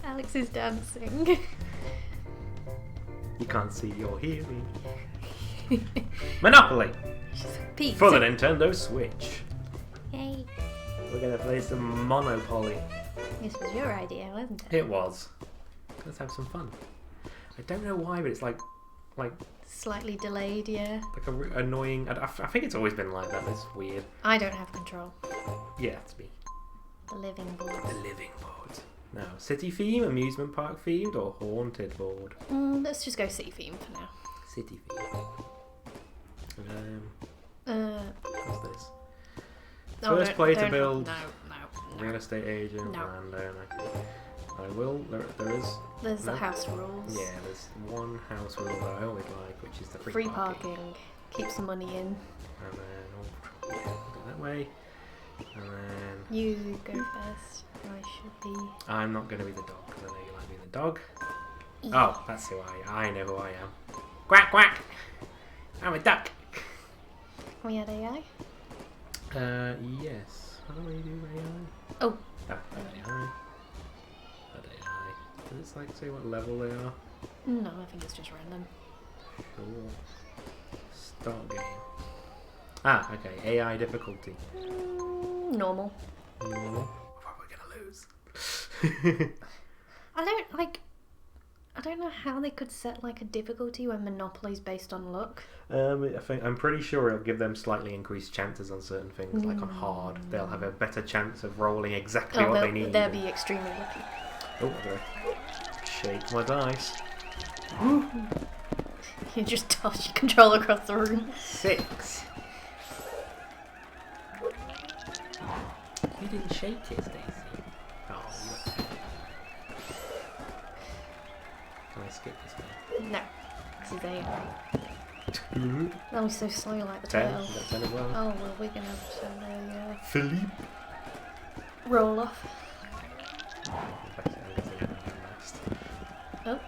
Alex is dancing. You can't see, you're hearing. Monopoly! Pizza. For the Nintendo Switch. Yay. We're gonna play some Monopoly. This was your idea, wasn't it? It was. Let's have some fun. I don't know why, but it's like Slightly delayed, yeah. a annoying. I think it's always been like that. It's weird. I don't have control. Yeah, it's me. The living board. The living board. Now, city theme, amusement park themed, or haunted board? Let's just go city theme for now. City theme. What's this? First player to build. No. Real estate agent. No. Landowner. I will. There is. There's the house rules. Yeah, there's one house rule that I always like, which is the Free parking. Keeps the money in. And then go that way. And then You go first. I should be. I'm not going to be the dog because I know you like being the dog. Yeah. Oh, that's who I know who I am. Quack quack. I'm a duck. We had AI. Yes. How do I do AI? Oh. Add AI. Add AI. Does it like say what level they are? No, I think it's just random. Sure. Start game. Ah, okay. AI difficulty. Normal. Normal. Probably gonna lose. I don't know how they could set like a difficulty when Monopoly's based on luck. I'm pretty sure it'll give them slightly increased chances on certain things, like on hard. They'll have a better chance of rolling exactly what they need. They'll be extremely lucky. Oh, I'm gonna shake my dice. You just toss your controller across the room. 6. You didn't shake it, Stacey. Oh, look. Can I skip this one? No. This is AI. That was so slow like the 10. turtle. You got 10 as well. Oh, well, we're gonna have to Philippe. roll off. Oh.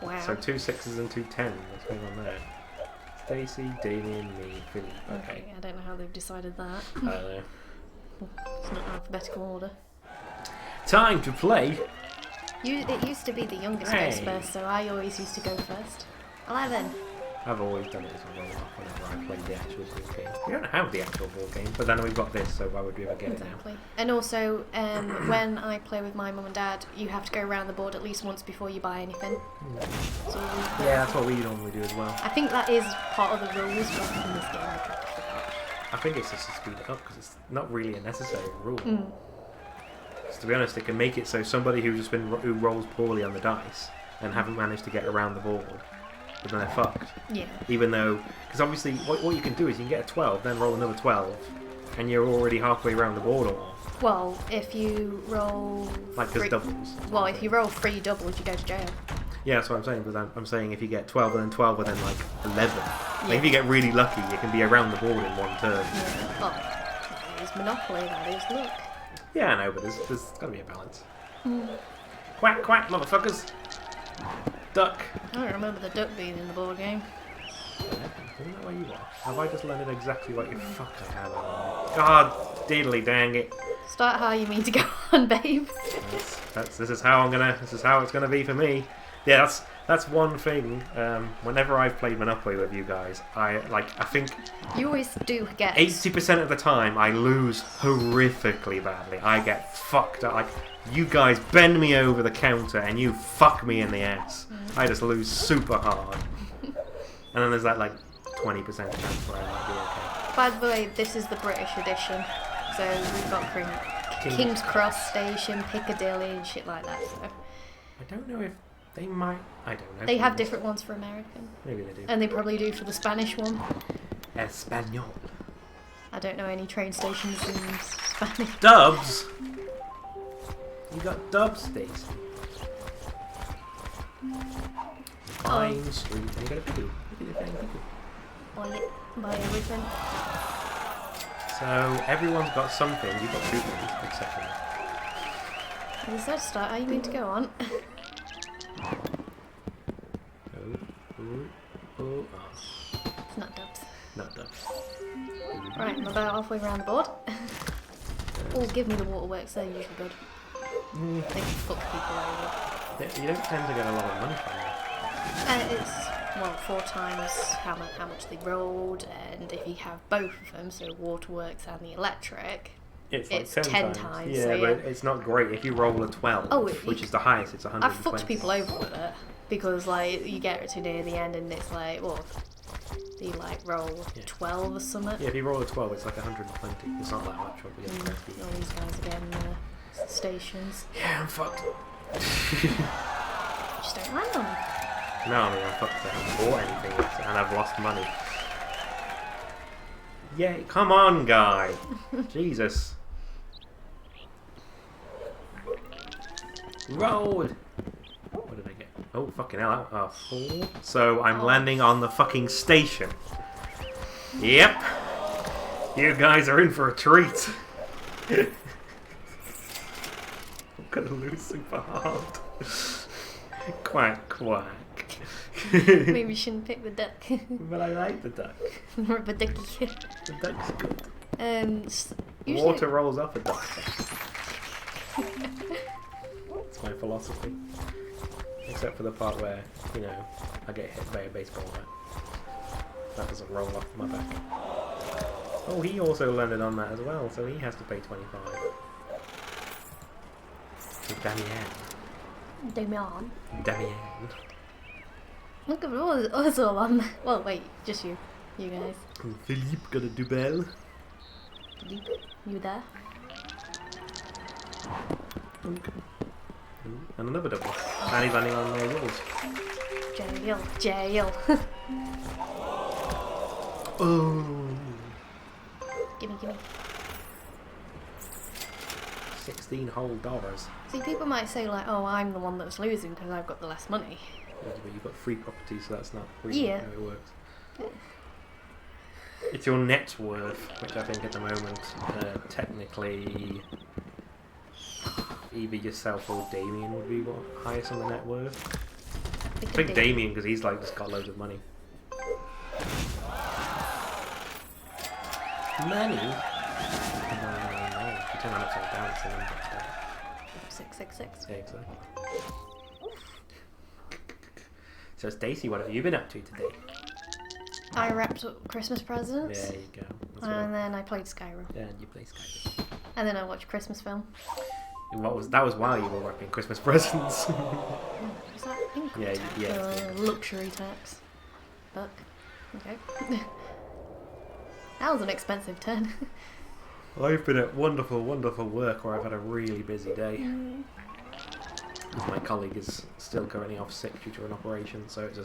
Wow. So 2 6s and 2 10s. What's going on there? Stacey, Damien, me, Philippe. Okay. I don't know how they've decided that. I don't know. It's not alphabetical order. Time to play. It used to be the youngest goes first, so I always used to go first. 11. I've always done it as a roll off whenever I play the actual board game. We don't have the actual board game, but then we've got this, so why would we ever get Exactly. And also, when I play with my mum and dad, you have to go around the board at least once before you buy anything. So yeah, that's what we normally do as well. I think that is part of the rules, but in this game I totally forgot. I think it's just to speed it up because it's not really a necessary rule. To be honest, it can make it so somebody who rolls poorly on the dice and haven't managed to get around the board, but then they're fucked. Yeah. Even though, because obviously what you can do is you can get a 12, then roll another 12, and you're already halfway around the board. Or well, if you roll like there's doubles. Well, if you roll 3 doubles, you go to jail. Yeah, that's what I'm saying. Because I'm saying if you get 12 and then 12 and then like 11, Yeah. like if you get really lucky, you can be around the board in one turn. Yeah. Well, that is Monopoly. That is luck. Yeah, I know, but there's got to be a balance. Quack, quack, motherfuckers! Duck! I don't remember the duck being in the board game. Isn't that where you are? Have I just learned exactly what you fuck I have? God, diddly dang it! Start how you mean to go on, babe. This is how it's gonna be for me. Yeah, that's one thing. Whenever I've played Monopoly with you guys, I think You always do get 80% of the time I lose horrifically badly. I get fucked up. Like, you guys bend me over the counter and you fuck me in the ass. I just lose super hard. And then there's that like 20% chance where I might be okay. By the way, this is the British edition, so we've got King's Cross Station, Piccadilly, and shit like that. So I don't know if they might. I don't know. they have different ones for American. Maybe they do. And they probably do for the Spanish one. Espanol. I don't know any train stations in Spanish. Dubs. You got Dubs, Stacey. Pine Street. And you got a piggy. Look at the thing. Buy everything. So everyone's got something. You've got 2 things, except for me. Is that start? How you mean to go on? Oh. It's not dubs. Not Dubs. Right, I'm about halfway around the board. Oh, give me the waterworks, they're usually good. They can fuck people over. You don't tend to get a lot of money from them. It's, well, 4 times how much they rolled, and if you have both of them, so waterworks and the electric, it's like 10 times. Yeah, so, but it's not great. If you roll a 12, which is the highest, it's 120. I've fucked people over with it, because, like, you get to near the end and it's like, well, you, like, roll 12 or something. Yeah, if you roll a 12, it's like 120. It's not that much. All these guys are getting stations. Yeah, I'm fucked. Just don't land on them. No, I mean, I'm fucked. I haven't bought anything yet, and I've lost money. Yeah, come on, guy. Jesus. Roll. What did I get? Oh, fucking hell. 4. So I'm landing on the fucking station. Yep. You guys are in for a treat. I'm gonna lose super hard. Quack, quack. Maybe you shouldn't pick the duck. But I like the duck. More of a ducky. The duck's good. Usually... Water rolls off a duck. That's my philosophy. Except for the part where, you know, I get hit by a baseball bat. That doesn't roll off my back. Oh, he also landed on that as well, so he has to pay 25. So Damien. Damien. Look at us all on there. Well, wait, just you. You guys. Philippe got a double. Philippe, you there? And another double. And he's landing on yours. Jail. Oh. Gimme. 16 whole dollars. See, people might say like, oh, I'm the one that's losing because I've got the less money. Yeah, but you've got free property, so that's not really how it works. Yeah. It's your net worth, which I think at the moment, technically, either yourself or Damien would be what highest on the net worth. I think Damien, because he's like just got loads of money. Money? No. If you turn that upside down, it's an index down. 666. Yeah, exactly. So Stacey, what have you been up to today? I wrapped up Christmas presents. There you go. And then I played Skyrim. Yeah, you play Skyrim. And then I watched Christmas film. That was while you were wrapping Christmas presents. Was that income tax? Yeah. Luxury tax. Buck. Okay. That was an expensive turn. I've been at wonderful, wonderful work where I've had a really busy day. My colleague is still currently off sick due to an operation, so it's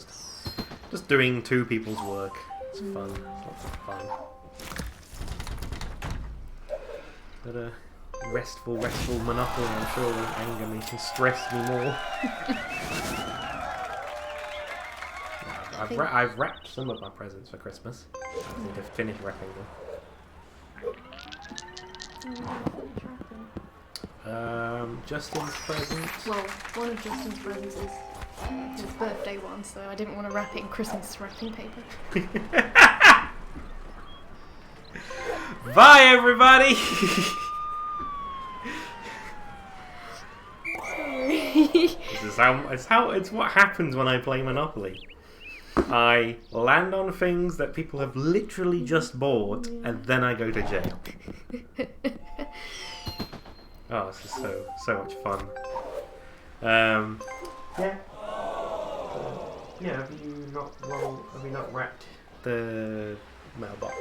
just doing 2 people's work. It's fun. Lots of fun. But restful Monopoly, I'm sure will anger me and stress me more. I've wrapped some of my presents for Christmas. I need to finish wrapping them. Justin's present. Well, one of Justin's presents is his birthday one, so I didn't want to wrap it in Christmas wrapping paper. Bye, everybody! Sorry. It's what happens when I play Monopoly. I land on things that people have literally just bought, and then I go to jail. Oh, this is so much fun. Yeah. Have you not wrapped the mailbox?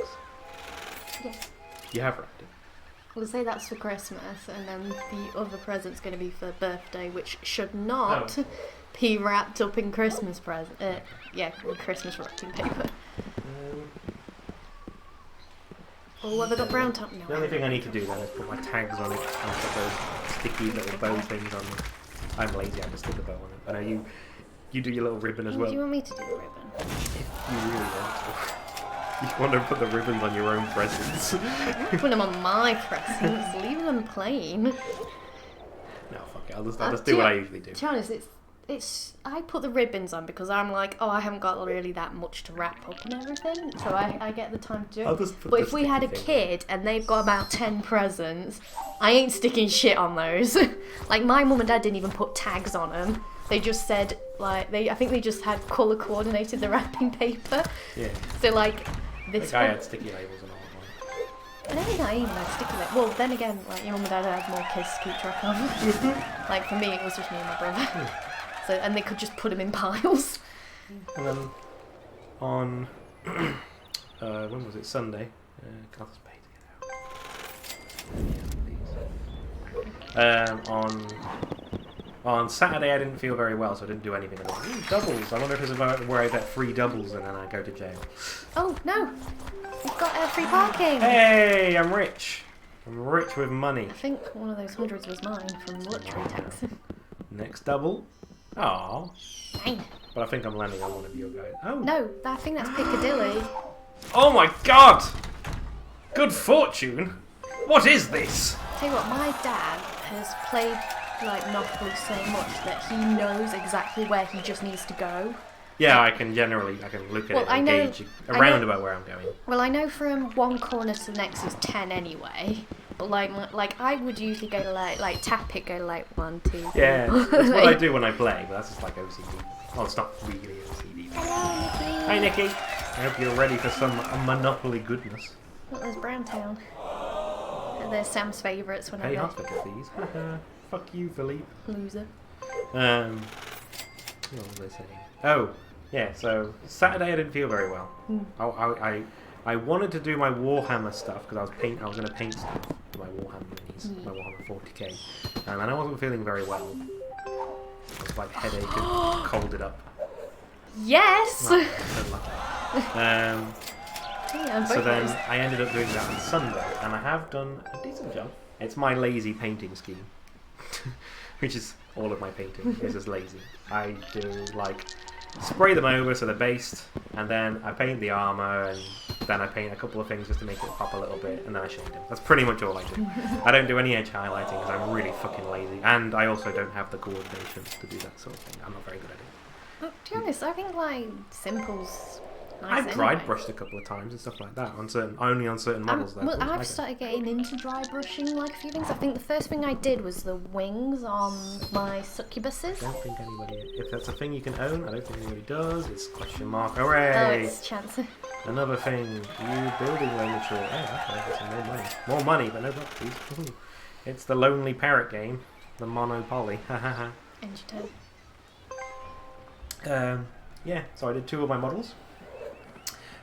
Yes. You have wrapped it. We'll say that's for Christmas, and then the other present's going to be for birthday, which should not be wrapped up in Christmas present. In Christmas wrapping paper. Oh, have I got brown top? No. The only thing I need to do then is put my tags on it and put those sticky little bow things on it. I'm lazy, I just did the bow on it. I know you do your little ribbon as well. Do you want me to do the ribbon? If you really want to. You want to put the ribbons on your own presents. Put them on my presents, leave them plain. No, fuck it. I'll just do what I usually do. To be honest, I put the ribbons on because I'm like, oh, I haven't got really that much to wrap up and everything, so I get the time to do it. I'll just put But the if we had a sticky kid and they've got about 10 presents, I ain't sticking shit on those. Like, my mum and dad didn't even put tags on them. They just said, like, I think they just had colour coordinated the wrapping paper. Yeah. So, like, this I one. had sticky labels and all of mine. I don't think I even had sticky labels. Well, then again, like, your mum and dad had more kids to keep track of. Like, for me, it was just me and my brother. So, and they could just put them in piles. And then on when was it? Sunday. Can I just pay on Saturday I didn't feel very well, so I didn't do anything at all. Ooh, doubles. I wonder if it's about where I get 3 doubles and then I go to jail. Oh no, we've got free parking. Hey, I'm rich. I'm rich with money. I think one of those hundreds was mine from lottery tax. Next double. Aww. Dang. But I think I'm landing on one of your guys. Oh. No, I think that's Piccadilly. Oh my god! Good fortune! What is this? Tell you what, my dad has played like Monopoly so much that he knows exactly where he just needs to go. Yeah, I can look at it and gauge around about where I'm going. Well, I know from one corner to the next is 10 anyway. But like I would usually go to like tap it, go to like 1, 2, 3. Yeah, that's what I do when I play, but that's just like OCD. Oh, it's not really OCD. Hello, Nikki. Hi, Nikki. I hope you're ready for some Monopoly goodness. Look, there's Browntown. And there's Sam's favourites whenever. Hey, hospital fees. Fuck you, Philippe. Loser. What was I saying? Oh, yeah. So Saturday I didn't feel very well. I wanted to do my Warhammer stuff because I was going to paint stuff for my Warhammer minis, my Warhammer 40k, and I wasn't feeling very well. I was like headache and colded up. Yes. Oh, so then I ended up doing that on Sunday, and I have done a decent job. It's my lazy painting scheme, which is all of my painting is just lazy. I do like spray them over so they're based, and then I paint the armor, and then I paint a couple of things just to make it pop a little bit, and then I shade them. That's pretty much all I do. I don't do any edge highlighting because I'm really fucking lazy, and I also don't have the coordination to do that sort of thing. I'm not very good at it. Well, to be honest, I think like simple's nice. I've dry anyway. brushed a couple of times and stuff like that only on certain models. Well, I've started getting into dry brushing like a few things. I think the first thing I did was the wings on my succubuses. I don't think anybody. If that's a thing you can own, I don't think anybody does. It's question mark. Hooray! Oh, it's chance. Another thing, you building loan mature. Oh, okay, that's more money. More money, but no properties. It's the Lonely Parrot game, the Monopoly. Ha ha ha. End your turn. Yeah, so I did 2 of my models.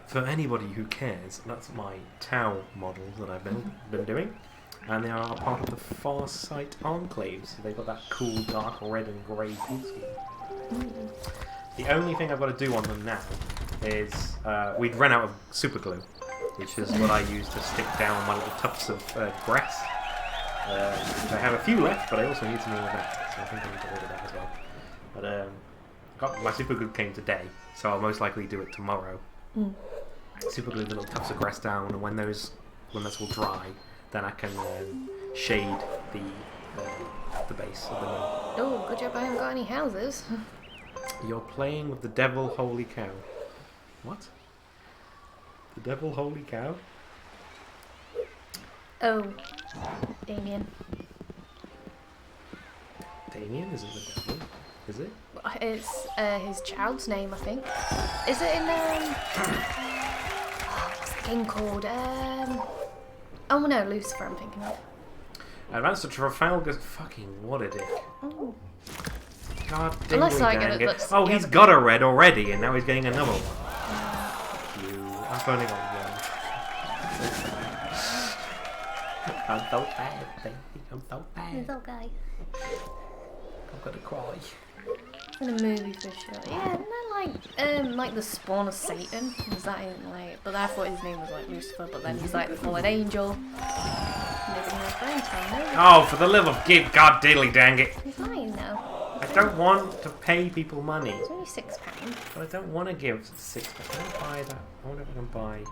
For anybody who cares, that's my Tau models that I've been doing. And they are part of the Far Sight Enclave, so they've got that cool dark red and grey paint scheme. The only thing I've got to do on them now is, we'd run out of super glue, which is what I use to stick down my little tufts of grass. I have a few left, but I also need some more of that, so I think I need to order that as well. But my super glue came today, so I'll most likely do it tomorrow. Super glue the little tufts of grass down, and when that's all dry, then I can shade the base of the mill. Oh, good job I haven't got any houses. You're playing with the devil, holy cow. What? The devil, holy cow? Oh, Damien. Damien isn't the devil, is it? It's his child's name, I think. Is it in what's the game called? Oh no, Lucifer. I'm thinking of. Advance to Trafalgar. Fucking what a dick. Oh. God Unless I dang get it. it. Oh, he's got a red already, and now he's getting another one. Fuck you. I've only got one. I'm so bad, baby. I'm so bad. It's okay. I'm gonna cry. In a movie for sure. Yeah, isn't that like the spawn of Satan? Is that in like? But I thought his name was like Lucifer, but then he's like the fallen angel. Living in his brain time, Oh, for the love of God diddly dang it! He's lying now. I don't want to pay people money. It's only £6. But I don't want to give £6. I don't buy that. I wonder if I can buy.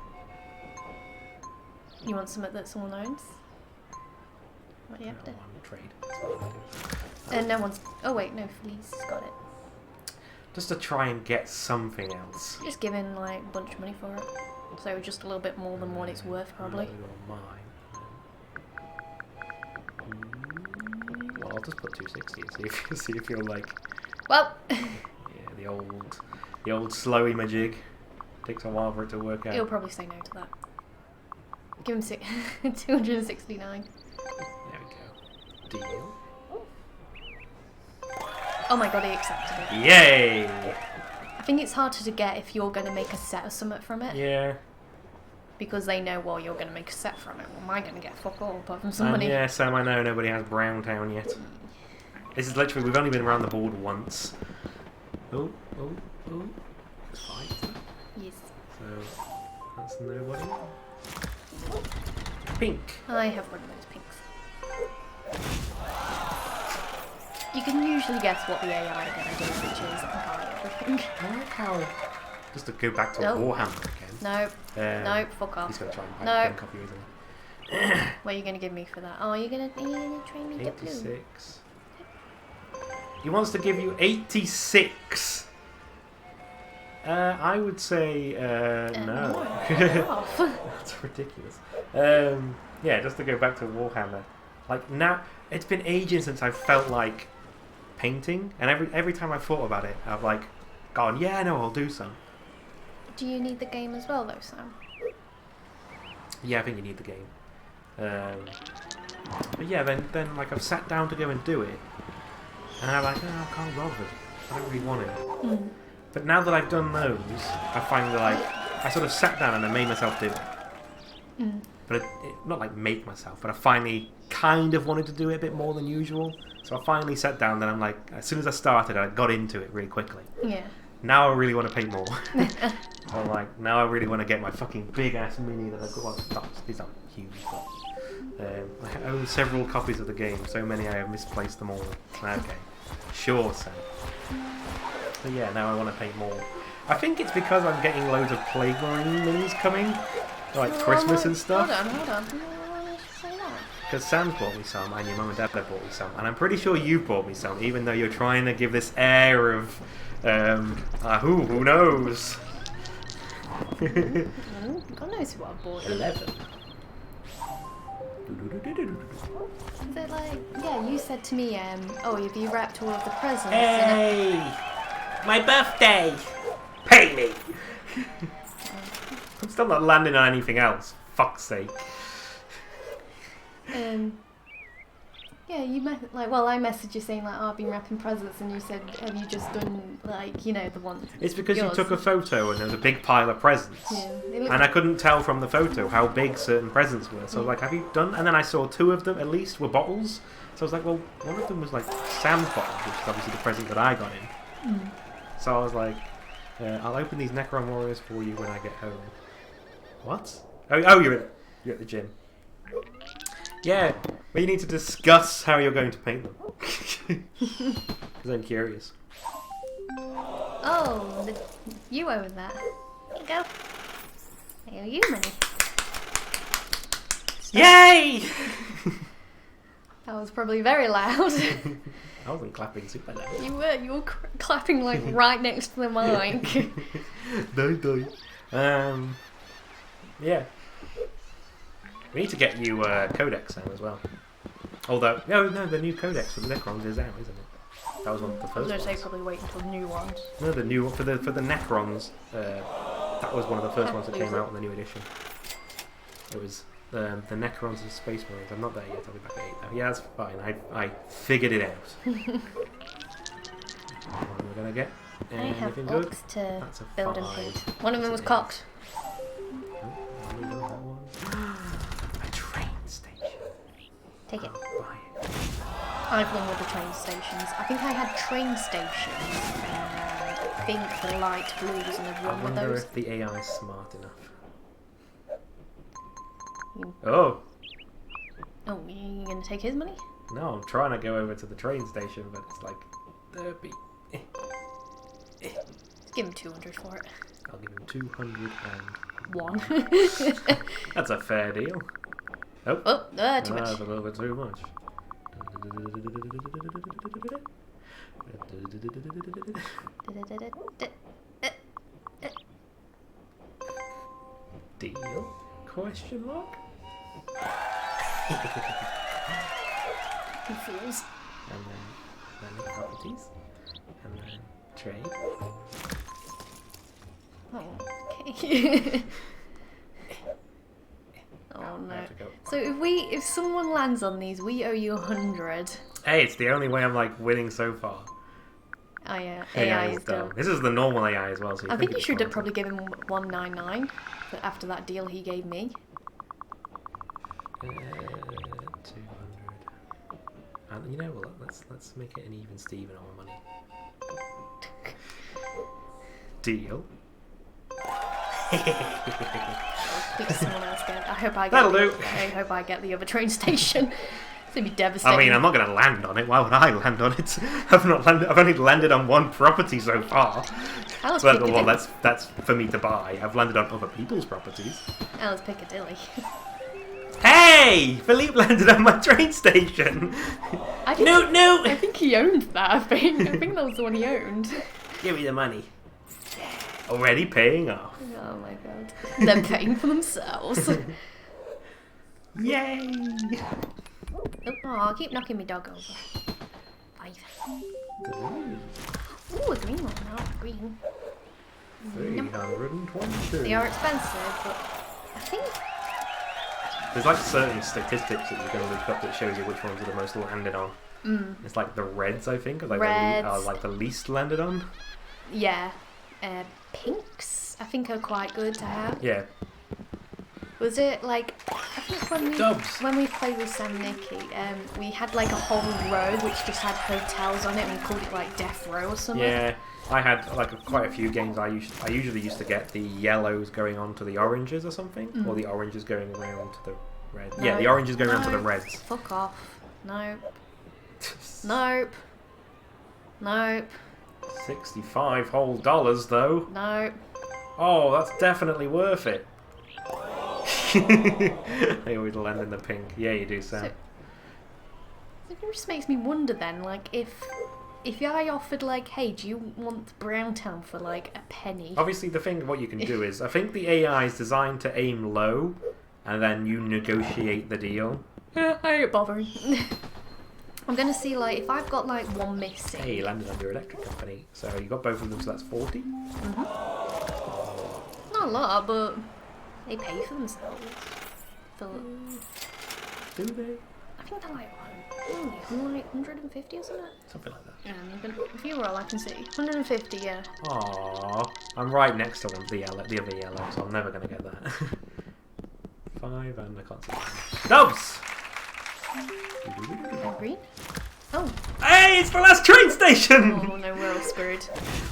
You want something that someone owns? What do you have to? No, I'm trade. That's what I do. No one's. Oh wait, no, Felice's got it. just to try and get something else. Just giving like a bunch of money for it. So just a little bit more than what it's worth, probably. Well, I'll just put 260 and see if you're like. Well. Yeah, the old slowy majig. Takes a while for it to work out. He'll probably say no to that. Give him 269. There we go. Deal. Oh my god, he accepted it. Yay! I think it's harder to get if you're going to make a set or something from it. Yeah. Because they know, well, you're going to make a set from it. Well, am I going to get fuck all apart from some money? Yeah, Sam, I know nobody has Brown Town yet. This is literally, we've only been around the board once. Oh. It's fine. Yes. So, that's nobody. Pink. I have one of those pinks. You can usually guess what the AI are going to do, which is entirely everything. I like how... Just to go back to Warhammer again. Nope. Nope, fuck off. He's going to try and buy Nope. a copy, isn't he? What are you going to give me for that? Oh, you're going to train me to blue. 86. He wants to give you 86. I would say no. That's ridiculous. Yeah, just to go back to Warhammer. Like now, it's been ages since I felt like painting, and every time I've thought about it, I've like gone, yeah, no, I'll do some. Do you need the game as well, though, Sam? Yeah, I think you need the game. But yeah, then like I've sat down to go and do it, and I'm like, oh, I can't bother. I don't really want it. Mm. But now that I've done those, I find that like I sort of sat down and I made myself do it. Mm. But not like make myself, but I finally kind of wanted to do it a bit more than usual. So I finally sat down, then I'm like, as soon as I started, I got into it really quickly. Yeah. Now I really want to paint more. I'm like, now I really want to get my fucking big ass mini that I've got. Well, these aren't huge, but I own several copies of the game. So many I have misplaced them all. Okay, sure, Sam. But yeah, now I want to paint more. I think it's because I'm getting loads of Plague Marine minis coming, like Christmas and stuff. Hold on. Why did you say that? Because Sam's bought me some, and your mum and dad have bought me some, and I'm pretty sure you bought me some, even though you're trying to give this air of, who knows? God knows who I bought. 11. Is it like, yeah, you said to me, oh, have you wrapped all of the presents? Hey! My birthday! Pay me! I'm still not landing on anything else. Fuck's sake. Yeah, I messaged you saying like, oh, I've been wrapping presents, and you said, have you just done like, you know, the ones? It's because yours? you took a photo and there was a big pile of presents. Yeah, And I couldn't tell from the photo how big certain presents were. So I was like, have you done? And then I saw two of them at least were bottles. So I was like, well, one of them was like Sam's bottle, which is obviously the present that I got in. Mm. So I was like, I'll open these Necron Warriors for you when I get home. What? Oh, you're at the gym. Yeah, but you need to discuss how you're going to paint them. Because I'm curious. Oh, you own that. There you go. I owe you money. Yay! That was probably very loud. I wasn't clapping super loud. You were clapping like right next to the mic. Yeah. We need to get you Codex now as well. Although, no, the new Codex for the Necrons is out, isn't it? That was one of the I was first going to say ones. probably wait until the new ones. No, the new one for the Necrons. That was one of the first ones that came out in the new edition. It was the Necrons and Space Marines. I'm not there yet. I'll be back at 8 now. Yeah, that's fine. I figured it out. What am I gonna get? I have Anything good? orcs to That's a build and 5. paint. One of them was That's an cocked. 8. A train station. Take it. I'll buy it. I've gone with the train stations. I think I had train stations. I think the light blues, and I've I run with wonder those. if the AI is smart enough. You- Oh! Oh, you gonna take his money? No, I'm trying to go over to the train station, but it's like 30. Let's give him 200 for it. I'll give him 201. One. That's a fair deal. Oh, Oh, too much. that's a little bit too much. Deal? Question mark? You fools. And then properties. And then trade. Oh, okay. Oh I no. have to go. So if someone lands on these, we owe you 100. Hey, it's the only way I'm like winning so far. Oh yeah, AI AI is is dumb. dumb. This is the normal AI as well, so I think you it's should have fine. probably given him 199 after that deal he gave me. 200. And you know what? Let's make it an even Steven on my money. Deal. Please, someone else get. I hope I get. That'll do. I hope I get the other train station. It's gonna be devastating. I mean, I'm not going to land on it. Why would I land on it? I've not landed. I've only landed on one property so far. Alice But, Piccadilly. well, that's for me to buy. I've landed on other people's properties. Alice Piccadilly. Hey! Philippe landed on my train station! I think, No! I think he owned that. I think that was the one he owned. Give me the money. Already paying off. Oh my god. They're paying for themselves. Yay! Oh, keep knocking me dog over. 5. Ooh, a green one now. Green. 322. They are expensive, but I think. There's like certain statistics that you can look up that shows you which ones are the most landed on. It's like the reds, I think, are like, Reds. like the least landed on. Yeah. Pinks, I think, are quite good to have. Yeah. Was it like, I think when we played with Sam Nicky, we had like a whole row which just had hotels on it and we called it like Death Row or something. Yeah, I had like quite a few games. I usually used to get the yellows going on to the oranges or something, or the oranges going around to the red. No, Yeah, the oranges going around to the no, reds. Fuck off. Nope. Nope. Nope. $65 whole though. Nope. Oh, that's definitely worth it. They always land in the pink. Yeah, you do, Sam. So it just makes me wonder then, like, if I offered like, hey, do you want Brown Town for like a penny? Obviously, the thing what you can do is, I think the AI is designed to aim low, and then you negotiate the deal. I ain't bothering. I'm gonna see like if I've got like one missing. Hey, you landed on your electric company, so you got both of them, so that's 40. Not a lot, but they pay for themselves. Do they? I think they're like 150 or something. Something like that. Yeah, if you roll, I can see 150. Yeah. Aww, I'm right next to one, the other yellow, so I'm never gonna get that. 5 and I can't see. Dubs! Green. Oh. Hey, it's the last train station! Oh no, we're all screwed.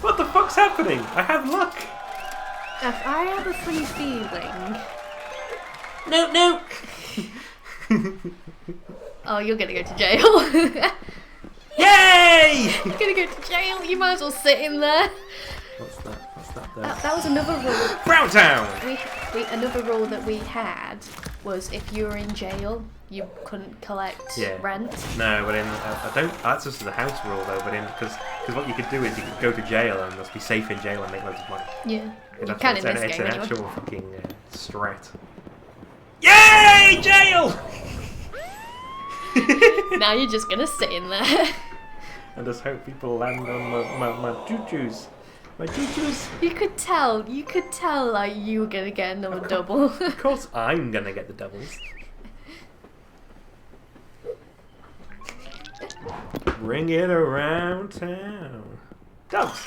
What the fuck's happening? I have luck! I have a funny feeling. No! Oh, you're gonna go to jail. Yay! You're gonna go to jail. You might as well sit in there. What's that there? That was another rule. Brown Town! Another rule that we had was if you were in jail, you couldn't collect rent. No, but I don't. That's just the house rule though. But because what you could do is you could go to jail and just be safe in jail and make loads of money. Yeah, you That's can in it's this game an anyway. actual fucking strat. Yay, jail! Now you're just gonna sit in there. And just hope people land on my choo-choos. My choo-choos. You could tell like you were gonna get another double. Of course I'm gonna get the doubles. Bring it around town. Dogs!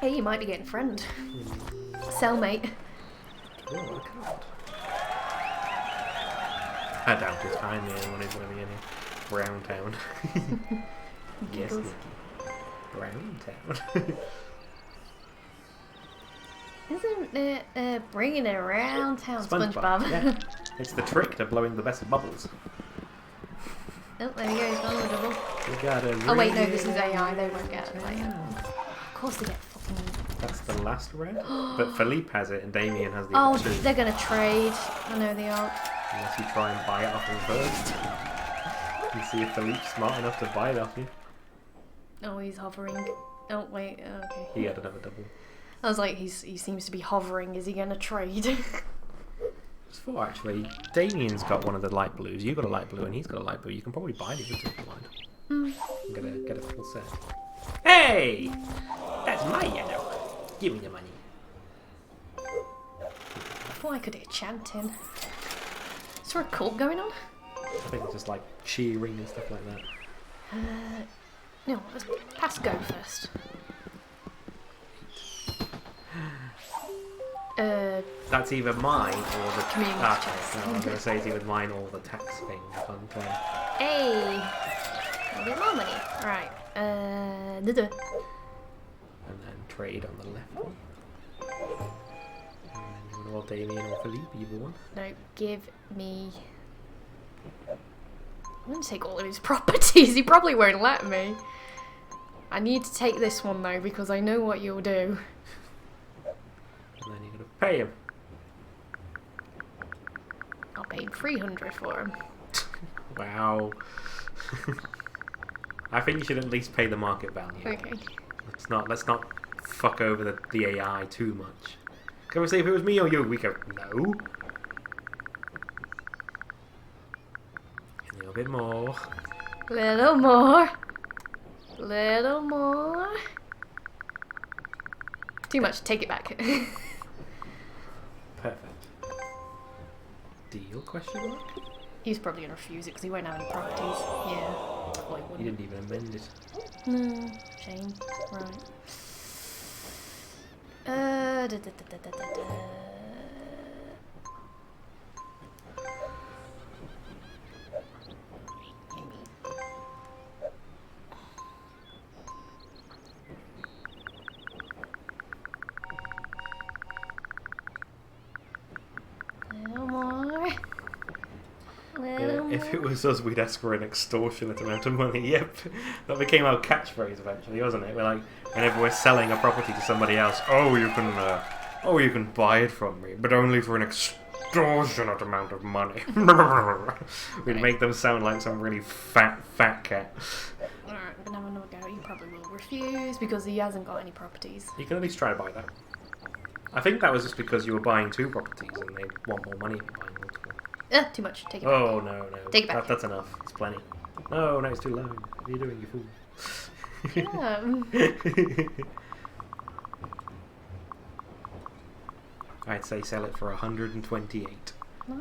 Hey, you might be getting a friend. Cellmate. Oh, I can't. I doubt this time anyone is going to be in Brown Town. Yes, Giggles. Nikki. Brown Town. Isn't it bringing it around town, SpongeBob? Yeah. It's the trick to blowing the best bubbles. Oh, there you go, he's found the double. You gotta Oh wait, no, ring this is it AI, they won't get it. around Like, town. of course they get fucking... That's the last red. But Philippe has it and Damien has the Oh, other two. they're gonna trade. I know they are. Unless you try and buy it off him first. And see if Philippe's smart enough to buy it off you. Oh, he's hovering. Oh, wait, okay. He had another double. I was like, he seems to be hovering. Is he going to trade? Just thought actually, Damien's got one of the light blues. You've got a light blue, and he's got a light blue. You can probably buy the other two if you want. Get a full set. Hey! That's my yellow. Give me the money. I thought I could hear chanting. Is there a cult going on? I think it's just like cheering and stuff like that. No, let's pass go first. That's either mine or the community chest. No, I was going to say it's either mine or the tax thing. Hey! A bit more money. Right. And then trade on the left one. And then you want all Damien or Philippe, either one. No, give me... I'm going to take all of his properties. He probably won't let me. I need to take this one though because I know what you'll do. And then you're going to pay him. I'll pay him 300 for him. Wow. I think you should at least pay the market value. Okay. Let's not fuck over the AI too much. Can we say if it was me or you? We go, no. A little bit more. Little more. Little more. Too much. Take it back. Perfect. Deal? Question mark? He's probably gonna refuse it because he won't have any properties. Yeah. Well, he You wouldn't. didn't even amend it. No. Shame. Right. Da, da, da, da, da, da, da. Little more. Little If it more. was us, we'd ask for an extortionate amount of money. Yep. That became our catchphrase eventually, wasn't it? We're like, whenever we're selling a property to somebody else, oh, you can buy it from me, but only for an extortionate amount of money. We'd make them sound like some really fat cat. Alright, I'm gonna have another go. He probably will refuse because he hasn't got any properties. You can at least try to buy that. I think that was just because you were buying 2 properties and they want more money if you're buying multiple. Too much. Take it back. Oh, no. Take it back. That's enough. It's plenty. No, it's too low. What are you doing, you fool? Yeah. I'd say sell it for 128. No.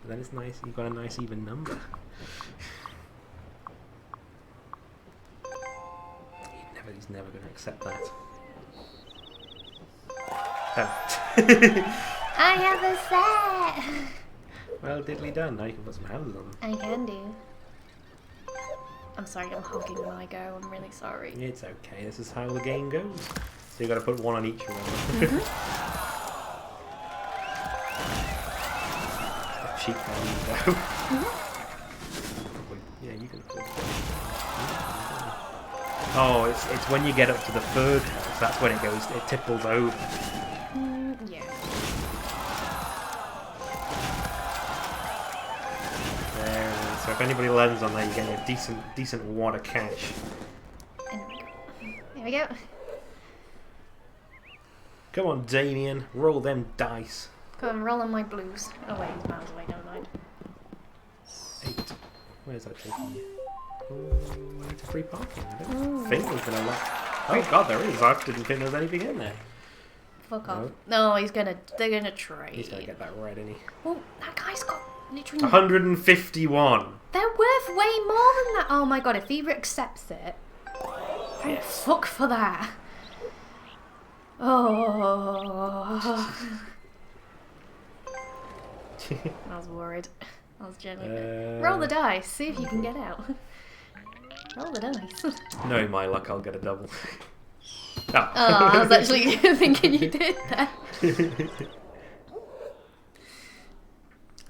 Then it's nice. You've got a nice even number. He's never going to accept that. Oh. I have a set. Well, diddly done. Now you can put some houses on them. I can do. I'm sorry, I'm hogging when I go. I'm really sorry. It's okay. This is how the game goes. So you got to put one on each one. Cheap value though. Yeah, you can afford it. Oh, it's when you get up to the 3rd house. That's when it tipples over. Yeah. There. So if anybody lands on there, you get a decent wad of cash. There we go. Come on, Damien, roll them dice. Go and roll on my blues. Oh wait, he's miles away, never mind. 8. Where's that taking you? Oh, I need to free parking. I don't think there's been a lot. Oh god, there is. I didn't think there was anything in there. Fuck off. No, they're gonna trade. He's gonna get that red, isn't he? Oh, that guy's got literally... 151. They're worth way more than that. Oh my god, if he accepts it... Thank Yes. fuck for that. Oh... I was worried. I was genuinely... Roll the dice, see if you can get out. Roll the dice. Knowing my luck, I'll get a double. Oh, I was actually thinking you did that.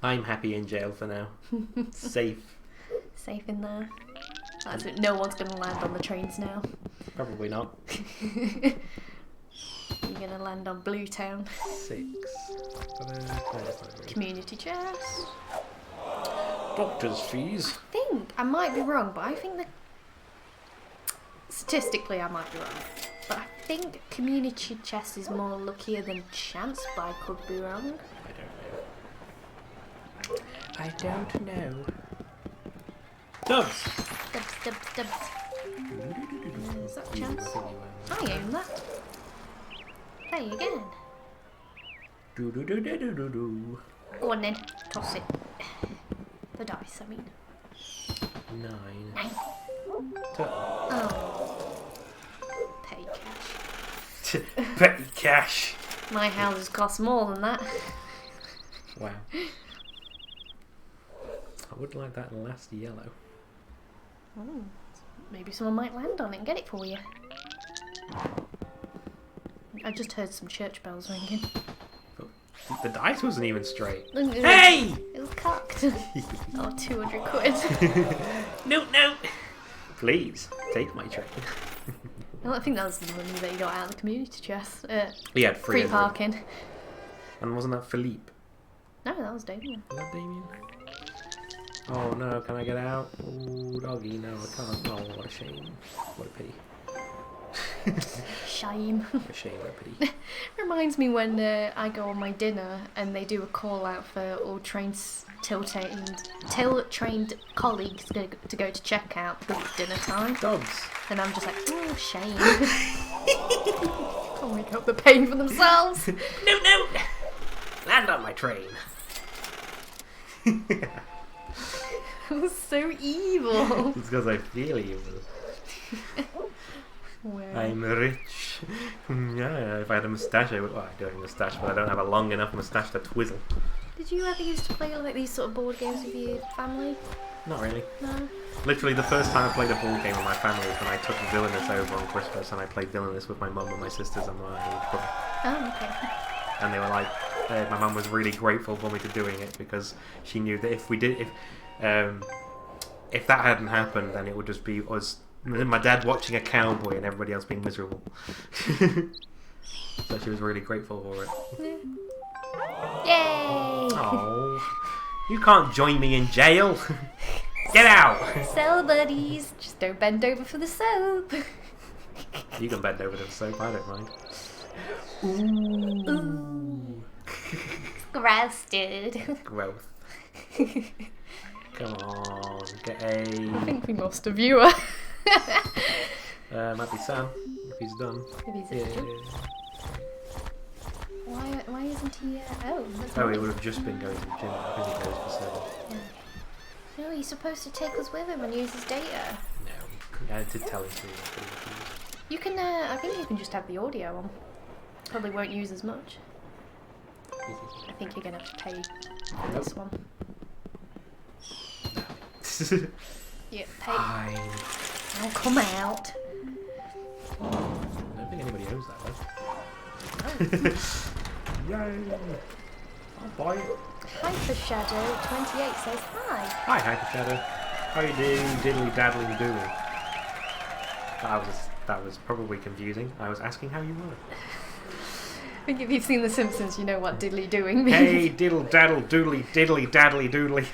I'm happy in jail for now. Safe. Safe in there. That's it. No one's gonna land on the trains now. Probably not. You're gonna land on Blue Town. 6. Community chest. Doctor's fees. I think I might be wrong, but I think the Statistically, I might be wrong. But I think community chest is more luckier than chance, but I could be wrong. I don't know. Dubs! Dubs. Is that chance? I own that. Play again. Do. Go on then, toss it. The dice, I mean. 9. Oh. Petty cash. Petty cash. My houses cost more than that. Wow. I would like that last yellow. Oh, maybe someone might land on it and get it for you. I just heard some church bells ringing. The dice wasn't even straight. Hey! It was cocked. Oh, 200 quid. No. Please, take my train. Well, I think that was the money that you got out of the community chest. He had Free parking. And wasn't that Philippe? No, that was Damien. Was that Damien? Oh no, can I get out? Oh, doggy, no, I can't. Oh, what a shame. What a pity. Shame. What a shame, what a pity. Reminds me when I go on my dinner and they do a call out for all trained colleagues to go to checkout because it's dinner time. Dogs. And I'm just like, oh, shame. Can't make up the pain for themselves. No. Land on my train. It was so evil. It's because I feel evil. Well. I'm rich. Yeah, if I had a moustache, I would. Well, I don't have a moustache, but I don't have a long enough moustache to twizzle. Did you ever used to play like these sort of board games with your family? Not really. No. Literally, the first time I played a board game with my family was when I took Villainous over on Christmas, and I played Villainous with my mum and my sisters and my brother. Oh, okay. And they were like, my mum was really grateful for me to doing it because she knew that if that hadn't happened, then it would just be us, my dad watching a cowboy and everybody else being miserable. So she was really grateful for it. Yay! Oh, you can't join me in jail. Get out! Cell buddies, just don't bend over for the soap. You can bend over to the soap, I don't mind. Ooh. Gross, dude. Growth. Come on, get a... I think we lost a viewer. might be Sam, if he's done. If he's Yeah. done. Why isn't he... That's Oh, he nice. would have just been going to the gym. I think he goes for 7. Yeah. No, he's supposed to take us with him and use his data. No, I did tell him to. But he refused. You can, I think you can just have the audio on. Probably won't use as much. I think you're going to have to pay for this one. Yeah, pay. Fine. Now come out. I don't think anybody owns that though. Yay! I'll buy it. Hyper Shadow 28 says hi. Hi, Hyper Shadow. How you doing, diddly daddly doing? That was probably confusing. I was asking how you were. I think if you've seen The Simpsons, you know what diddly doing means. Hey, diddle daddle doodly diddly daddly doodly.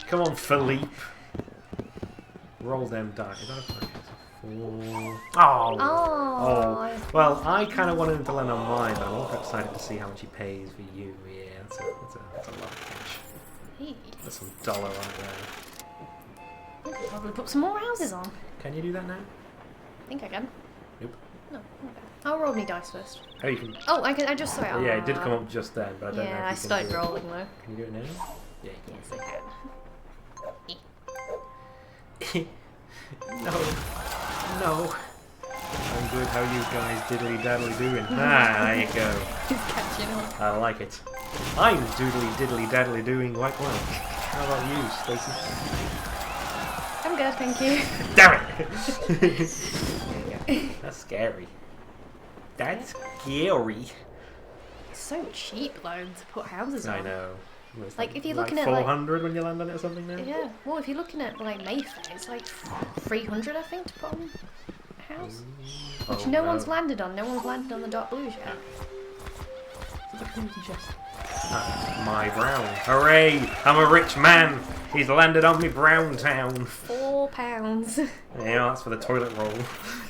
Come on, Philippe. Roll them dice. Is that a 4? Oh. Well, I kind of wanted him to land on mine, but I'm also excited to see how much he pays for you. Yeah, that's a lot of cash. Hey, That's some dollar right there. I could probably put some more houses on. Can you do that now? I think I can. Nope. No, okay. I'll roll me dice first. Oh, you can. Oh, I just saw it. Yeah, it did come up just then, but I don't know. Yeah, if I you can started do it. rolling though. Can you do it now? Yeah, you Yes, I can. can. No. I'm good. How you guys diddly daddly doing? There you go. He's catching up. I like it. I'm doodly diddly daddly doing quite well. How about you, Stacey? I'm good, thank you. Damn it! There you go. That's scary. That's scary. It's so cheap though to put houses on. I know. It's Like, if you're like looking at, like- 400 when you land on it or something now? Yeah, well, if you're looking at like Mayfair, it's like 300, I think, to put on a house. Which Oh, no one's landed on. No one's landed on the dark blues yet. That's my brown. Hooray! I'm a rich man He's landed on me brown town. £4. Yeah, that's for the toilet roll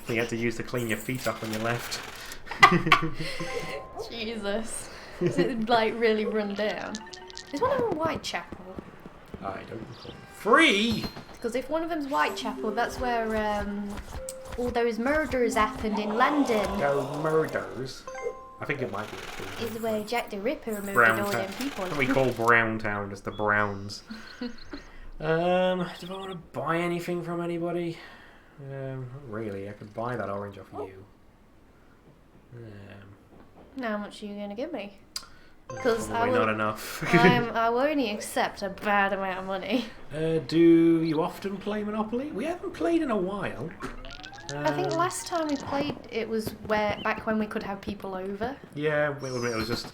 you had to use to clean your feet up when you left. Jesus. Is it like really run down? Is one of them Whitechapel? I don't know. Free? Because if one of them's Whitechapel, that's where all those murders happened in London. Those murders? I think it might be. Is where Jack the Ripper murdered Brown all Town. them people. What we call Brown Town, just the Browns. Do I want to buy anything from anybody? Not really. I could buy that orange off you. How much are you going to give me? Because not enough. I will only accept a bad amount of money. Do you often play Monopoly? We haven't played in a while. I think last time we played, it was back when we could have people over. Yeah, it was just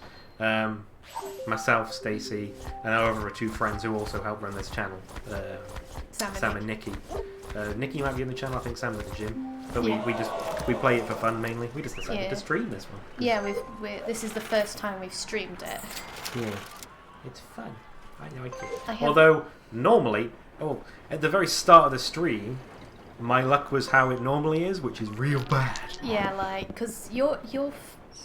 myself, Stacey, and over 2 friends who also help run this channel. Sam and Nikki. Nikki might be in the channel. I think Sam's at the gym. But we play it for fun mainly. We just decided to stream this one. Yeah, this is the first time we've streamed it. Yeah, it's fun. I like it. Although normally, at the very start of the stream, my luck was how it normally is, which is real bad. Yeah, like because you're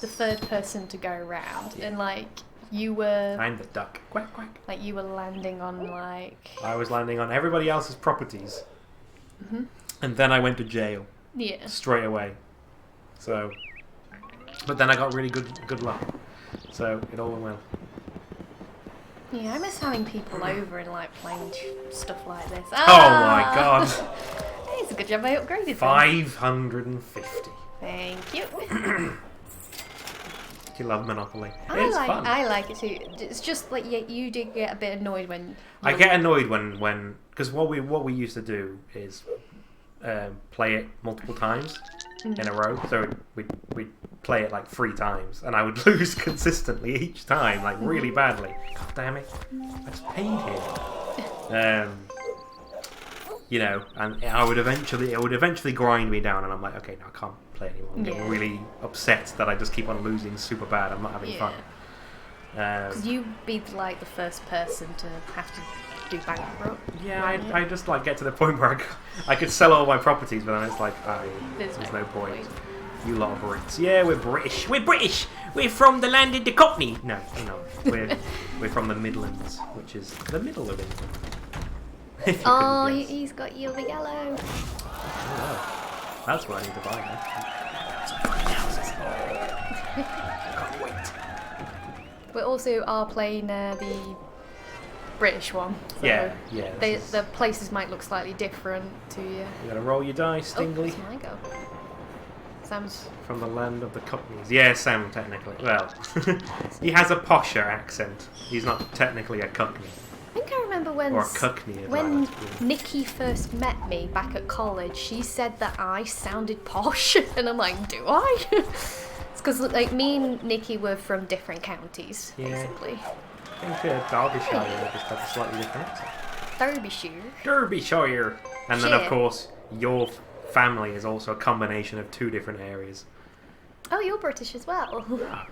the third person to go around, and like you were. I'm the duck. Quack quack. Like you were landing on like. I was landing on everybody else's properties, and then I went to jail. Yeah. Straight away. So, but then I got really good luck. So it all went well. Yeah, I miss having people over and like playing stuff like this. Oh my god! Hey, it's a good job I upgraded. 550. Thank you. You love Monopoly. It's fun. I like it too. It's just like you did get a bit annoyed when. I get annoyed when because what we used to do is play it multiple times in a row. So we'd play it like 3 times, and I would lose consistently each time, like really badly. God damn it! I just paid here. You know, and it would eventually grind me down, and I'm like, okay, no, I can't play anymore. I'm getting really upset that I just keep on losing super bad. I'm not having fun. Because you'd be like the first person to have to do bankrupt. Yeah, I just like get to the point where I could sell all my properties, but then it's like, there's no point. You lot of Brits. Yeah, we're British. We're British. We're from the land of the Cockney. No, we're from the Midlands, which is the middle of England. Oh, he's got you the yellow. Oh, that's what I need to buy now. Can't wait. We also are playing the British one. So yeah. The places might look slightly different to you. You gotta roll your dice, Stingley. Oh, my go. Sam's from the land of the Cockneys. Yeah, Sam, technically. Well, he has a posher accent. He's not technically a Cockney. I think I remember when Nikki first met me back at college, she said that I sounded posh, and I'm like, do I? It's because like me and Nikki were from different counties, basically. I think Derbyshire just has a slightly different accent. Derbyshire. And then, of course, your family is also a combination of 2 different areas. Oh, you're British as well. Yeah.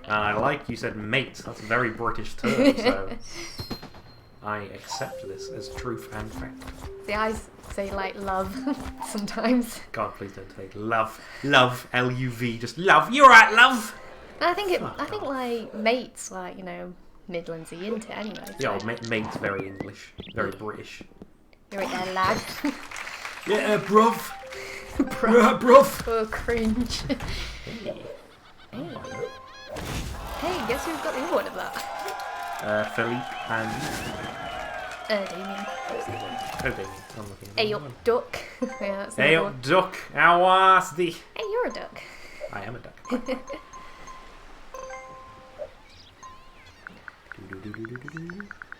And I like you said mate. That's a very British term, so I accept this as truth and fact. See, I say like love sometimes. God, please don't say love. Love, L-U-V, just love. You're right, love. I think like mates, like, you know, Midlandsy into anyway. So. Yeah, mate's very English, very British. You're right there, lad. Yeah, bruv. Bruv. Oh, cringe. Hey. Hey, guess who's got the award of that? Philippe and... Damien. Oh, Damien. I'm looking at Hey up, duck. Yeah, that's hey up, duck. How was the... Hey, you're a duck. I am a duck.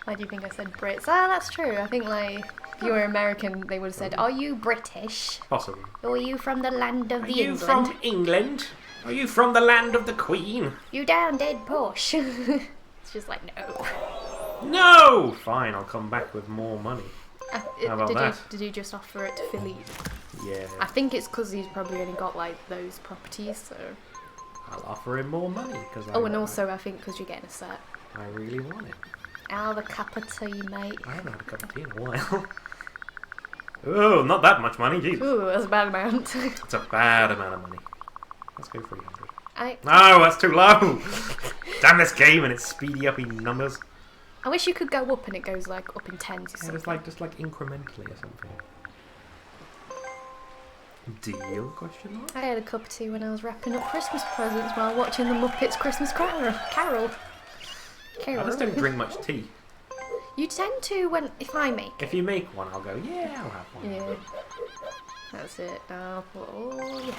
Why do you think I said Brits? Ah, that's true. I think, like, if you were American, they would have said, are you British? Possibly. Or are you from the land of Are the you from England? Are you from the land of the Queen? You down dead posh. It's just like, no. No! Fine, I'll come back with more money. How about that? Did you just offer it to Philippe? Yeah. I think it's because he's probably only got, like, those properties, so... I'll offer him more money. And also, I think because you're getting a set. I really want it. I'll have a cup of tea, mate. I haven't had a cup of tea in a while. Oh, not that much money, Jesus. Ooh, that's a bad amount. It's a bad amount of money. Let's go 300. I No, that's too low! Damn this game and its speedy uppy numbers. wish you could go up and it goes like up in tens or Yeah, something. just like incrementally or something. Deal? Question mark? I had a cup of tea when I was wrapping up Christmas presents while watching the Muppets Christmas Carol. I just don't drink much tea. You tend to if I make it. If you make one, I'll go, yeah, I'll have one. Yeah. That's it. Now, oh yeah.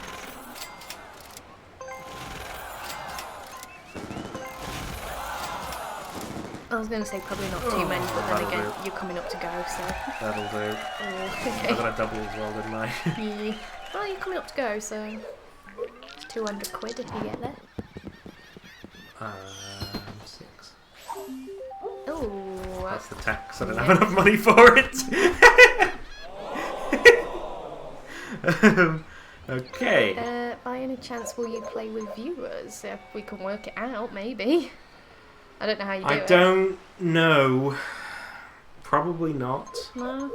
I was going to say probably not too many, but then that'll again, do. you're coming up to go, so. That'll do. Oh, I okay. got a double as well, didn't I? Yeah. Well, you're coming up to go, so. It's 200 quid if you get there. 6. Oh. That's the tax. I don't have enough money for it. Okay. By any chance, will you play with viewers? If we can work it out, maybe. I don't know how you do I it. don't know. Probably not. No?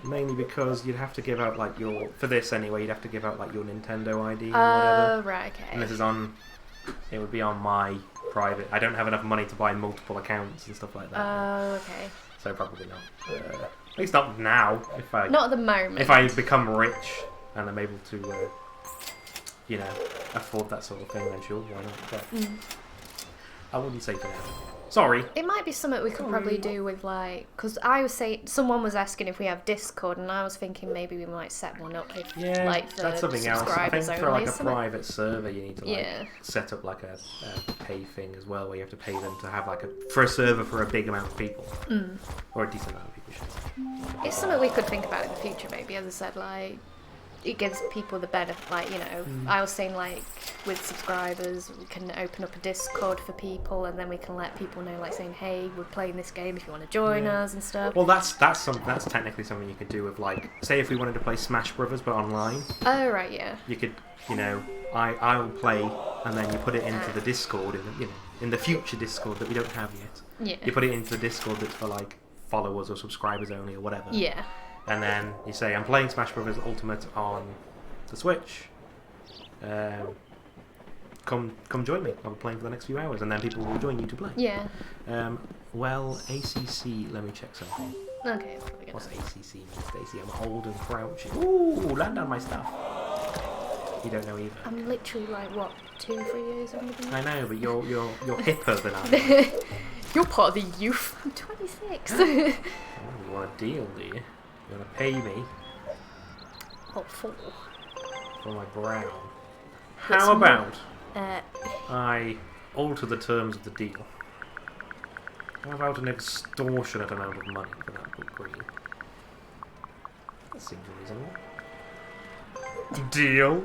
Mainly because you'd have to give out like your, for this anyway, you'd have to give out like your Nintendo ID or Oh, whatever. right, okay. And this is on, it would be on my private. I don't have enough money to buy multiple accounts and stuff like that. Oh, okay. So probably not. At least not now. Not at the moment. If I become rich and I'm able to, you know, afford that sort of thing, then sure, why not? But I wouldn't say for now. Sorry. It might be something we could probably do with like, because I was saying, someone was asking if we have Discord, and I was thinking maybe we might set one up if, Yeah, like, for that's something else. I think subscribers for like only, a something. private server, you need to like Yeah. set up like a pay thing as well, where you have to pay them to have like for a server for a big amount of people, or a decent amount of people. Should say. It's something we could think about in the future, maybe. As I said, like, it gives people the benefit, like, you know, I was saying, like, with subscribers, we can open up a Discord for people, and then we can let people know, like, saying, hey, we're playing this game if you want to join us and stuff. Well, that's technically something you could do with like, say if we wanted to play Smash Brothers but online, Oh, right, yeah. you could, you know, I'll play, and then you put it into the Discord, in the future Discord that we don't have yet. Yeah. You put it into the Discord that's for like followers or subscribers only or whatever. Yeah. And then you say, I'm playing Smash Brothers Ultimate on the Switch. Come join me. I'll be playing for the next few hours, and then people will join you to play. Yeah. Well, ACC, let me check something. Okay, that's probably What's good. ACC mean, Stacey? I'm old and crouching. Ooh, land on my stuff. You don't know either. I'm literally, like, what, 2-3 years older than you? I know, but you're hipper than I am. You're part of the youth. I'm 26. Oh, you want a deal, do you? You want to pay me What for? for my brown? What's How more- about Uh, I alter the terms of the deal? How about an extortionate amount of money for that book green? That seems reasonable. Deal?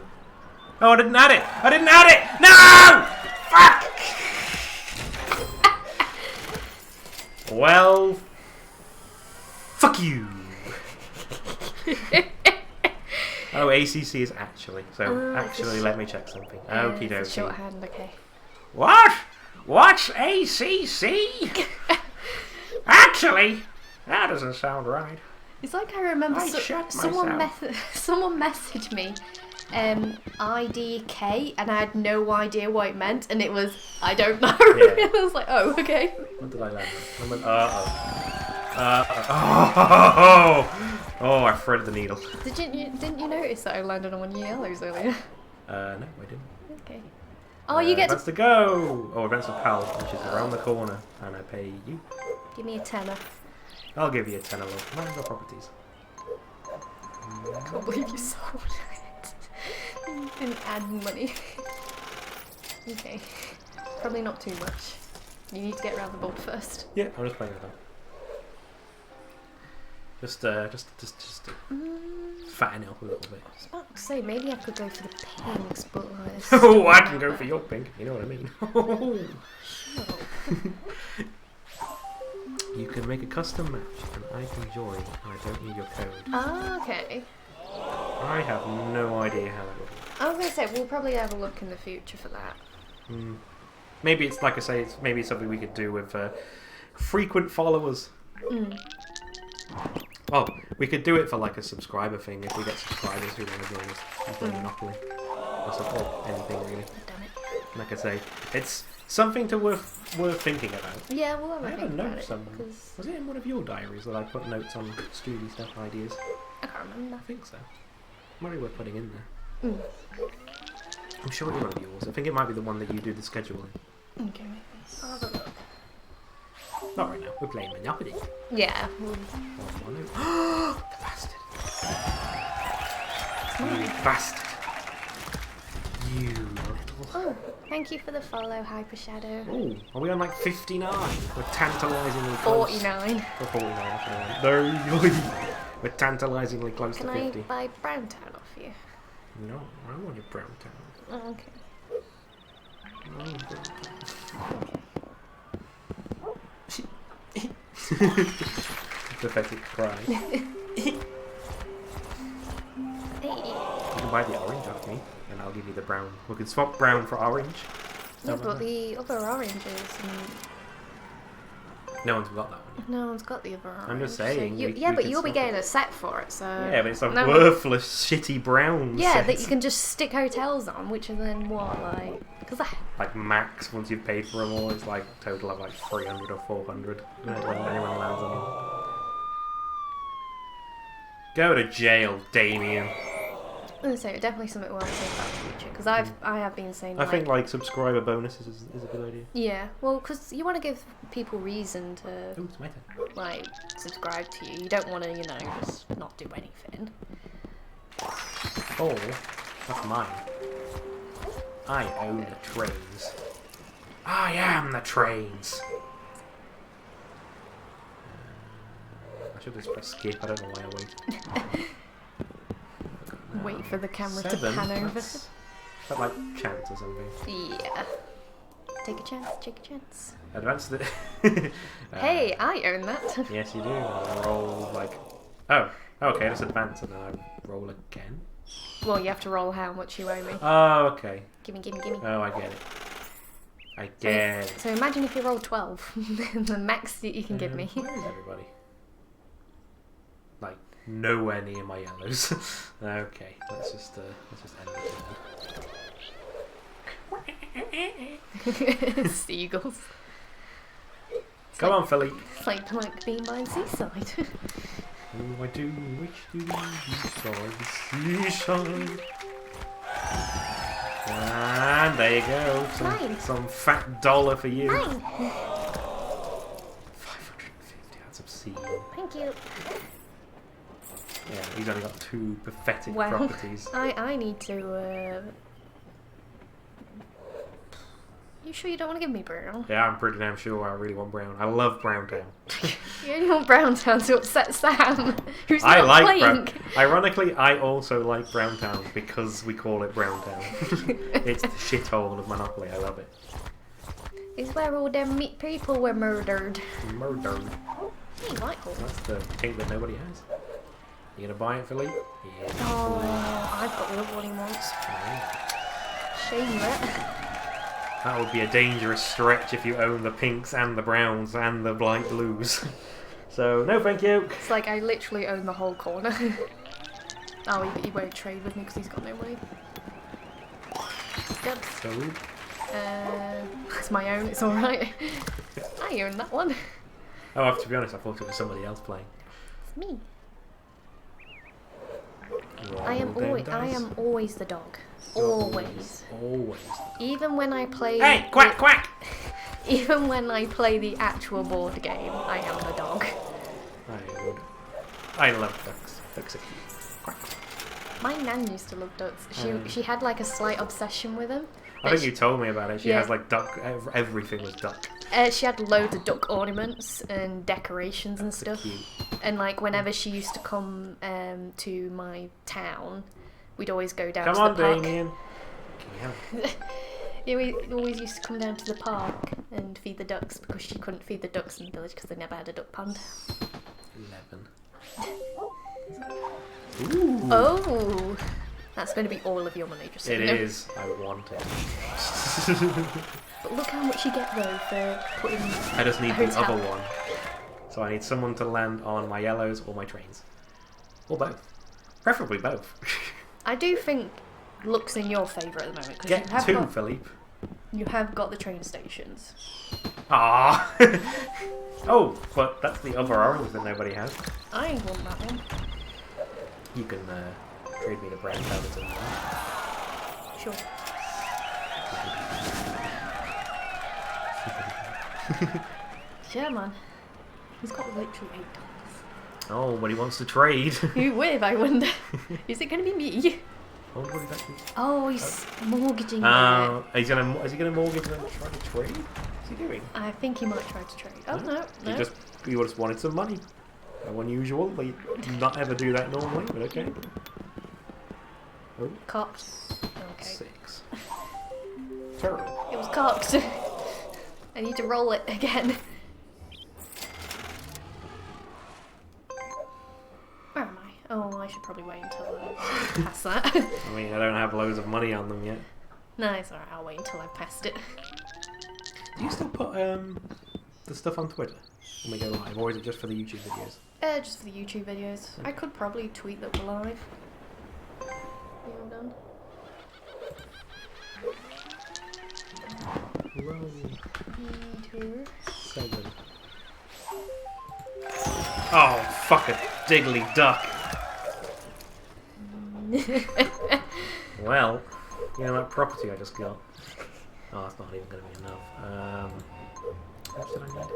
Oh, I didn't add it! I didn't add it! No! Fuck! Well... Fuck you! Oh, ACC is actually. So, actually, let me check something. Okie it's dokie. shorthand, okay. What? What's ACC? Actually, that doesn't sound right. It's like I remember I shut someone myself. someone messaged me IDK, and I had no idea what it meant, and it was, I don't know. Yeah. I was like, oh, okay. What did I land on? I went, oh, I threaded the needle. Didn't you notice that I landed on one of your yellows earlier? No, I didn't. Okay. Oh, you get Events to to go! Oh, Events of Pal, which is around the corner, and I pay you. give me a tenner. I'll give you a tenner, love. Mind your properties. I can't believe you sold it. You didn't add money. Okay. Probably not too much. You need to get around the board first. Yeah, I'm just playing it out. Just to fatten it up a little bit. I was about to say, maybe I could go for the pinks, but like... it's Oh, still I can bad. go for your pink, you know what I mean. Oh. You can make a custom match and I can join and I don't need your code. Ah, okay. I have no idea how that would work. I was going to say, we'll probably have a look in the future for that. Maybe it's like I say, maybe something we could do with frequent followers. Mm. Oh, we could do it for like a subscriber thing if we get subscribers who want to join us and play Monopoly. Or anything really. Damn it. Like I say, it's something to worth thinking about. Yeah, we'll have I a have a think about note it. somewhere. 'Cause Was it in one of your diaries that I put notes on Scooby stuff ideas? I can't remember. I think so. Might be worth putting in there. Mm. I'm sure it's one of yours. I think it might be the one that you do the scheduling. Okay, I'll have a look. Not right now. We're playing Monopoly. Yeah. The bastard. You bastard. You little... Oh, thank you for the follow, Hyper Shadow. Oh, are we on like 59? We're tantalisingly close. 49. We're 49. No, we're tantalisingly close Can to I 50. buy Brown Town off you? No, I want your brown town. Oh, okay. I want your brown town. Pathetic cry. Hey. You can buy the orange off me, and I'll give you the brown. We can swap brown for orange. Yeah, but the other oranges, No one's got that one yet. no one's got the other orange. I'm just saying, we but can you'll be swap getting it. a set for it, so... Yeah, but it's a no, worthless, shitty brown yeah, set. that you can just stick hotels on, which are then what, like... Because Like max, once you've paid for them all, it's like total of like 300 or 400 when anyone lands on them. Go to jail, Damien. So definitely something we'll have to think about in the future, because I have been saying I think like subscriber bonuses is a good idea. Yeah, well, because you want to give people reason to Oh, it's my turn. like subscribe to you. You don't want to, you know, just not do anything. Oh, that's mine. I own the trains. I am the trains. I should just press skip. I don't know why I waited. Wait for the camera to 7, pan over. Is that like chance or something? Yeah. Take a chance. Take a chance. Advance the. Hey, I own that. Yes, you do. I roll like. Oh, okay. Let's advance and then I roll again. Well, you have to roll how much you owe me. Oh, okay. Gimme, gimme, gimme. Oh, I get it. I get it. So imagine if you roll 12, the max that you can give me. Where is everybody? Like nowhere near my yellows. Okay, let's just end it. Seagulls. Come on, Philly. It's like being by the seaside. Oh, I do wish to be beside the seaside. And there you go. Mine. Some fat dollar for you. Mine. 550, that's obscene. Thank you. Yeah, he's only got 2 pathetic Well, properties. I need to. You sure you don't want to give me brown? Yeah, I'm pretty damn sure I really want brown. I love Brown Town. You only want brown town to upset Sam, who's I not like playing. Brown. Ironically, I also like Brown Town because we call it Brown Town. It's the shithole of Monopoly. I love it. It's where all them meat people were murdered. Murder. Hey, Michael. That's the thing that nobody has. You gonna buy it, Philly? Yeah. Oh, I've got the other one he wants. Shame that. That would be a dangerous stretch if you own the pinks and the browns and the light blues. So, no thank you. It's like I literally own the whole corner. Oh, he won't trade with me because he's got no money. Good. So, It's my own, it's alright. I own that one. oh, to be honest, I thought it was somebody else playing. It's me. Roll I am them always dice. the dog. Always. Always. Even when I play Hey, quack, quack! Even when I play the actual board game, I am the dog. I love ducks. Ducks are cute. Quack. My nan used to love ducks. She had like a slight obsession with them. I think you told me about it. She Yeah. has like duck. Everything was duck. She had loads of duck ornaments and decorations and So stuff. cute. And like whenever she used to come to my town, we'd always go down Come to on, the park. Damien. Can you have it? Yeah, we always used to come down to the park and feed the ducks because she couldn't feed the ducks in the village because they never had a duck pond. 11. Ooh. Oh, That's going to be all of your money, just so It you know. is. I want it. But look how much you get though for putting. I just need a the hotel. other one. So I need someone to land on my yellows or my trains. Or both. Preferably both. I do think luck's in your favour at the moment because Get two, Philippe. you have got the train stations. Ah. Oh, but that's the other orange that nobody has. I want that one. You can trade me the brown powder to Sure. Yeah, man. He's got literally $8. Oh, but he wants to trade. Who with, I wonder? Is it going to be me? Oh, what is that? Oh, he's mortgaging it. Is he gonna mortgage and then try to trade? What's he doing? I think he might try to trade. Oh, no. He just wanted some money. So unusual. They not ever do that normally, but okay. Oh, Cocked. Okay. 6. Terrible. It was cocked. I need to roll it again. Where am I? Oh, I should probably wait until I pass that. I mean, I don't have loads of money on them yet. No, it's alright. I'll wait until I've passed it. Do you still put the stuff on Twitter when we go live, or is it just for the YouTube videos? Just for the YouTube videos. I could probably tweet that we're live. Yeah, I'm done. Whoa. Me 7. Oh, fuck a diggly duck. too. Well, you know that property I just got? Oh, that's not even going to be enough. How much did I need?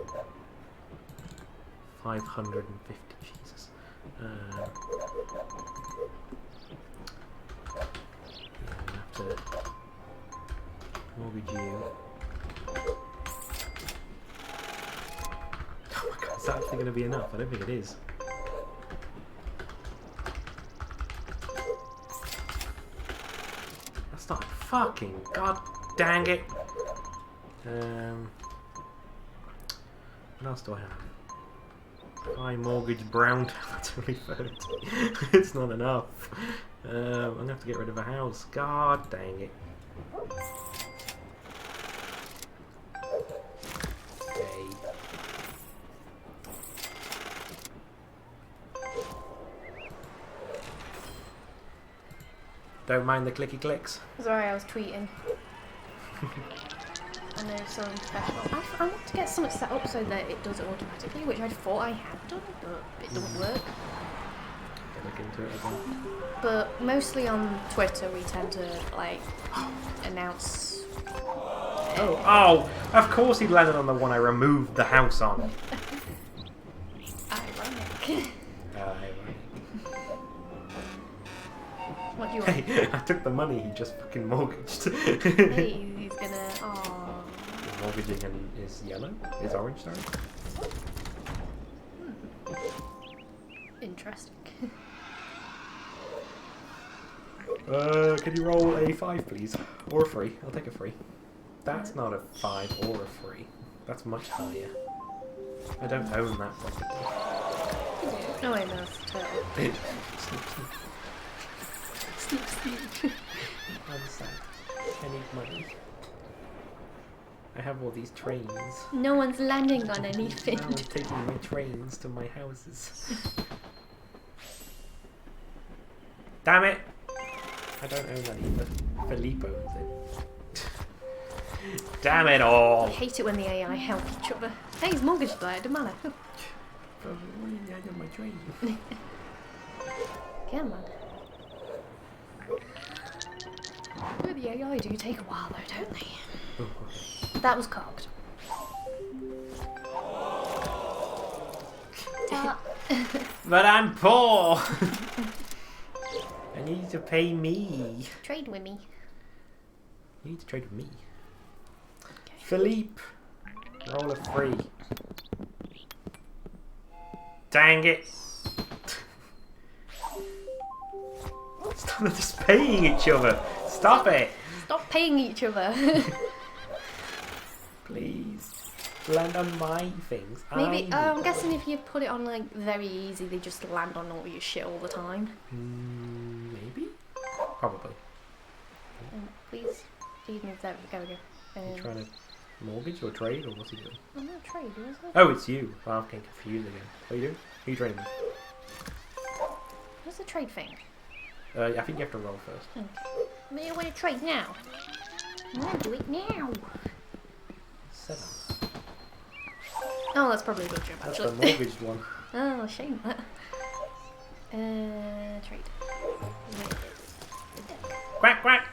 550, Jesus. Yeah, I have to mortgage you. Oh my god, is that actually going to be enough? I don't think it is. That's not fucking, god dang it. What else do I have? I mortgage brown. That's only 30. It's not enough. I'm gonna have to get rid of a house. God dang it. Okay. Don't mind the clicky clicks. Sorry, I was tweeting. I know, so professional. I want to get something set up so that it does it automatically, which I thought I had done, but it doesn't work. Look into it again. But mostly on Twitter, we tend to like announce. Oh, of course he landed on the one I removed the house on. Ironic. What do you want? Hey, I took the money he just fucking mortgaged. Hey, he's gonna. Oh. Mortgaging and is yellow? Is orange, sorry? Interesting. Can you roll a 5, please? Or a 3? I'll take a 3. That's not a 5 or a 3. That's much higher. I don't own that property. No, I know, it's a turtle. Sneak, sneak. I'm sad. I need money. I have all these trains. No one's landing on anything. Now I'm taking my trains to my houses. Damn it! I don't own that either. Philippe owns it. Damn it I all! hate it when the AI help each other. Hey, he's mortgaged there, it doesn't matter. I got my train. Come on. With the AI do take a while though, don't they? Oh, okay. That was cocked. But I'm poor! I need to pay me. Trade with me. You need to trade with me. Okay. Philippe! Roll a 3. Dang it! Stop just paying each other! Stop it! Stop paying each other. Please. Land on my things. Maybe, I'm guessing if you put it on like very easy, they just land on all your shit all the time. Maybe? Probably. Please move there. There we go. You trying to mortgage or trade, or what's he doing? I'm not trade, was it? Oh, it's you. Oh, I'm getting confused again. What are you doing? Who are you trading with? What's the trade thing? I think you have to roll first. Okay. But you want to trade now? I want to do it now. 7. Oh, that's probably a good job, That's actually. the mortgaged one. Oh, shame that. Trade. Quack, quack!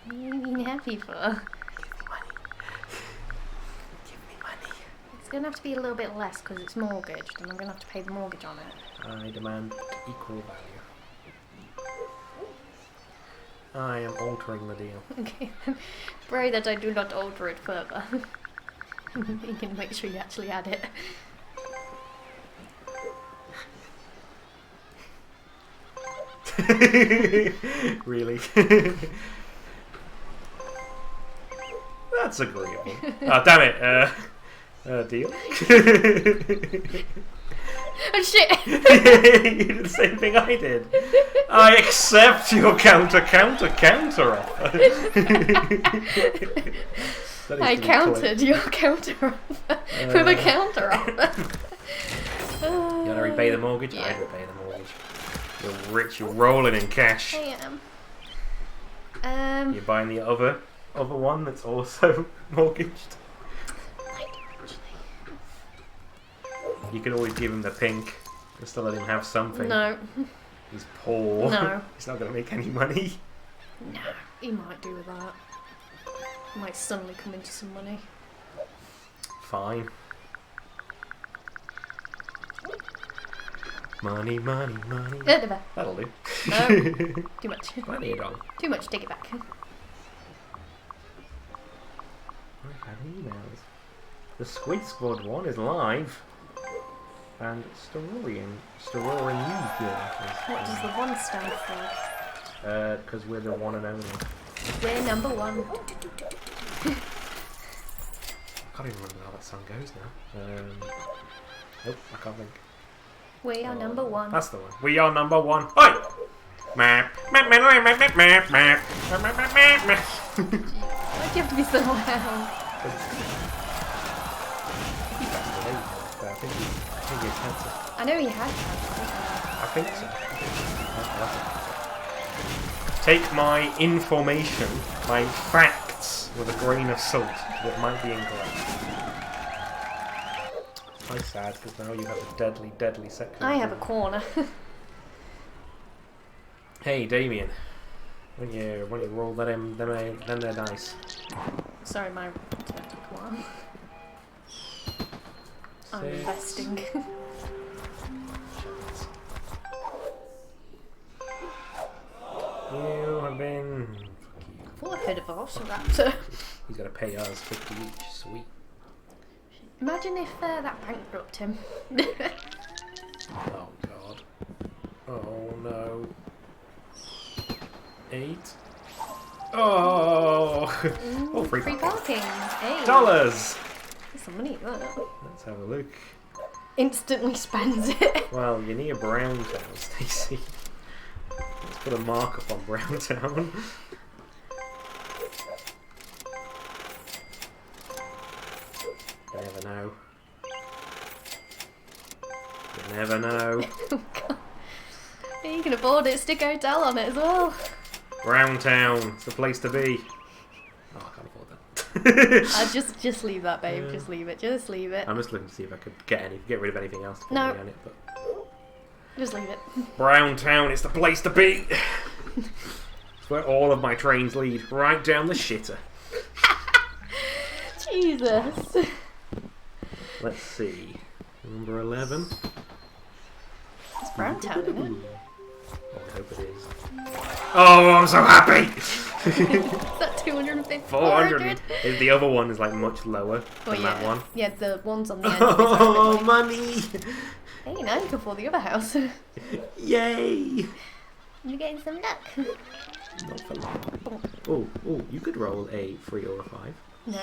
What are you being happy for? Give me money. It's going to have to be a little bit less because it's mortgaged and I'm going to have to pay the mortgage on it. I demand equal value. I am altering the deal. Okay, pray that I do not alter it further. You can make sure you actually add it. Really? That's agreeable. Oh, damn it. Deal? Oh shit! You did the same thing I did. I accept your counter offer. I countered your counter offer with a counter offer. You want to repay the mortgage? Yeah. I'd repay the mortgage. You're rich, you're rolling in cash. I am. You're buying the other one that's also mortgaged. I do actually. You can always give him the pink, just to let him have something. No. He's poor. No. He's not going to make any money. No. He might do with that. He might suddenly come into some money. Fine. Money, money, money. Never. That'll do. No. Too much. Plenty of dog. Too much. Take it back. I've had emails. The Squid Squad one is live. And Stororian News Bureau What does the one stand for? because we're the one and only. We're number one. I can't even remember how that song goes now. Nope, I can't think. We are number one. That's the one. We are number one. Oi! Map, map, map, map, map, map, map, map, map, map, map. Why'd you have to be so loud? I think he had cancer. I know he had cancer. I think so. Take my information, my facts, with a grain of salt. That might be incorrect. I'm sad because now you have a deadly, deadly second. I have a corner. Hey, Damien. When you roll them they're nice. Sorry, my turn took a while. I'm 6. investing. You have been. I thought I heard a velociraptor. He's got to pay us 50 each. Sweet. Imagine if that bankrupt him. Oh god. Oh no. 8. Oh. Oh, free parking. Hey. $. There's some money in that. Let's have a look. Instantly spends it. Well, you're near Browntown, Stacey. Let's put a markup on Browntown. You never know. You never know. Oh, God. You can afford it. Stick a hotel on it as well. Browntown, it's the place to be. Oh, I can't afford that. Just leave that, babe. Just leave it. Just leave it. I'm just looking to see if I could get rid of anything else to put No. money on it. But Just leave it. Browntown, it's the place to be. It's where all of my trains lead, right down the shitter. Jesus. Let's see. Number 11. It's Browntown, isn't it? Oh, I hope it is. Oh, I'm so happy! Is that 250? 400. The other one is like much lower than yeah. that one. Yeah, the ones on the end. Of Oh, money! Hey, now you can afford the other house. Yay! You're getting some luck. Not for long. Oh, oh, you could roll a 3 or a 5. No.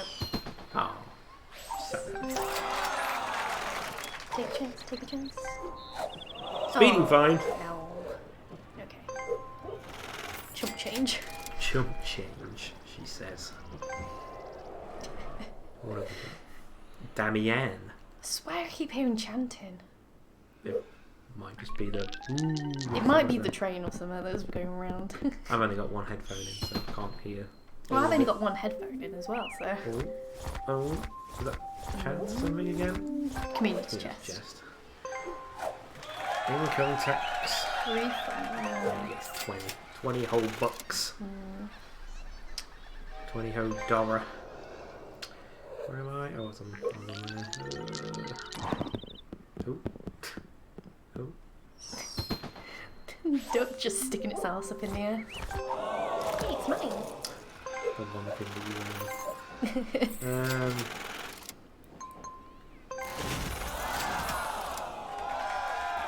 Oh. 7. Take a chance, take a chance. Speeding fine. No. Okay. Chump change. Chump change, she says. What have we got? Damian. I swear I keep hearing chanting. It might just be the... Ooh, It might be the train or something that's going around. I've only got one headphone in, so I can't hear. Well, I've only got one headphone in as well, so... Oh, is that chant something again? Community chest. Income tax. Refund. Yes, 20. 20 whole bucks. 20 whole dollar. Where am I? Oh, it's on there. Oh. Oh. Duck just sticking its ass up in the air. Hey, it's mine. The one thing that you want.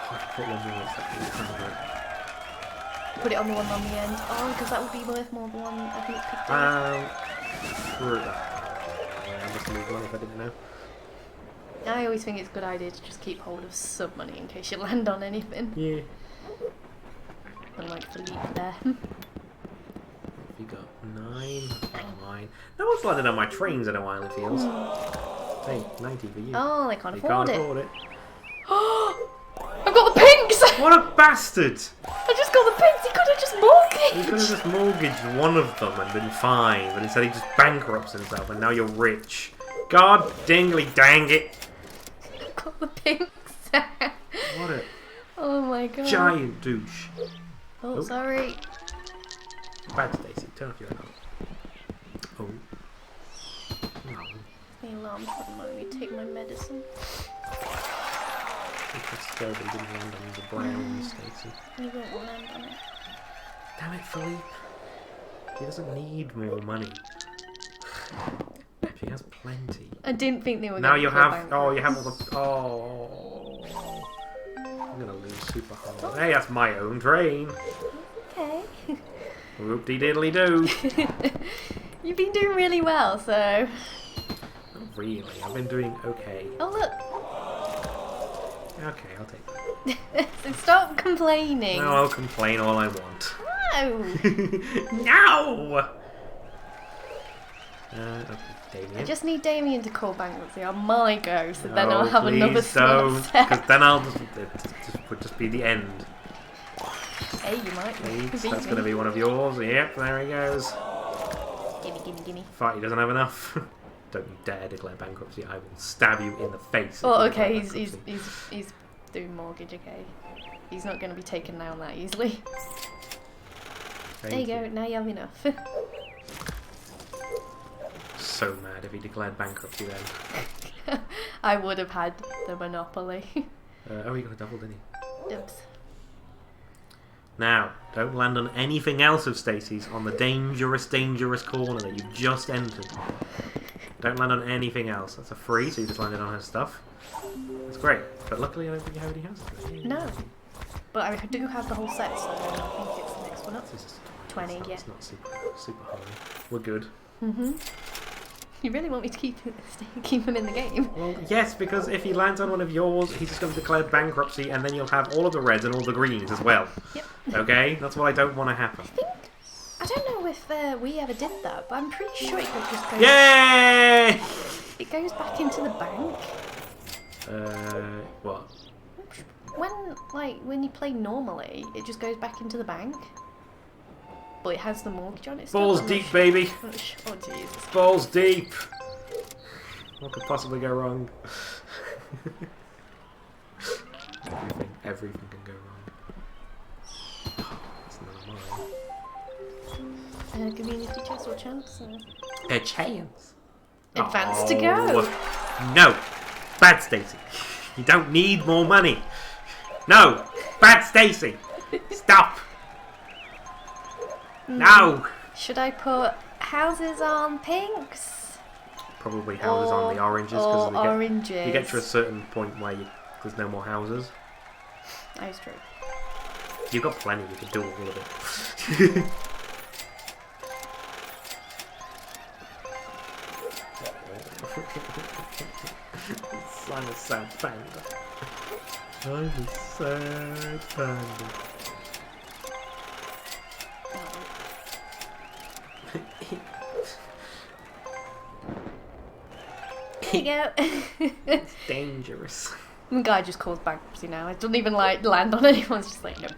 I should put one more. It's like 800. Put it on the one on the end. Oh, because that would be worth more than one I think picked up. Screw that. I must lose money if I didn't know. I always think it's a good idea to just keep hold of some money in case you land on anything. Yeah. Unlike Philippe there. We got 9. Oh, 9. No one's landed on my trains in a while, it feels. Hey, 90 for you. Oh, they can't You afford can't it. afford it. I've got the pinks! What a bastard! I just got the pinks! He could have just mortgaged! You could have just mortgaged one of them and been fine, but instead he just bankrupts himself and now you're rich. God dingly dang it! I've got the pinks! What a Oh my god. giant douche. Oh, sorry. Bad Stacey, turn off your alarm. Oh. No. The alarm's reminding me to take my medicine. He pressed go, but he didn't land on the brown Stacey. You won't land on it. Damn it, Philippe. He doesn't need more money. He has plenty. I didn't think they were Now going you to have. Oh, you have all the. Oh. I'm gonna lose super hard. Hey, that's my own train. Okay. Whoop-de-diddly do. You've been doing really well, so... Not really. I've been doing okay. Oh, look. Okay, I'll take that. So stop complaining. No, I'll complain all I want. No. No! Okay, Damien. I just need Damien to call bankruptcy on my go, so then No, I'll have another please small don't, set. because then I'll just, it would just be the end. Hey, you might Please, beat that's me. going to be one of yours. Yep, there he goes. Gimme, gimme, gimme. Fight, he doesn't have enough. Don't you dare declare bankruptcy. I will stab you in the face. if Oh, you declare okay, bankruptcy. he's doing mortgage, okay. He's not going to be taken down that easily. There you go, now you have enough. So mad if he declared bankruptcy then. I would have had the monopoly. Oh, he got a double, didn't he? Oops. Now, don't land on anything else of Stacey's on the dangerous, dangerous corner that you've just entered. Don't land on anything else. That's a free, so you just landed on her stuff. That's great. But luckily I don't think you already has it. No. But I do have the whole set, so I think it's the next one up. This is 20, it's not, yeah. It's not super high. We're good. Mm-hmm. You really want me to keep him in the game? Well, yes, because if he lands on one of yours, he's just going to declare bankruptcy, and then you'll have all of the reds and all the greens as well. Yep. Okay? That's what I don't want to happen. I don't know if we ever did that, but I'm pretty sure it just goes... Yay! It goes back into the bank. What? When you play normally, it just goes back into the bank. But it has the mortgage on it. Balls deep, baby. Oh, Jesus. Balls deep. What could possibly go wrong? Everything can go wrong. Oh, that's not mine. Community chest or chance? A chance. Advance to go. No. Bad Stacey. You don't need more money. No. Bad Stacey. Stop. No. Should I put houses on pinks? Probably houses on the oranges Or because oranges. you get to a certain point where there's no more houses. That is true. You've got plenty. You can do all of it. sad panda. I'm a sad panda. There you go. It's dangerous. The guy just caused bankruptcy now. It doesn't even like land on anyone. It's just like nope.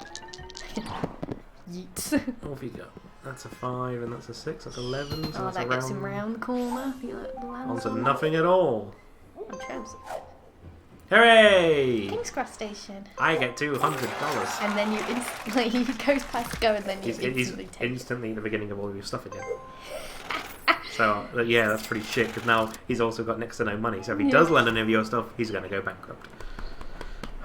Yeet. What have you got? That's a 5 and that's a 6. That's 11. So Oh, that's that around... gets him round the corner. He lands onto on nothing at all. I'm chosen. Hooray! King's Cross Station. I get $200. And then you instantly he goes past go and then you instantly He's take instantly the beginning of all of your stuff again. So yeah, that's pretty shit because now he's also got next to no money. So if he does lend any of your stuff, he's going to go bankrupt.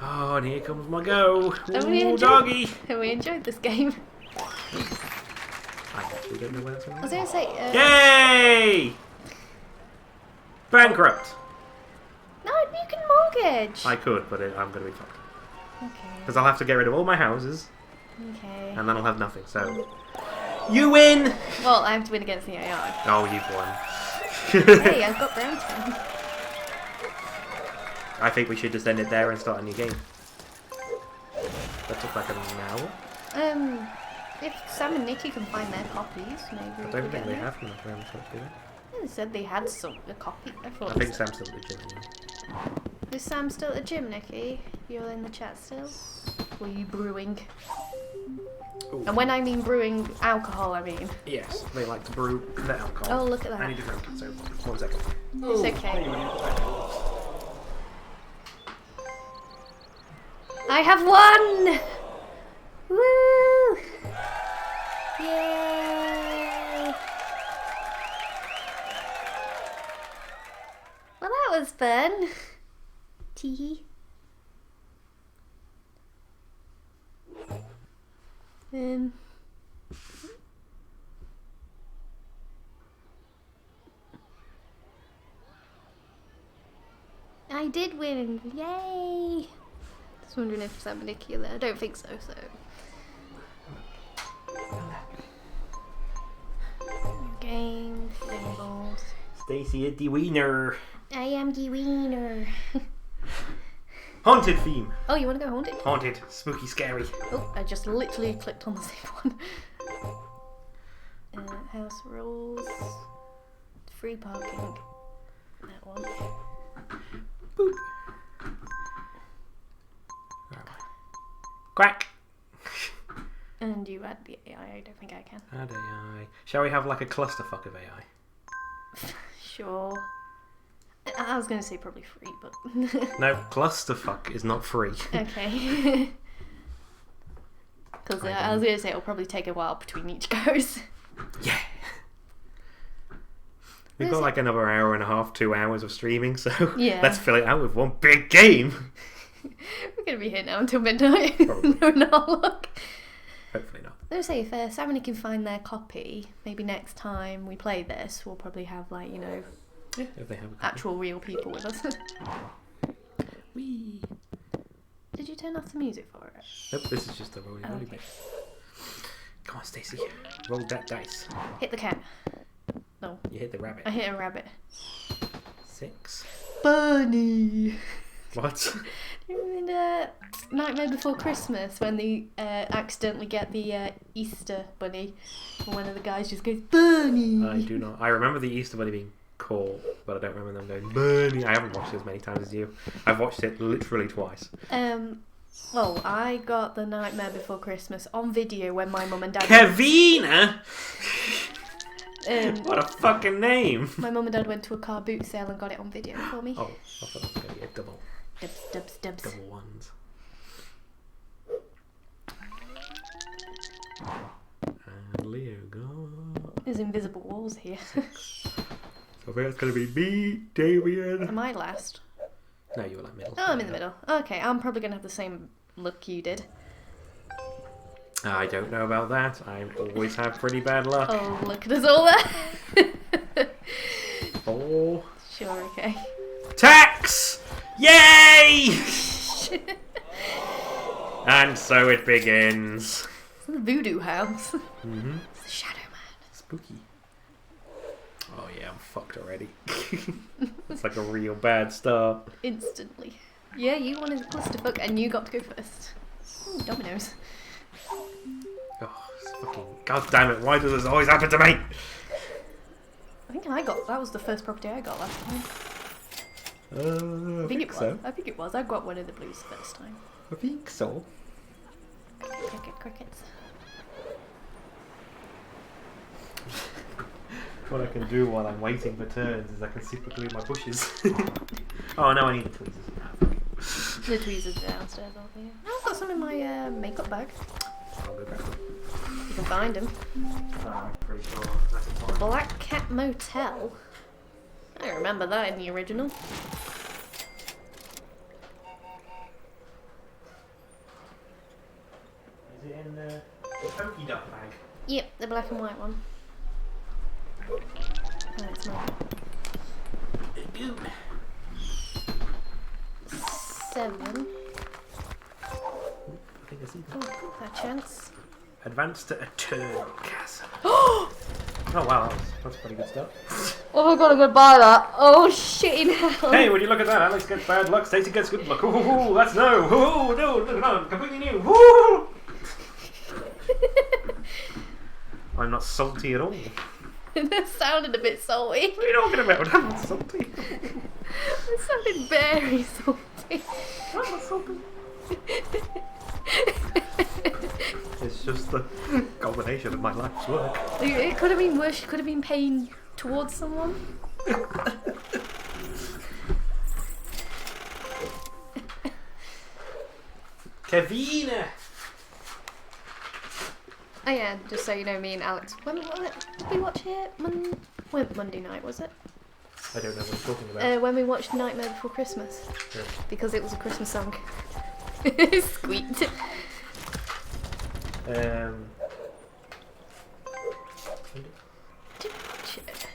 Oh, and here comes my go. Ooh, doggy. We enjoyed this game. I actually don't know where that's from. I was going to say... Yay! Bankrupt. No, you can mortgage. I could, but I'm going to be fucked. Okay. Because I'll have to get rid of all my houses. Okay. And then I'll have nothing, so... You win! Well, I have to win against the AI. Oh, you've won. Hey, I've got brown skin. I think we should just end it there and start a new game. That took like an hour. If Sam and Nikki can find their copies, maybe. I don't think they have enough room to do that. They said they had a copy. I think Sam's still at the gym. Is Sam still at the gym, Nikki? You're in the chat still? Were you brewing? Ooh. And when I mean brewing alcohol, I mean... Yes, they like to brew their alcohol. Oh, look at that. I need to drink it, so 1 second. It's okay. I have won! Woo! Yay! Well, that was fun. Tee. I did win! Yay! Just wondering if Sam and Nikki are there. I don't think so, Game, symbols. Stacey the wiener. I am the wiener. Haunted theme. Oh, you want to go haunted? Haunted, spooky, scary. Oh, I just literally clicked on the same one. House rules. Free parking. That one. Boop. Quack. And you add the AI. I don't think I can. Add AI. Shall we have like a clusterfuck of AI? Sure. I was going to say probably free, but... No, clusterfuck is not free. Okay. Because I was going to say it'll probably take a while between each goes. Yeah. We've got like another hour and a half, 2 hours of streaming, so yeah. Let's fill it out with one big game. We're going to be here now until midnight. Probably. No, not look. Hopefully not. I was going to say, if Sam and Nick can find their copy, maybe next time we play this, we'll probably have, like, you know, yeah, if they have a actual real people with us. Whee! Did you turn off the music for it? Nope, this is just a rolling rolly bit. Come on, Stacey. Roll that dice. Hit the cat. No. You hit the rabbit. I hit a rabbit. 6. Bunny! What? In Nightmare Before Christmas, when they accidentally get the Easter bunny, and one of the guys just goes, Bunny! I do not. I remember the Easter Bunny being cool, but I don't remember them going, Bunny! I haven't watched it as many times as you. I've watched it literally twice. Well, I got the Nightmare Before Christmas on video when my mum and dad... Kevina! What a fucking name! My mum and dad went to a car boot sale and got it on video for me. Oh, I thought that was going to be a double. Dubs. Double ones. And Leo got... There's invisible walls here. So that's going to be me, Damien. Am I last? No, you were like middle. Oh, I'm in the middle. Okay, I'm probably going to have the same look you did. I don't know about that. I always have pretty bad luck. Oh, look at us all there. 4. Sure, okay. Tax! Yay! And so it begins. It's the voodoo house. Mm-hmm. It's the Shadow Man. Spooky. Oh yeah, I'm fucked already. It's like a real bad start. Instantly. Yeah, you wanted a clusterfuck and you got to go first. Ooh, dominoes. Oh, it's fucking... God damn it, why does this always happen to me? I think that was the first property I got last time. I think so. I think it was. I got one of the blues the first time. I think so. Crickets. What I can do while I'm waiting for turns is I can super glue my bushes. Oh no, I need the tweezers. The tweezers are downstairs, aren't they? I've got some in my makeup bag. I'll go grab them. You can find them. I'm pretty sure that's fine. Black Cat Motel. I remember that in the original. Is it in the pokey dot bag? Yep, the black and white one. Oh, it's not. 7. I think I see that. Oh, that chance. Advance to Eternal Castle. Oh wow, that's pretty good stuff. Oh my god, I'm gonna buy that. Oh shit in hell. Hey, would you look at that? Alex gets bad luck, Stacey gets good luck. Ooh, that's no. Ooh, no, completely new. Ooh. I'm not salty at all. That sounded a bit salty. What are you talking about? I'm not salty. It sounded very salty. I'm not salty. It's just the combination of my life's work. It could have been worse. It could have been pain towards someone. Kevin! Oh yeah, just so you know, me and Alex. When did we watch it? Monday night, was it? I don't know what you're talking about. When we watched Nightmare Before Christmas. Yeah. Because it was a Christmas song. Squeaked. Did you watch it?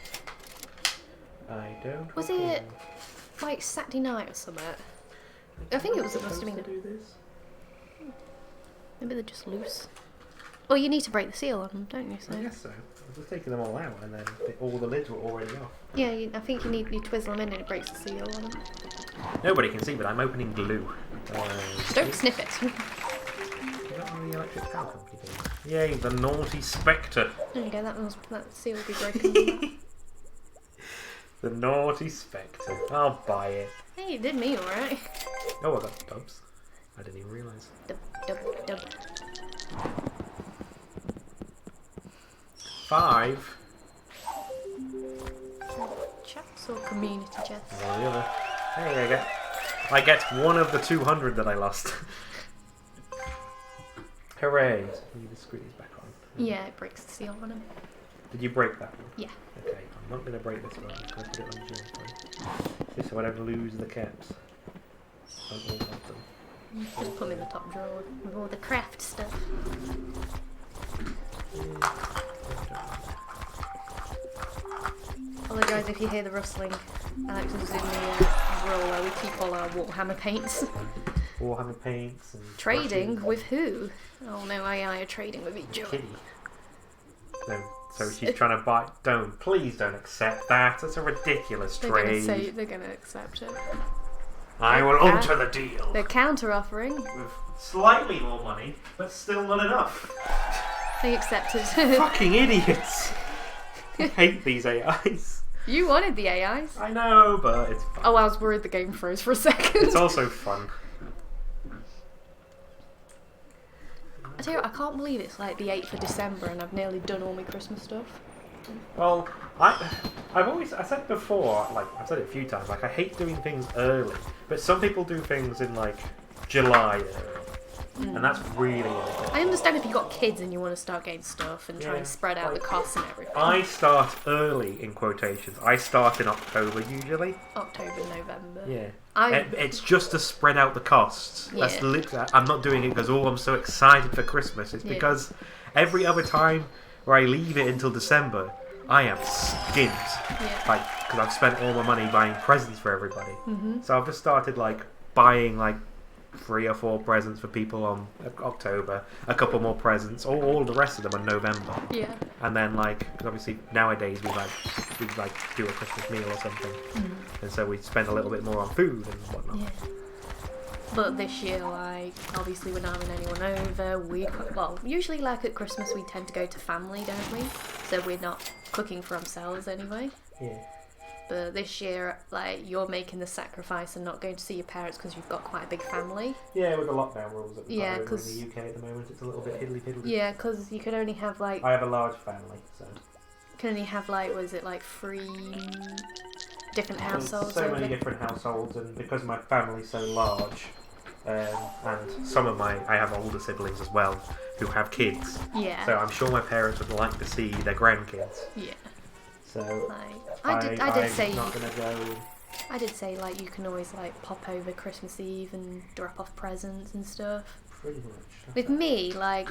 I don't. Was it like Saturday night or something? I think it was supposed to be. Do this? Maybe they're just loose. Oh, you need to break the seal on them, don't you? So. I guess so. I was just taking them all out, and then all the lids were already off. Yeah, I think you twizzle them in and it breaks the seal on them. Nobody can see, but I'm opening glue. Don't sniff it. Is that one of the electric power company things? Yay, the naughty Spectre. There you go. That seal will be broken. The naughty Spectre. I'll buy it. Hey, you did me alright. Oh, I got dubs. I didn't even realise. Dub. 5. Chats or community chats? One or the other. Hey, I get one of the 200 that I lost. Hooray! You need to screw these back on. Yeah, it breaks the seal on them. Did you break that one? Yeah. Okay, I'm not going to break this one. I'm going to put it on zero. Just so I don't lose the caps. I don't all want them. Just put them in the top drawer with all the craft stuff. Apologise if you hear the rustling. Alex is in the drawer where we keep all our Warhammer paints. Warhammer paints and Trading brushes. with who? Oh no, AI are trading with each other. Kitty. No, so she's trying to buy. Please don't accept that. That's a ridiculous trade. They're gonna accept it. I will alter the deal. They're counter offering. With slightly more money, but still not enough. They accepted. Fucking idiots. I hate these AIs. You wanted the AIs. I know, but it's fun. Oh, I was worried the game froze for a second. It's also fun. I tell you what, I can't believe it's like the 8th of December and I've nearly done all my Christmas stuff. Well, I said before, like, I've said it a few times, like, I hate doing things early, but some people do things in, like, July early, and that's really irritating. I understand if you've got kids and you want to start getting stuff and try Yeah, and spread out the costs and everything. I start early, in quotations. I start in October, usually. October, November. Yeah. I- It's just to spread out the costs. That's Yeah. literally, I'm not doing it because, I'm so excited for Christmas. It's Yeah. because every other time where I leave it until December, I am skint. Yeah. Like, because I've spent all my money buying presents for everybody. Mm-hmm. So I've just started, like, buying, like, 3 or 4 presents for people on October, a couple more presents, all the rest of them on November. Yeah. And then cause obviously nowadays we do a Christmas meal or something, and so we spend a little bit more on food and whatnot. Yeah. But this year, obviously we're not having anyone over. Usually at Christmas we tend to go to family, don't we? So we're not cooking for ourselves anyway. Yeah. But this year, you're making the sacrifice and not going to see your parents because you've got quite a big family. Yeah, with the lockdown rules that we've got over in cause, the UK at the moment, it's a little bit hiddly-piddly. Yeah, because you can only have I have a large family, so... You can only have 3 different households. There's so many different households, and because my family's so large, and I have older siblings as well who have kids. Yeah. So I'm sure my parents would like to see their grandkids. Yeah. So I did say not gonna go. I did say you can always pop over Christmas Eve and drop off presents and stuff. Pretty much. With me, my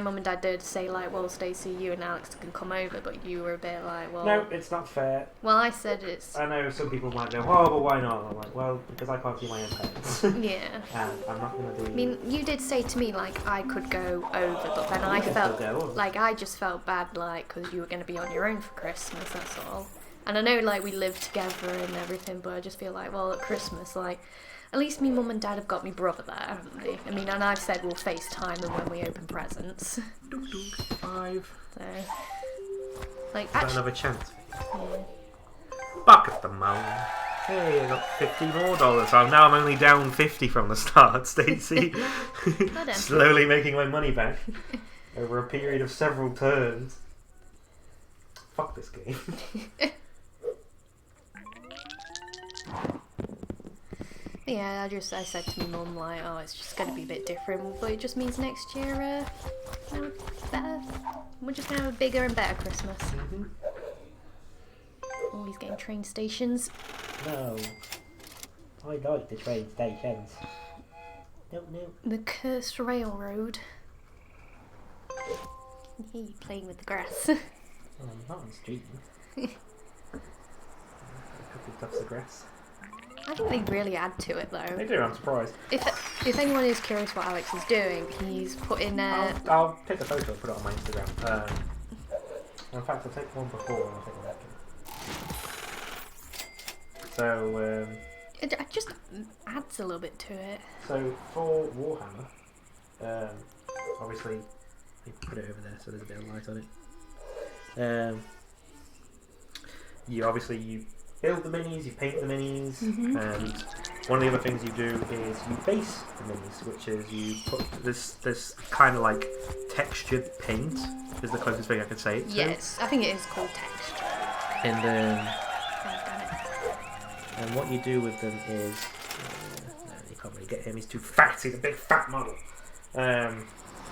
mum and dad did say well, Stacey, you and Alex can come over, but you were a bit well. No, it's not fair. Well, I said it's. I know some people might go, oh, but why not? I'm like, well, because I can't see my own parents. Yeah. And I'm not gonna do. I mean, you did say to me I could go over, but then I felt I just felt bad because you were going to be on your own for Christmas. That's all. And I know we live together and everything, but I just feel at Christmas at least me mum and dad have got me brother there, haven't they? I mean, and I've said we'll FaceTime and when we open presents. 5. So, Got another chance. Yeah. Back at the mountain. Hey, I got $50 more. So now I'm only down 50 from the start, Stacey. Slowly making my money back over a period of several turns. Fuck this game. Yeah, I said to my mum it's just going to be a bit different, but it just means next year, better. We're just going to have a bigger and better Christmas. Mm-hmm. Always getting train stations. No, I like the train stations. No. The cursed railroad. I can hear you playing with the grass. I'm not on street. A couple of tufts of grass. I think they really add to it, though. They do, I'm surprised. If anyone is curious what Alex is doing, he's put in I'll take a photo and put it on my Instagram. In fact, I'll take one before and I'll take one after. So, it just adds a little bit to it. So, for Warhammer, obviously, you put it over there so there's a bit of light on it. You build the minis, you paint the minis, and one of the other things you do is you base the minis, which is you put this kind of textured paint is the closest thing I can say it to. Yes, I think it is called texture. And what you do with them is you can't really get him, he's too fat, he's a big fat model.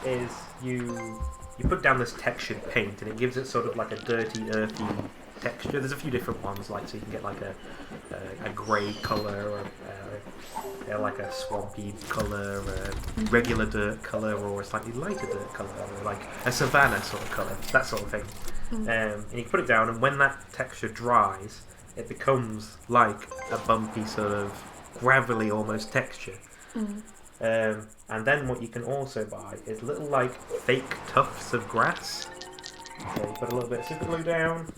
Is you put down this textured paint and it gives it sort of a dirty, earthy texture. There's a few different ones, so you can get a grey colour, or a swampy colour, a regular dirt colour, or a slightly lighter dirt colour, or a savannah sort of colour, that sort of thing. And you put it down, and when that texture dries, it becomes like a bumpy sort of gravelly almost texture. And then what you can also buy is little fake tufts of grass. So you put a little bit of super glue down.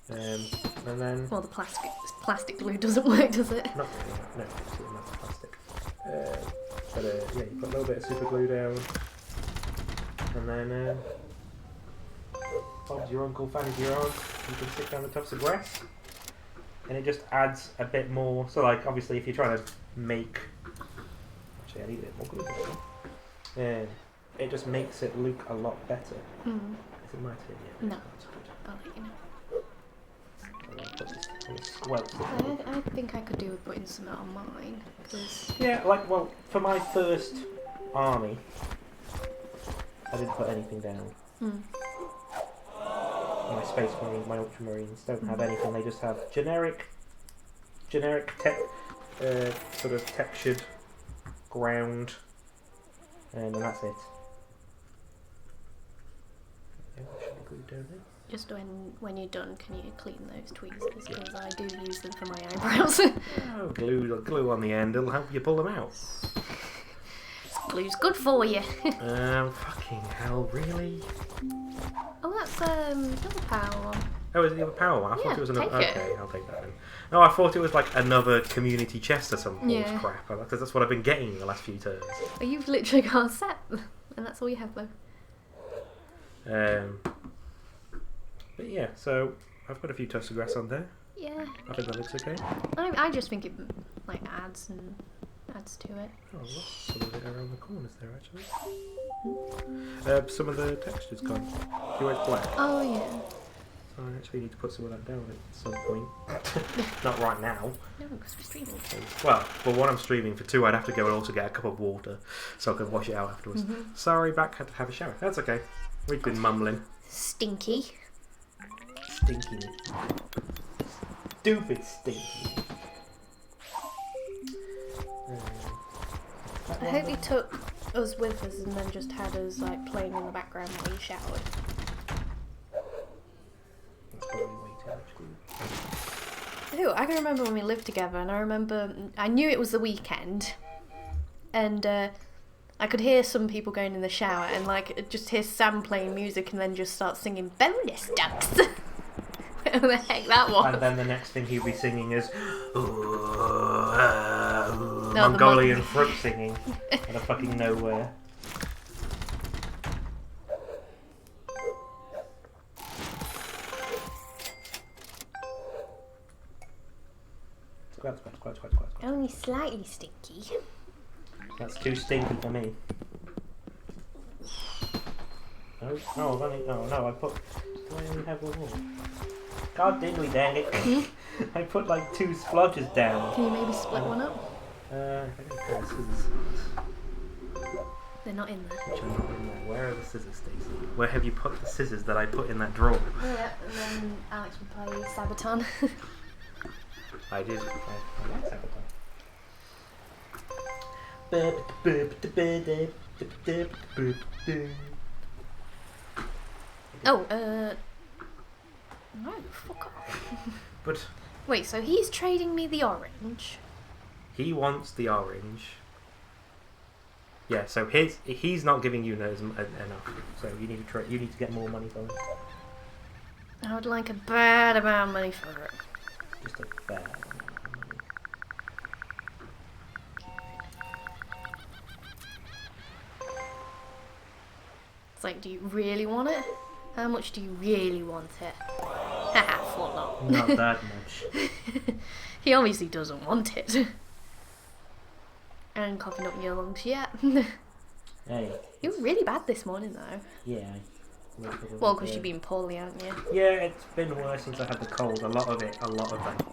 And then... Well, the plastic glue doesn't work, does it? Not really, no, absolutely not plastic. Yeah, you put a little bit of super glue down. And then... Bob's your uncle, Fanny's your aunt. You can stick down the tufts of grass. And it just adds a bit more... So, obviously, if you're trying to make... Actually, I need a bit more glue. It just makes it look a lot better. Is it my turn yet? No. I'll let you know. I think I could do with putting some on mine. Cause yeah, for my first army, I didn't put anything down. My Space Marines, my Ultramarines don't have anything. They just have generic sort of textured ground, and then that's it. Yeah, I should be glued don't they? Just when you're done, can you clean those tweezers? Because I do use them for my eyebrows. Oh, glue on the end. It'll help you pull them out. Glue's good for you. Fucking hell, really? Oh, that's another power one. Oh, is it the other power one? I thought Yeah, it was another. take it. Okay, I'll take that then. No, I thought it was like another community chest or some horse Yeah. crap. Because that's what I've been getting the last few turns. Oh, you've literally got a set, and that's all you have though. But yeah, so I've got a few tufts of grass on there. Yeah. I think that looks okay. I just think it like adds to it. Oh, look, some of it around the corners there actually. Some of the texture's gone. See where it's black? Oh yeah. So I actually need to put some of that down at some point. Not right now. No, because we're streaming. Well, for one I'm streaming, for two I'd have to go and also get a cup of water so I could wash it out afterwards. Sorry, back, had to have a shower. That's okay. We've been mumbling. Stinky. Stinky. Stupid stinky. I hope you took us with us and then just had us like playing in the background while you showered. That's probably way too much glue. Ooh, I can remember when we lived together, and I knew it was the weekend, and I could hear some people going in the shower, and like just hear Sam playing music, and then just start singing bonus ducks. Whatever the heck that was. And then the next thing he'd be singing is No, Mongolian fruit singing out of fucking nowhere. Squat. Only slightly stinky. That's too stinky for me. No, I put. Do I only have one more? God diddly dang it! I put like 2 splodges down. Can you maybe split one up? I don't know scissors. They're not in there. Which are not in there. Where are the scissors, Stacey? Where have you put the scissors that I put in that drawer? Yeah, and then Alex would play Sabaton. I did. I like Sabaton. Oh, no, fuck off. But Wait, so he's trading me the orange? he wants the orange. Yeah, so he's not giving you enough. So you need to get more money from him. I would like a bad amount of money for it. Just a bad amount of money. It's like, do you really want it? How much do you really want it? Haha, thought not. Not that much. He obviously doesn't want it. And coughing up your lungs yet. Hey. You were really bad this morning though. Yeah. Well, because you've been poorly, haven't you? Yeah, it's been worse since I had the cold. A lot of that.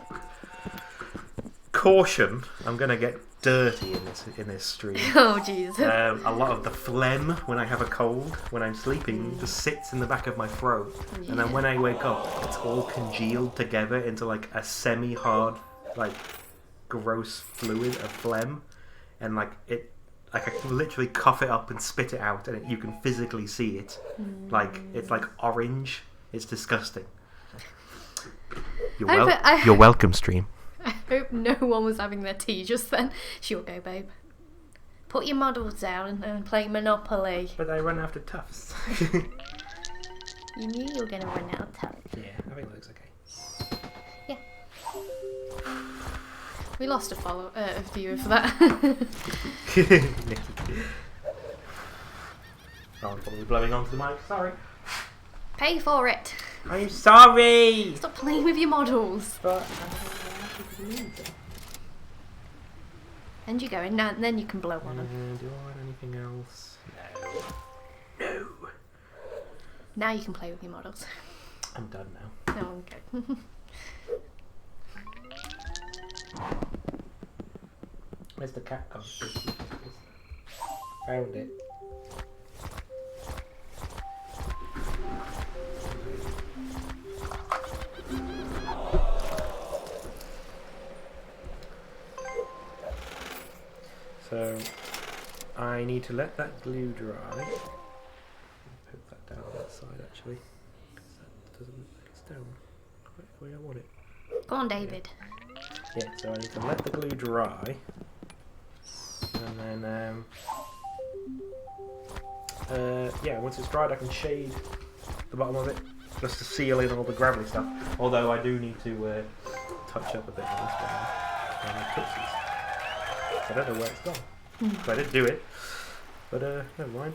Caution, I'm gonna get dirty in this stream. Oh jeez. A lot of the phlegm when I have a cold, when I'm sleeping, just sits in the back of my throat, and then when I wake up, it's all congealed together into like a semi-hard, like gross fluid of phlegm, and like I can literally cough it up and spit it out, and you can physically see it. Like it's like orange. It's disgusting. You're welcome, stream. I hope no one was having their tea just then. Sure go, babe. Put your models down and play Monopoly. But I run after tufts. You knew you were going to run out of time. Yeah, I think it looks okay. Yeah. We lost a viewer for that. Oh, I'm probably blowing onto the mic. Sorry. Pay for it. I'm sorry. Stop playing with your models. But And you go in now, and then you can blow on them. do I want anything else? No. Now you can play with your models. I'm done now. Oh, okay. Where's the cat gone? Found it. So I need to let that glue dry. Put that down on that side actually. It's down. Where I want it. Go on, David. Yeah, so I need to let the glue dry. And then, yeah, once it's dried I can shade the bottom of it just to seal in all the gravelly stuff. Although I do need to touch up a bit on this one. On the tootsies. I don't know where it's gone. So I did do it. But never mind.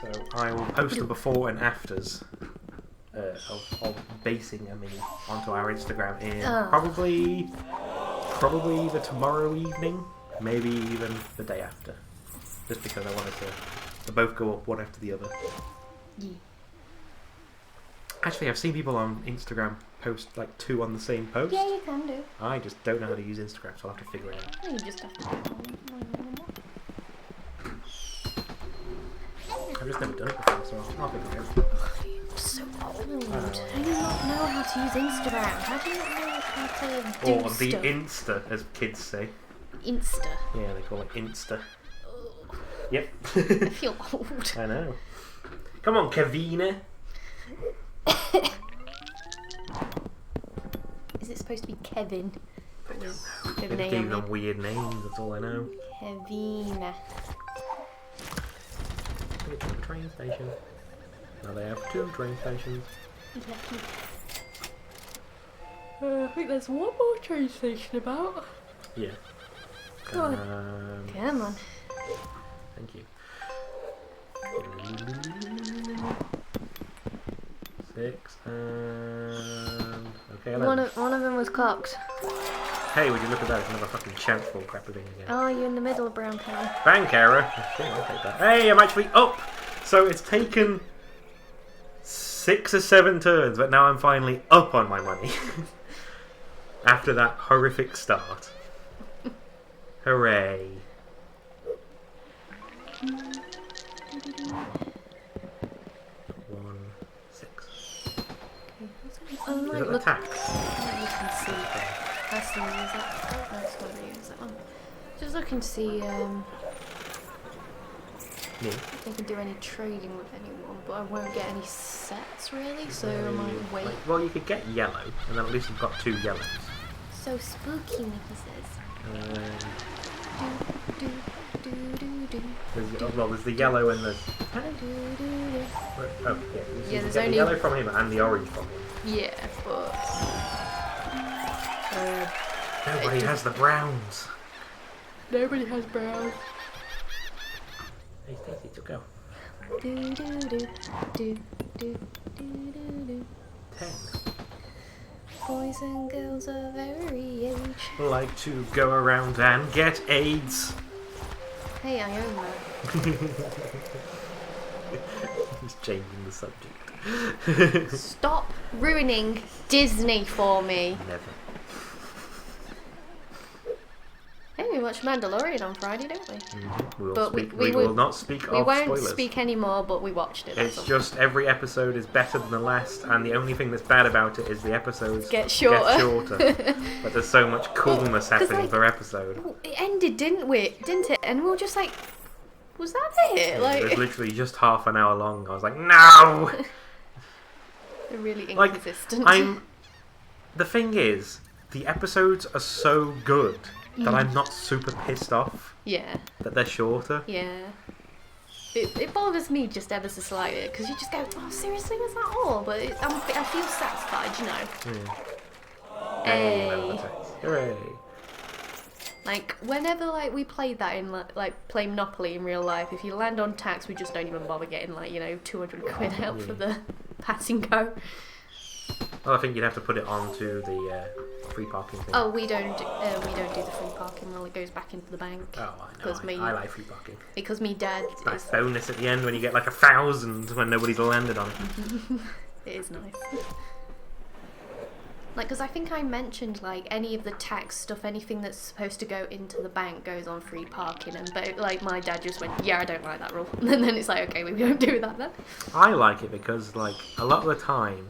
So I will post the before and afters of basing a mini onto our Instagram in probably either tomorrow evening, maybe even the day after. Just because I wanted to both go up one after the other. Yeah. Actually, I've seen people on Instagram post like 2 on the same post. Yeah, you can do. I just don't know how to use Instagram, so I'll have to figure it out. You just have to do it. I've just never done it before, so I'll figure it out. I'm so old. How do you not know how to use Instagram? How do you not know how to do Or the stuff? Insta, as kids say. Insta. Yeah, they call it Insta. Ugh, Yep. I feel old. I know. Come on, Kevina. Is it supposed to be Kevin? I don't know. With an They A gave on them it. weird names, that's all I know. Kevina. It's a train station. Now they have 2 train stations. Lucky. I think there's one more train station about. Yeah. Come on. Thank you. 6 and... Okay, One of them was cocked. Hey, would you look at that? It's another fucking chance fall crap again. Oh, you're in the middle of brown cow. Bank error. Sure, I'll take that. Hey, I'm actually up! So it's taken 6 or 7 turns, but now I'm finally up on my money. After that horrific start. Hooray. One, 6. I'm Is like, it the look, tax? you can see. That's the use that. That's what I use that one. Just looking to see Me? if I can do any trading with anyone, but I won't get any sets really, so I might wait. Well, you could get yellow, and then at least you've got 2 yellows. So spooky, Nicky says. Do, do, do, do, There's the yellow and the... do, do, do. Oh, yeah. Yeah, You there's get the only- yellow from him and the orange from him. Yeah, but Nobody has the browns. nobody has brown. Hey, Stacey, to go. Do, do, do, do, do, do, do. 10. Boys and girls of every age. Like to go around and get AIDS. Hey, I own that. Just changing the subject. Stop ruining Disney for me. Never. Hey, we watched Mandalorian on Friday, don't we? Mm-hmm. But We will not speak We of won't spoilers. speak anymore, but we watched it. It's just every episode is better than the last, and the only thing that's bad about it is the episodes Get shorter. But there's so much coolness 'cause, happening like, per episode. Well, it ended, didn't it? And we were just like, was that it? It was Like, literally just half an hour long. I was like, no! they're really Like, inconsistent. The thing is, the episodes are so good that I'm not super pissed off Yeah, that they're shorter. yeah. It bothers me just ever so slightly, because you just go, oh, seriously, was that all? But I feel satisfied, you know. Hey, Hey. hooray! Like, whenever, like, we played that in, like, play Monopoly in real life, if you land on tax, we just don't even bother getting, like, 200 quid out for the pass and go. Well, I think you'd have to put it onto the free parking thing. Oh, we don't do the free parking rule. It goes back into the bank. Oh, I know. Because I like free parking. Because me dad Nice is... bonus at the end when you get like 1,000 when nobody's landed on it. It is nice. Like, because I think I mentioned, like, any of the tax stuff, anything that's supposed to go into the bank goes on free parking, but, like, my dad just went, yeah, I don't like that rule. And then it's like, okay, we don't do that then. I like it because, like, a lot of the time,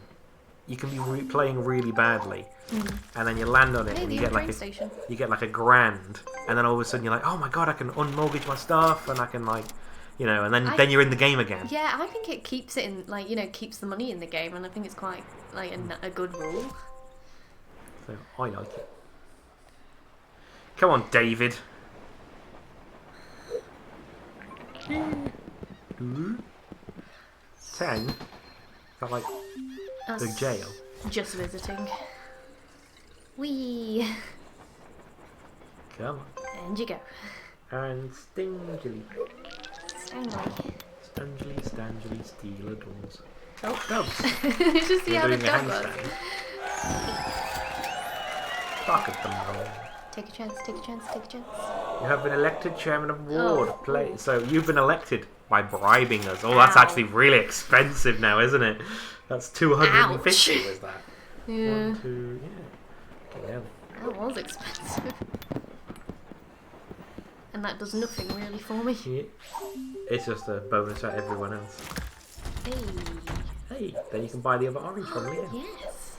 you can be playing really badly, and then you land on it, Hey, and the you get train like station. you get like $1,000, and then all of a sudden you're like, oh my god, I can unmortgage my stuff, and I can like You know, and then you're in the game again. Yeah, I think it keeps it in, like, you know, keeps the money in the game, and I think it's quite, like, a good rule. So, I like it. Come on, David. 10? Is that like That's the jail? just visiting. Whee! Come on. And you go. And stingily. Stanley. Stangely, steal doors. Oh. Doves. It's just see You're how the doing a dog was. handstand. Fuck at them all. Take a chance, take a chance, take a chance. You have been elected chairman of ward. Oh. So you've been elected by bribing us. Oh, that's Ow. actually really expensive now, isn't it? That's 250. Ouch. Was that? Yeah. 1, 2, yeah. Okay, yeah. That was expensive. And that does nothing really for me. Yeah. It's just a bonus at everyone else. Hey. Hey, then you can buy the other orange from Leah. Yes.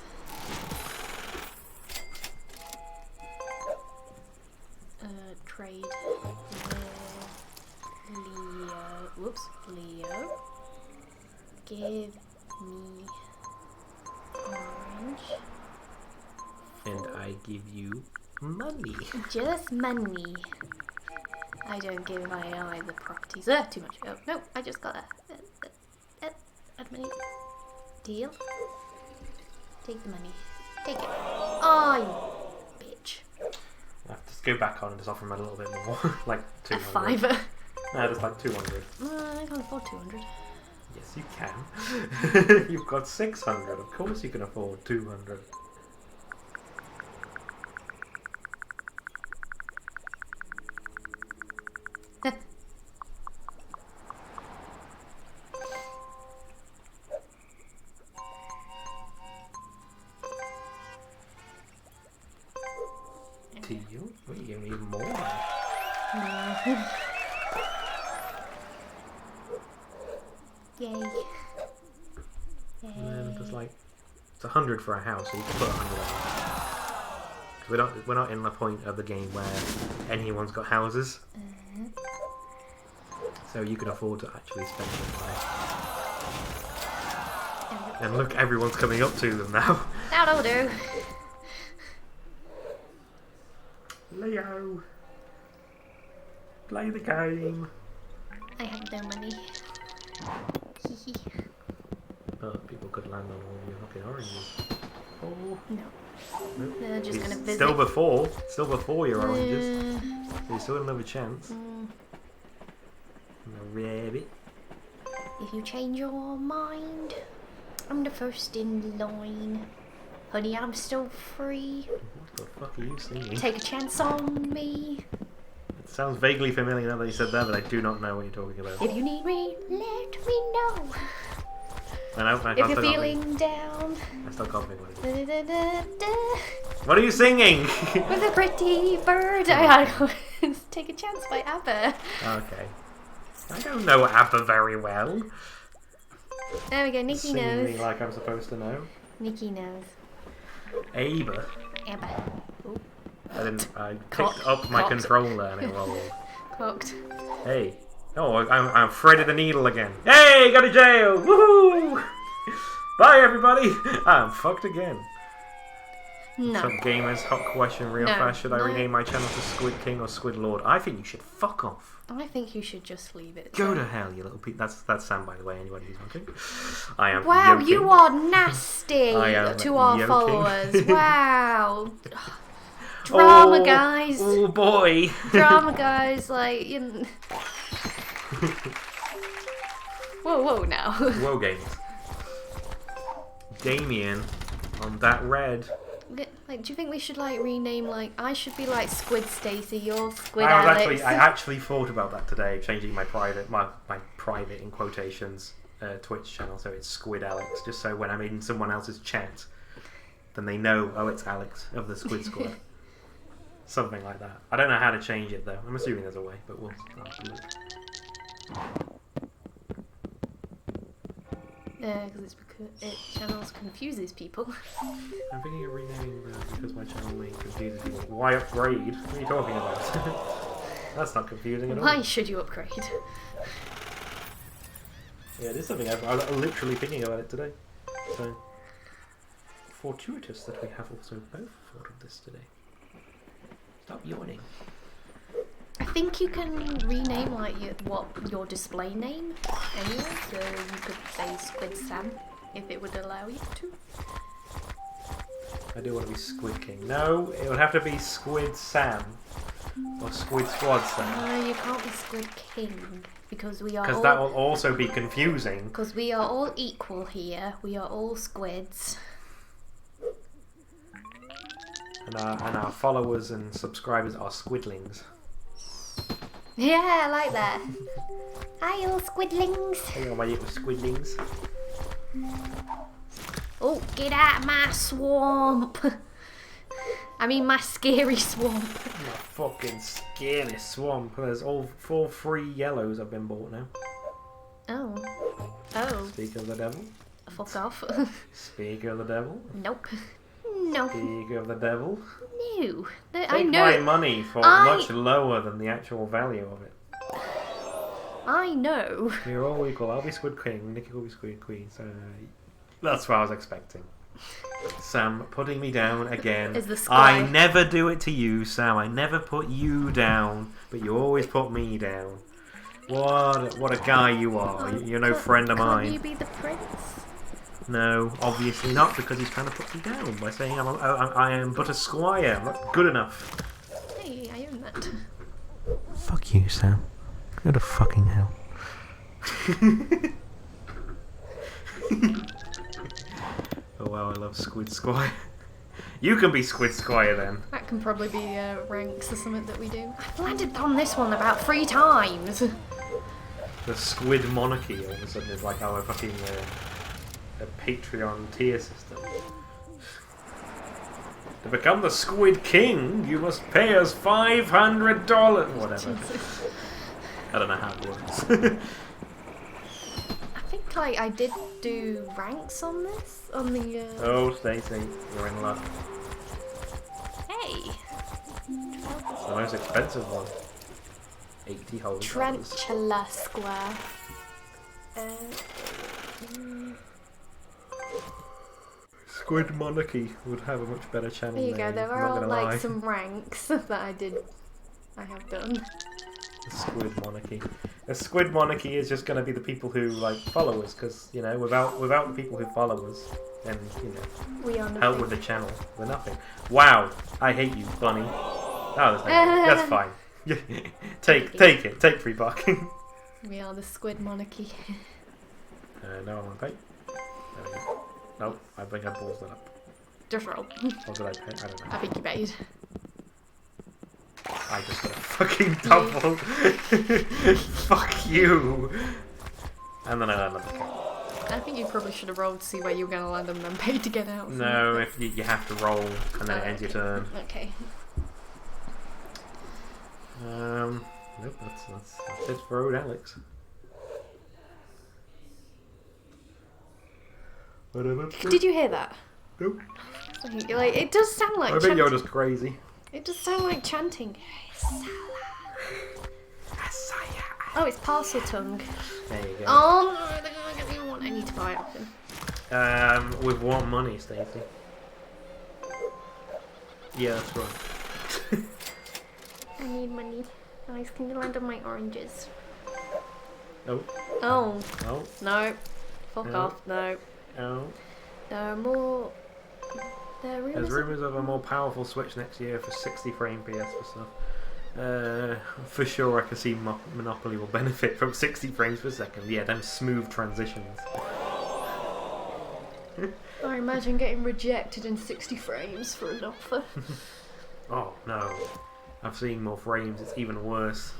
Trade. Leo. Whoops. Leo. Give me orange. And I give you money. Just money. I don't give AI the properties. Too much. Oh, no, I just got that. Add money. Deal. Take the money. Take it. Oh, you bitch. I have to just go back on and just offer him a little bit more. Like A 200. fiver. No, just like 200. I can't afford 200. Yes, you can. You've got 600. Of course you can afford 200. To you? What, you give me even more money? Yay. Yay. And then just like, it's 100 for a house, so you can put 100 on. We're not in the point of the game where anyone's got houses. So you can afford to actually spend your money. And look, everyone's coming up to them now. That'll do. Leo, play the game. I have no money. Oh, people could land on all your fucking oranges. Oh. No. Nope. They're just It's gonna visit. Still before your oranges. So you still have another chance. A rabbit. If you change your mind, I'm the first in line. Honey, I'm still free. What the fuck are you singing? Take a chance on me. It sounds vaguely familiar now that you said that, but I do not know what you're talking about. If you need me, let me know. I know, If you're feeling down. I still can't think what it is. Da-da-da-da. What are you singing? With a pretty bird. I gotta go. Take a chance by ABBA. Okay. I don't know ABBA very well. There we go, Nikki Singing me knows. like I'm supposed to know. Nikki knows. ABBA. ABBA. Ooh. I picked up my controller and it rolled. Cocked. Hey. Oh, I'm threaded the needle again. Hey, go to jail! Woohoo! Bye, everybody! I'm fucked again. No. Some gamers, hot question real No, fast. Should I no. rename my channel to Squid King or Squid Lord? I think you should fuck off. I think you should just leave it. Go to hell, you little that's Sam, by the way, anybody who's watching. I am Wow, yoking. you are nasty I am to our yoking. followers. Wow. Drama, Oh, guys. Oh boy. Drama, guys. Like, you know. Whoa, now. Whoa, gamers. Damien on that red. Like, do you think we should like rename I should be like Squid Stacey, you're Squid I Alex? actually thought about that today, changing my private in quotations Twitch channel, so it's Squid Alex, just so when I'm in someone else's chat, then they know, oh, it's Alex of the Squid Squad. Something like that. I don't know how to change it though. I'm assuming there's a way, but we'll have to look. Yeah, because channels confuses people. I'm thinking of renaming because my channel name confuses people. Why upgrade? What are you talking about? That's not confusing at all. Why should you upgrade? Yeah, it is something I was literally thinking about it today. So fortuitous that we have also both thought of this today. Stop yawning. I think you can rename like your display name anyway, so you could say Squid Sam if it would allow you to. I do want to be Squid King. No, it would have to be Squid Sam or Squid Squad Sam. No, you can't be Squid King because we are. Because that will also be confusing. Because we are all equal here. We are all squids. And our followers and subscribers are squidlings. Yeah, I like that. Hi, all squidlings. Hey, all my little squidlings. Oh, get out of my swamp. I mean, my scary swamp. My fucking scary swamp. There's all 3 yellows have been bought now. Oh. Oh. Speak of the devil. Fuck off. Speak of the devil. Nope. No. Speak of the devil. No. I Take know. my money for much lower than the actual value of it. I know. We're all equal. I'll be Squid King. Nikki will be Squid Queen. So that's what I was expecting. Sam putting me down again. Is the I never do it to you, Sam. I never put you down, but you always put me down. What a guy you are. You're no friend of mine. Can't you be the prince? No, obviously not, because he's trying to put me down by saying I am but a squire. I'm not good enough. Hey, I own that. Fuck you, Sam. Go to fucking hell. Oh wow, I love Squid Squire. You can be Squid Squire then. That can probably be ranks or something that we do. I've landed on this one about 3 times. The Squid Monarchy all of a sudden is like our fucking a Patreon tier system. To become the Squid King, you must pay us $500. Whatever. I don't know how it works. I think I did do ranks on this on the. Oh, Stacey, you're in luck. Hey. It's the most expensive one. 80 whole dollars. Tarantula Square. Squid Monarchy would have a much better channel There you go. name, There I'm are not all gonna like lie. some ranks that I have done. The Squid Monarchy. The Squid Monarchy is just going to be the people who like follow us, because you know, without the people who follow us, then you know, We are help nothing. with the channel, we're nothing. Wow, I hate you, Bunny. Oh, that's fine. Take it. Take free parking. We are the Squid Monarchy. No, I'm on pay. There we go. Nope, I think I balls that up. Just roll. What did I pay? I don't know. I think you paid. I just got a fucking double. Fuck you. And then I landed the cat. I think you probably should have rolled to see where you were going to land and then paid to get out. No, if you have to roll and then it ends your turn. Okay. Nope, that's it for old Alex. Did you hear that? Nope. Like, it does sound like I think you're just crazy. It does sound like chanting. Oh, it's parcel tongue. There you go. Oh no, they're gonna get me one. I need to buy it off him. With what money, Stacey? Yeah, that's right. I need money. Guys, can you land on my oranges? Nope. Oh. No. No. Fuck No. off. No. No. There are more. There's rumours of a more powerful Switch next year for 60 frame PS for stuff. For sure, I can see Monopoly will benefit from 60 frames per second. Yeah, them smooth transitions. I imagine getting rejected in 60 frames for an offer. Oh no, I've seen more frames. It's even worse.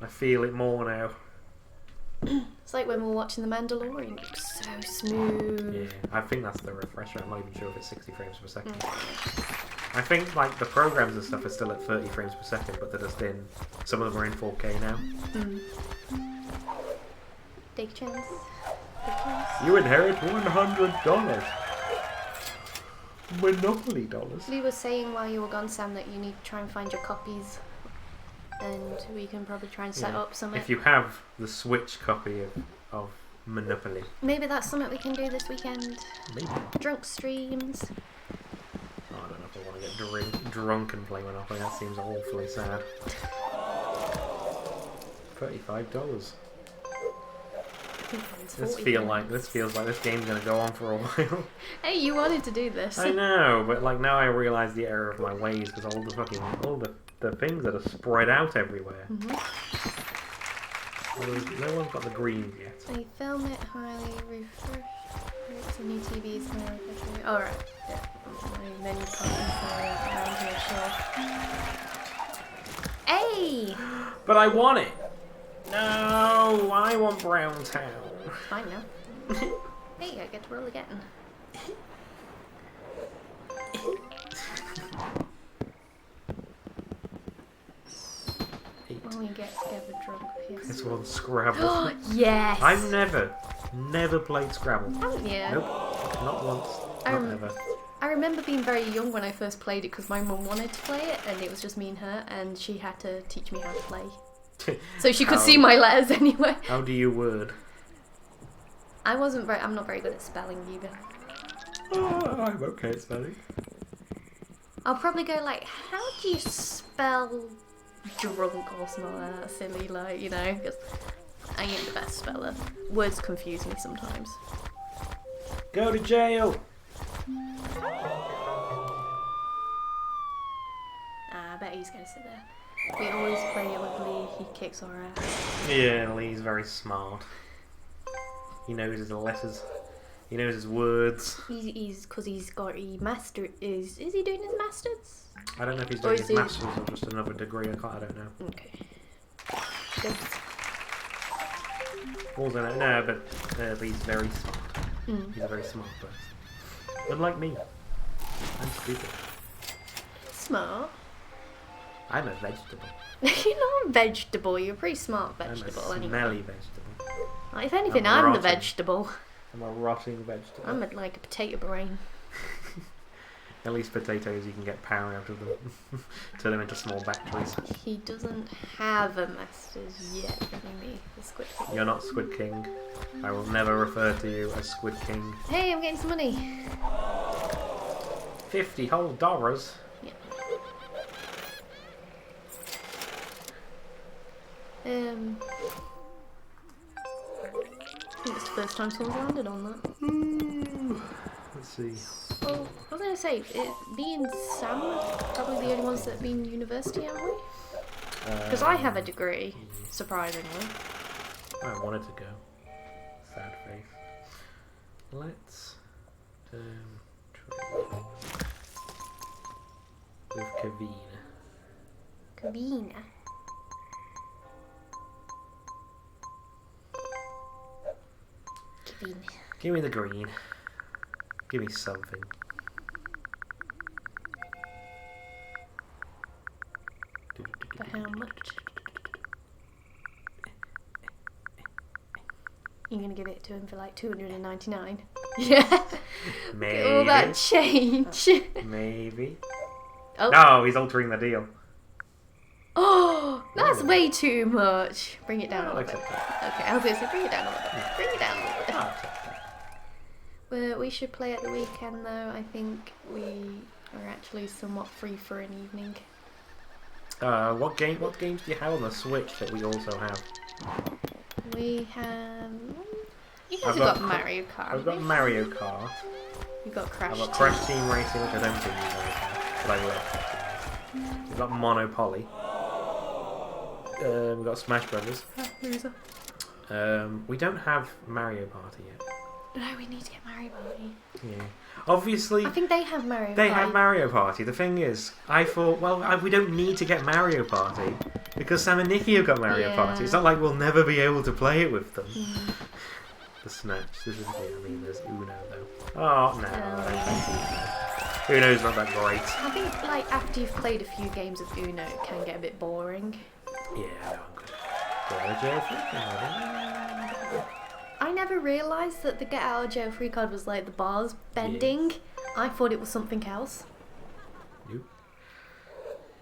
I feel it more now. It's like when we were watching The Mandalorian. It was so smooth. Yeah, I think that's the refresher. I'm not even sure if it's 60 frames per second. I think like the programs and stuff are still at 30 frames per second, but they're just in. Some of them are in 4K now. Take chance. Take chance. You inherit $100. Monopoly dollars. We were saying while you were gone, Sam, that you need to try and find your copies, and we can probably try and set up some. If you have the Switch copy of Monopoly. Maybe that's something we can do this weekend. Maybe. Drunk streams. Oh, I don't know if I want to get drunk and play Monopoly. That seems awfully sad. $35. This feels like this game's gonna go on for a while. Hey, you wanted to do this. I know, but like now I realise the error of my ways because all the things that are spread out everywhere. Well, no one's got the green yet. They film it highly refreshed. It's a new TV. It's highly refreshed. Oh right. Yeah. My menu around here. Sure. Hey. But I want it. No, I want Brown Town. Fine now. Hey, I get to roll again. When we get together drunk, yes. This one's Scrabble. Yes! I've never played Scrabble. Haven't you? Nope, not once, not ever. I remember being very young when I first played it because my mum wanted to play it and it was just me and her and she had to teach me how to play. So she could see my letters anyway. How do you word? I'm not very good at spelling either. Oh, I'm okay at spelling. I'll probably go like, how do you spell drunk or something like that silly, like, you know, because I ain't the best speller. Words confuse me sometimes. Go to jail! I bet he's going to sit there. We always play it with Lee, he kicks our ass. Yeah, Lee's very smart. He knows his letters. He knows his words. Because he's got a master. Is he doing his masters? I don't know if he's doing his masters or just another degree. I don't know. Okay. Good. Also, no, but Lee's very smart. He's a very smart person. Unlike me. I'm stupid. Smart? I'm a vegetable. You're not a vegetable. You're a pretty smart vegetable. I'm a smelly vegetable. If anything, I'm the vegetable. I'm a rotting vegetable. I'm like a potato brain. At least potatoes, you can get power out of them. Turn them into small batteries. He doesn't have a master's yet. Maybe the Squid King. You're not Squid King. I will never refer to you as Squid King. Hey, I'm getting some money. $50 whole dollars. Yeah. I think it's the first time someone's landed on that. Let's see. Well, I was going to say, me and Sam are probably the only ones that have been university, haven't we? Because I have a degree, surprisingly. I wanted to go. Sad face. Let's try with Kavina. Kavina. Give me the green. Give me something. For how much? You're gonna give it to him for like $299? Yeah. Maybe. All that change. Maybe. Oh. No, he's altering the deal. Oh, that's way too much. Bring it down a little bit. Accept Okay, I was gonna say bring it down a little bit. Bring it down a little bit. I'll accept that. We should play at the weekend though. I think we are actually somewhat free for an evening. What games do you have on the Switch that we also have? We have. You guys I've have got Mario Kart. I've got Mario Kart. You've got Crash. I've got Crash Team Racing, which I don't think you guys have, but I love Crash Team Racing. We've got Monopoly. We've got Smash Brothers. Loser. We don't have Mario Party yet. No, we need to get Mario Party. Yeah. Obviously, I think they have Mario Party. they have Mario Party. The thing is, I thought, well, we don't need to get Mario Party because Sam and Nikki have got Mario Party. It's not like we'll never be able to play it with them. The Snatch. This isn't it. I mean, there's Uno though. Oh no, I don't think Uno. Uno's not that great. I think like after you've played a few games of Uno, it can get a bit boring. Yeah, no, I'm good. Go to jail free card. I never realised that the get out of jail free card was like the bars bending. Yes. I thought it was something else. Nope.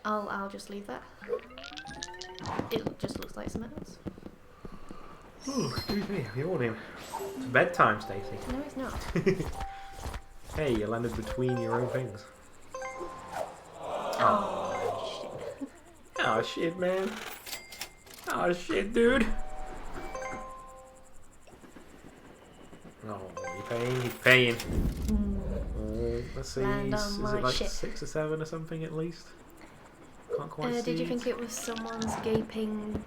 I'll just leave that. It just looks like something else. Oh, excuse me, I'm yawning. It's bedtime, Stacey. No, it's not. Hey, you landed between your own things. Oh, shit. Oh shit, man. Oh shit, dude. Oh, you're paying, he's paying. Let's see, Land on is my it like shit. 6 or 7 or something at least? Can't quite see. Did you think it was someone's gaping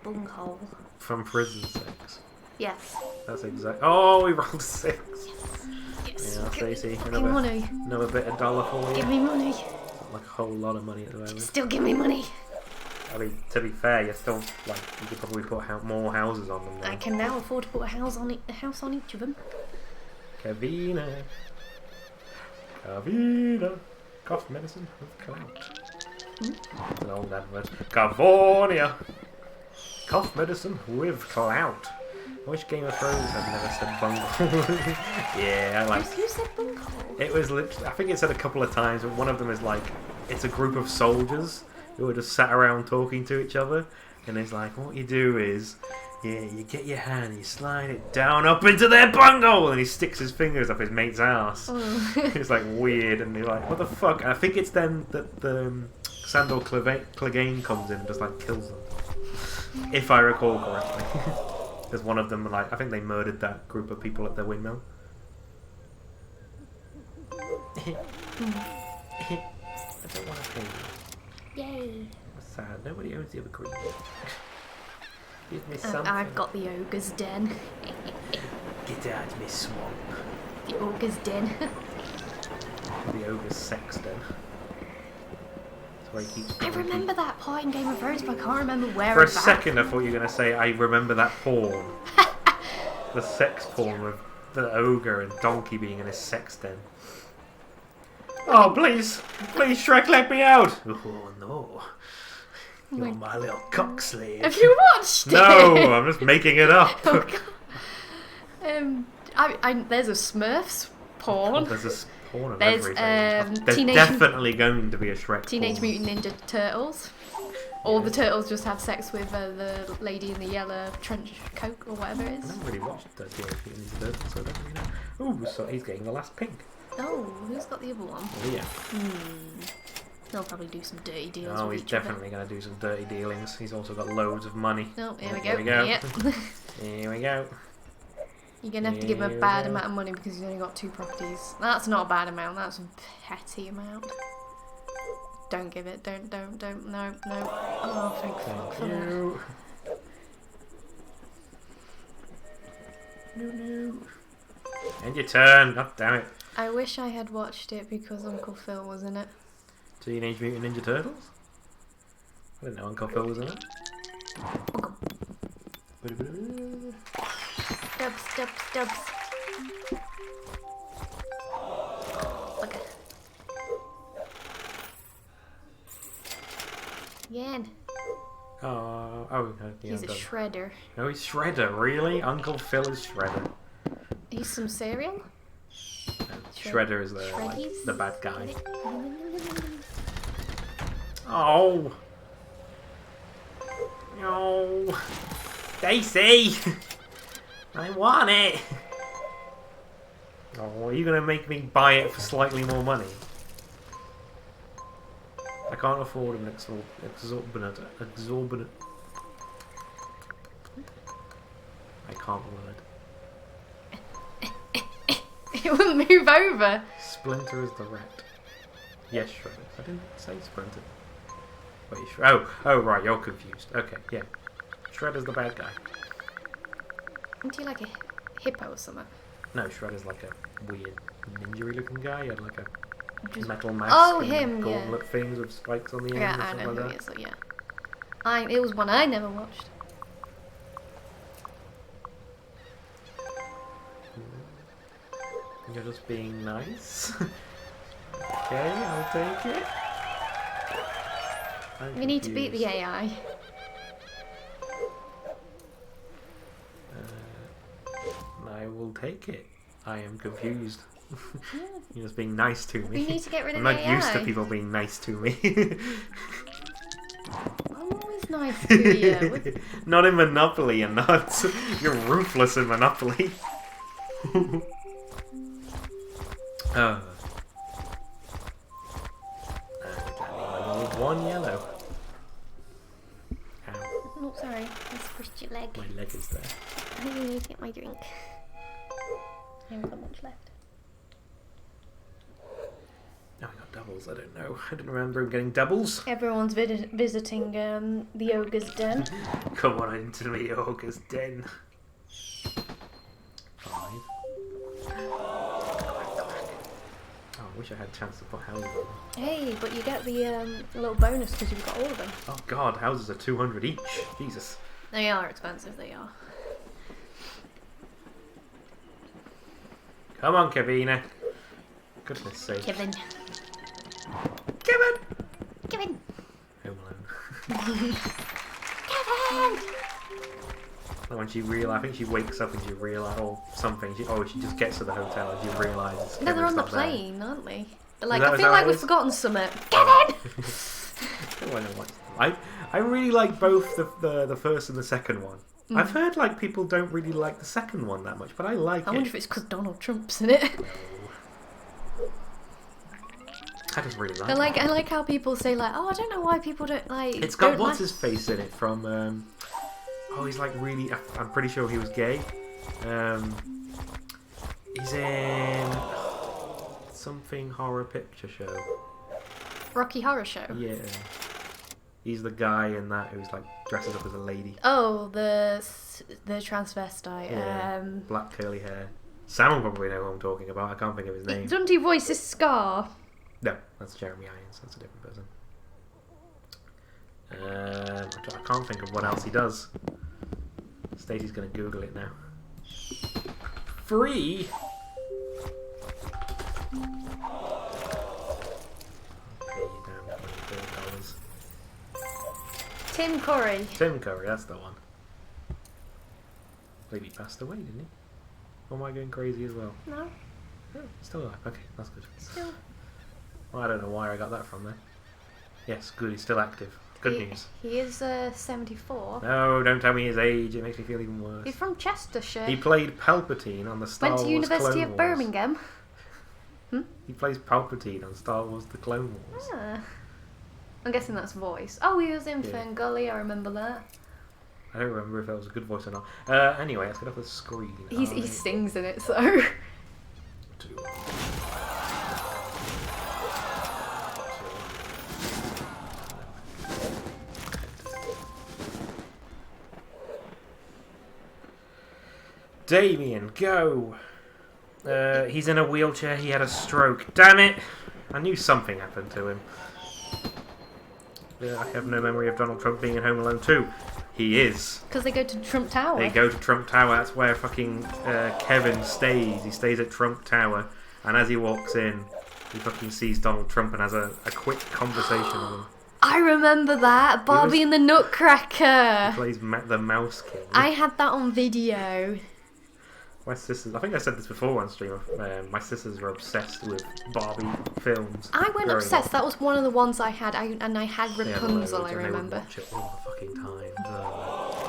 bunghole? From prison 6. Yes. That's exact. Oh, we rolled a 6. Yes. Yeah, Stacey, Fucking money. another bit of dollar for you. Give me money. Not like a whole lot of money at the moment. Still give me money. I mean, to be fair, you're still like you could probably put more houses on them. Now. I can now afford to put a house on each of them. Cavina, Cavina, cough medicine with clout. That's an old advert. California, cough medicine with clout. I wish Game of Thrones had never said bungle. Yeah, I like. Who said bunghole? It was literally. I think it said a couple of times, but one of them is like, it's a group of soldiers who are just sat around talking to each other, and it's like, what you do is, yeah, you get your hand, you slide it down up into their bunghole, and he sticks his fingers up his mate's ass. Oh. It's like weird, and they're like, what the fuck? And I think it's then that the Sandor Clegane comes in and just like kills them, if I recall correctly. There's one of them, like, I think they murdered that group of people at their windmill. I don't want to pay you. Yay. That's sad. Nobody owns the other cream. Give me something. I've got the ogre's den. Get out of my swamp. The ogre's den. The ogre's sex den. That's where he keeps. I remember that part in Game of Thrones, but I can't remember where. For a exactly. second, I thought you were going to say, I remember that porn. The sex porn with the ogre and Donkey being in his sex den. Oh, please! Please, Shrek, let me out! Oh, no. You're my little cock slave. Have you watched it? No, I'm just making it up. Oh, God. There's a Smurfs porn. There's a porn of There's, everything. There's Teenage- definitely going to be a Shrek Teenage porn. Mutant Ninja Turtles. All the turtles just have sex with the lady in the yellow trench coat or whatever it I is. haven't really watched Teenage Mutant Ninja Turtles, so I don't really know. Ooh, so he's getting the last pink. Oh, who's got the other one? Oh, yeah. They'll probably do some dirty deals Oh, with he's each other. definitely going to do some dirty dealings. He's also got loads of money. Oh, here we Here go. we go. Yep. Here we go. You're going to have to give him a bad amount of money because he's only got 2 properties. That's not a bad amount, that's a petty amount. Don't give it. Don't. No. Oh, thank fuck for that. You. No. And your turn. God damn it. I wish I had watched it because Uncle Phil was in it. Teenage Mutant Ninja Turtles? I didn't know Uncle Phil was in it. Dubs. Okay. Yan. Oh, yeah. He's a shredder. Oh, he's Shredder, really? Uncle Phil is Shredder. He's some cereal? Shredder is the Shreddies? the bad guy. Oh! No! Stacey! I want it! Oh, are you gonna make me buy it for slightly more money? I can't afford an exorbitant. I can't word. It will move over. Splinter is the rat. Yes, Shredder. I didn't say Splinter. Wait, oh, right, you're confused. Okay, yeah. Shredder's the bad guy. Isn't he like a hippo or something? No, Shredder's like a weird ninja-y looking guy. He had like a Just- metal mask Oh, and him, yeah. gauntlet things with spikes on the end Yeah, and I stuff know like who that. he is. So yeah, it was one I never watched. You're just being nice. Okay, I'll take it. We need to beat the AI. I will take it. I am confused. You're just being nice to me. We need to get rid of I'm the not AI. used to people being nice to me. I'm always nice to you. Not in Monopoly, you're not. You're ruthless in Monopoly. Oh. One yellow. Ow. Oh, sorry. I squished your leg. My leg is there. I need to get my drink. I haven't got much left. Oh, I got doubles. I don't know. I didn't remember him getting doubles. Everyone's visiting the ogre's den. Come on into the ogre's den. 5. Oh, I wish I had a chance to put houses on. Hey, but you get the little bonus because you've got all of them. Oh god, houses are 200 each. Jesus. They are expensive, they are. Come on, Kevina. Goodness sake. Kevin. Kevin! Kevin! Home Alone. Kevin! When she realizes, I think she wakes up and she realizes, or something. She just gets to the hotel and she realizes. No, they're on the Kevin's not there. plane, aren't they? They're like, that- I is feel that like what it we've is? forgotten something. Oh. Kevin! Oh, I know what. I really like both the first and the second one. I've heard like people don't really like the second one that much, but I like I it. wonder if it's because Donald Trump's in it. No. I just really like I it. like how people say like, oh, I don't know why people don't like. It's got don't what's like... his face in it from. Oh, he's like really. I'm pretty sure he was gay. He's in something horror picture show. Rocky Horror Show. Yeah. He's the guy in that who's like dresses up as a lady. Oh, the transvestite. Yeah. Black curly hair. Sam will probably know who I'm talking about. I can't think of his name. Doesn't he voice his Scar? No, that's Jeremy Irons. That's a different person. I can't think of what else he does. Stacey's going to Google it now. Free? Okay, you damn $24. Tim Curry. Tim Curry, that's the one. I believe he passed away, didn't he? Or am I going crazy as well? No, Oh, still alive. Okay, that's good. still. Well, I don't know why I got that from there. Yes, good, he's still active. Good news. He is 74. No, don't tell me his age. It makes me feel even worse. He's from Chestershire. He played Palpatine on the Star Went to Wars University Clone of Wars. Birmingham. He plays Palpatine on Star Wars The Clone Wars. Ah. I'm guessing that's voice. Oh, he was in Yeah. Ferngully, I remember that. I don't remember if that was a good voice or not. Anyway, let's get off the screen. He sings in it, so. 2. Damien, go! He's in a wheelchair, he had a stroke. Damn it! I knew something happened to him. I have no memory of Donald Trump being in Home Alone 2. He is. Because they go to Trump Tower. They go to Trump Tower, that's where fucking Kevin stays. He stays at Trump Tower, and as he walks in, he fucking sees Donald Trump and has a quick conversation with him. I remember that. Barbie and the He Nutcracker. plays the Mouse King. I had that on video. My sisters, I think I said this before on stream, my sisters were obsessed with Barbie films. I went growing obsessed. up. That was one of the ones I had. And I had They had Rapunzel, loads, I and they would remember. watch it all the fucking time.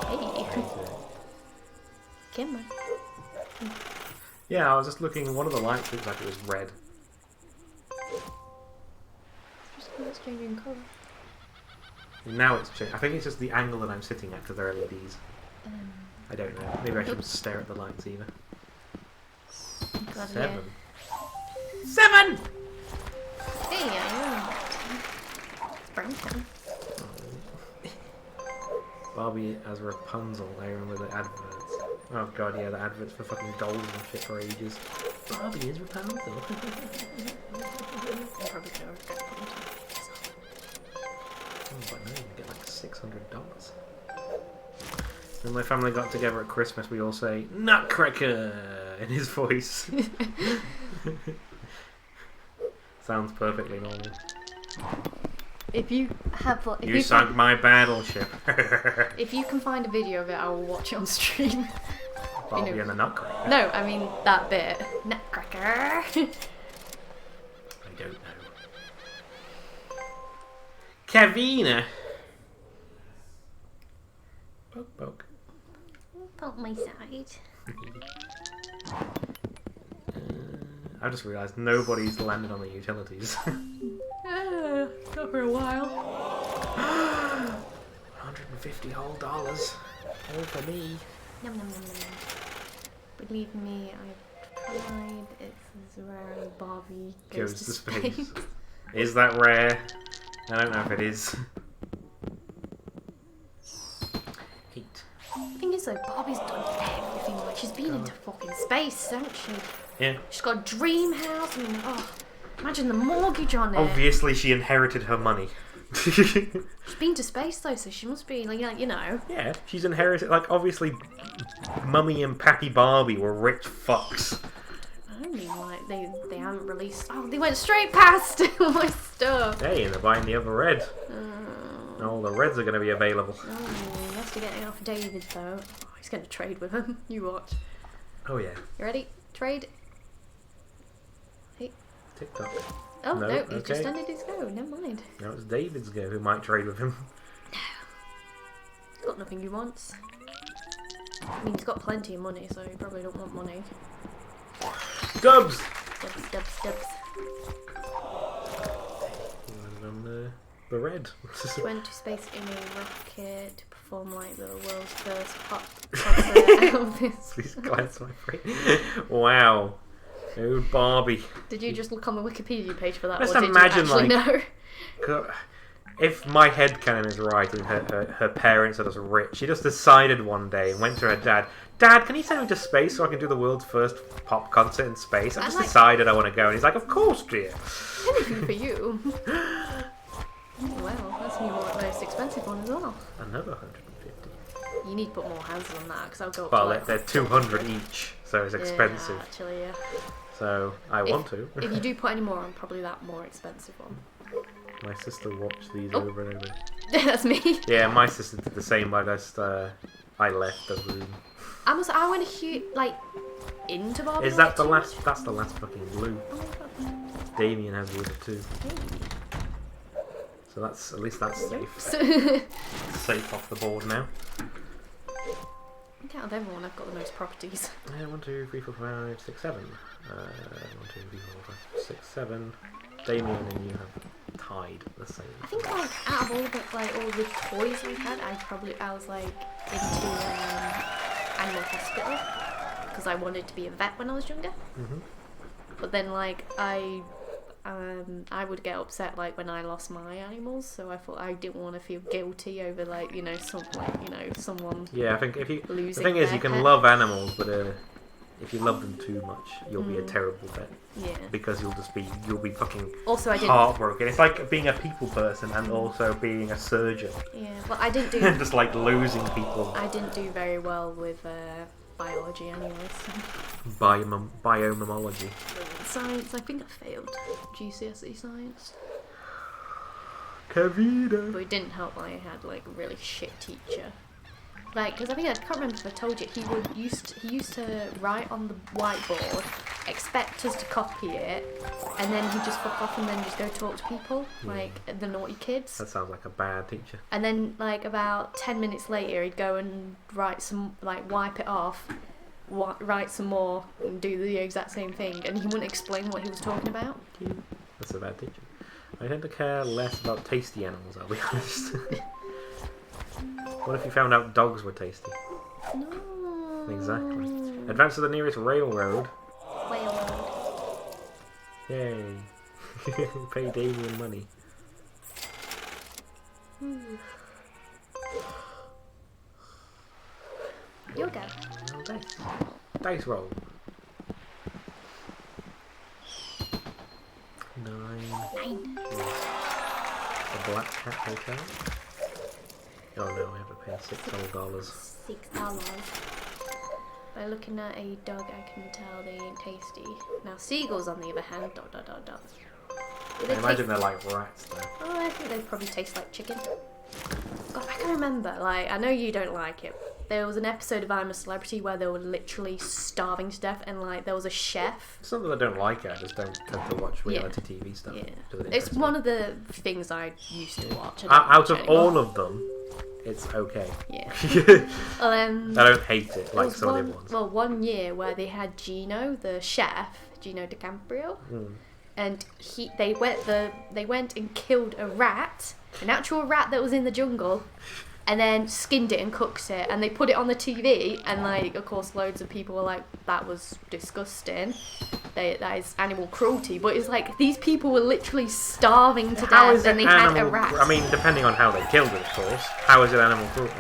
Hey. Hated it. Kimmer. Yeah, I was just looking, one of the lights looked like it was red. It's changing colour. Now it's changed. I think it's just the angle that I'm sitting at because they're LEDs. I don't know. Maybe I shouldn't stare at the lights either. God, 7. yeah. 7! Hey, yeah. It's broken. Barbie as Rapunzel, I remember the adverts. Oh god, yeah, the adverts for fucking dolls and shit for ages. Barbie is Rapunzel. I'm probably gonna regret putting Oh, but no, you get like $600. When my family got together at Christmas, we all say, Nutcracker! In his voice. Sounds perfectly normal. If you have, like, You sunk my battleship. if you can find a video of it, I will watch it on stream. Barbie and the Nutcracker. No, I mean that bit. Nutcracker. I don't know. Kevina! Poke, poke. Poke my side. I just realised nobody's landed on the utilities. Not for a while. 150 whole dollars. All for me. Nom nom nom nom. Believe me, I've tried. It's where Barbie goes to space. Is that rare? I don't know if it is. 8. The thing is though, Barbie's done everything. Like, she's been into fucking space, hasn't she? Yeah. She's got a dream house. I mean, oh, imagine the mortgage on it. Obviously, she inherited her money. She's been to space though, so she must be like, you know. Yeah, she's inherited. Like, obviously, Mummy and Pappy Barbie were rich fucks. I don't mean like they haven't released. Oh, they went straight past all my stuff. Hey, and they're buying the other red. All the reds are going to be available. Oh, he has to get it off David though. Oh, he's going to trade with him. You watch. Oh yeah. You ready? Trade. Hey. TikTok. Oh No, no, he okay. just ended his go. Never mind. Now it's David's go, who might trade with him. He's got nothing he wants. I mean, he's got plenty of money, so he probably don't want money. Dubs! Dubs, dubs, dubs. On the red. Went to space in a rocket to perform like the world's first pop concert. Elvis. Please glance my brain. Wow. Oh, Barbie. Did you just look on the Wikipedia page for that, Just or did imagine, you actually know? If my headcanon is right and her parents are just rich, she just decided one day and went to her dad, Dad, can you send me to space so I can do the world's first pop concert in space? I've just decided I want to go. And he's like, of course, dear. Anything for you. Well, that's the most expensive one as well. Another 150. You need to put more hands on that, because I'll go up Well, to like... they're 200 each, so it's expensive. Yeah, actually, yeah. So, I want to. If you do put any more on, probably that more expensive one. My sister watched these over and over. That's me. Yeah, my sister did the same, but I left the room. I went into Barbie. Is that the last? That's the last fucking blue. Oh my god. Damien has the other 2. So that's, at least that's safe. Safe off the board now. Out of everyone, I've got the most properties. Yeah, 1, 2, 3, 4, 5, 6, 7. 1, 2, 3, 4, 5, 6, 7. Damien and you have tied the same. I think like out of all the toys we had, I was like into Animal Hospital because I wanted to be a vet when I was younger. But then like I would get upset like when I lost my animals, so I thought I didn't want to feel guilty over like someone. Yeah, I think if you losing the thing is you their can pet. love animals, but if you love them too much, you'll be a terrible vet. Yeah. Because you'll be fucking Also, I didn't. heartbroken. It's like being a people person and also being a surgeon. Yeah, well, I didn't do. Just like losing people. I didn't do very well with biology anyway. So. Biomamology. Science, I think I failed GCSE science. Kavita. But it didn't help that I had like a really shit teacher. Like, because I can't remember if I told you, he used to write on the whiteboard, expect us to copy it, and then he'd just fuck off and then just go talk to people, like the naughty kids. That sounds like a bad teacher. And then like about 10 minutes later, he'd go and write some, like wipe it off, write some more, and do the exact same thing, and he wouldn't explain what he was talking about. That's a bad teacher. I tend to care less about tasty animals, I'll be honest. What if you found out dogs were tasty? No. Exactly. Advance to the nearest railroad. Railroad. Yay. Pay Damien money. Your go. Roll dice. Dice roll. 9. 9. The Black Cat Hotel. Oh no, I have to pay $6. $6. By looking at a dog, I can tell they ain't tasty. Now seagulls, on the other hand, ... Do I imagine they're like rats though. Oh, I think they probably taste like chicken. God, I can remember, like, I know you don't like it. There was an episode of I'm a Celebrity where they were literally starving to death, and like there was a chef. It's not that I don't like it, I just don't tend to watch reality TV stuff. Yeah, Does it it's interest one me? of the things I used to watch. Out of all of them, it's okay. Yeah. Well, I don't hate it like some of the other ones. Well, one year where they had Gino, the chef, Gino DiCaprio, and they went and killed a rat, an actual rat that was in the jungle, and then skinned it and cooked it, and they put it on the TV, and like, of course, loads of people were like, that was disgusting. That is animal cruelty. But it's like, these people were literally starving to death, and they had a rat. I mean, depending on how they killed it, of course. How is it animal cruelty?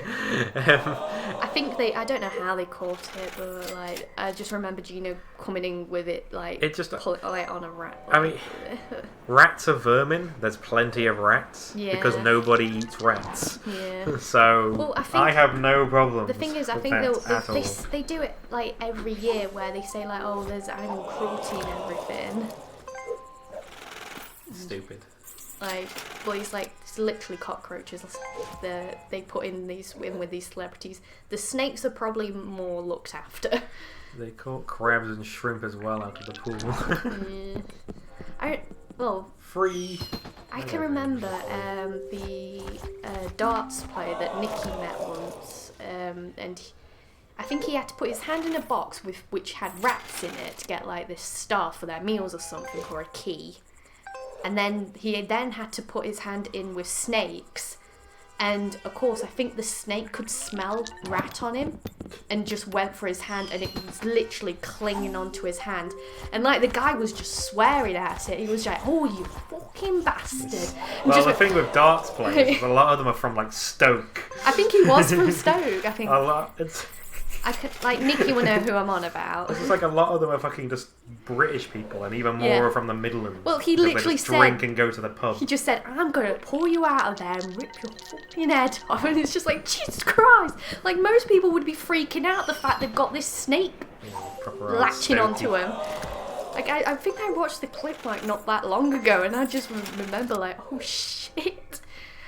I think I don't know how they caught it, but like, I just remember Gino coming in with it, like, on a rat. I mean, rats are vermin. There's plenty of rats. Yeah. Because nobody eats rats. Yeah. So, well, I have no problem. The thing is, I think they do it, like, every year where they say, like, oh, there's animal cruelty and everything. Stupid. Like, well, it's literally cockroaches. They put in with these celebrities. The snakes are probably more looked after. They caught crabs and shrimp as well out of the pool. Free. I can remember the darts player that Nicky met once, and I think he had to put his hand in a box which had rats in it to get like this stuff for their meals or something, or a key. And then he had to put his hand in with snakes. And of course, I think the snake could smell rat on him and just went for his hand, and it was literally clinging onto his hand. And like, the guy was just swearing at it. He was like, "Oh, you fucking bastard." Well, the thing with darts players is a lot of them are from like Stoke. I think he was from Stoke. I think. A lot. Nicky will know who I'm on about. It's just like a lot of them are fucking just British people, and even more are from the Midlands. Well, he literally said, drink and go to the pub. He just said, "I'm gonna pull you out of there and rip your fucking head off," and it's just like, Jesus Christ! Like, most people would be freaking out the fact they've got this snake latching onto him. Like, I think I watched the clip like not that long ago, and I just remember like, oh shit.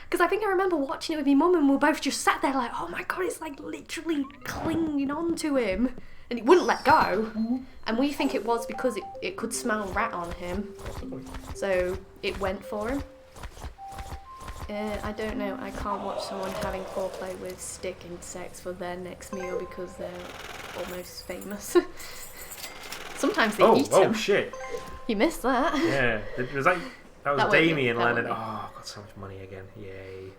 Because I think I remember watching it with my mum, and we both just sat there like, oh my god, it's like literally clinging onto him. And it wouldn't let go. And we think it was because it could smell rat on him. So it went for him. I don't know, I can't watch someone having foreplay with stick insects for their next meal because they're almost famous. Sometimes they eat them. Oh shit. You missed that. Yeah. That was Damien landing. Oh, I got so much money again. Yay.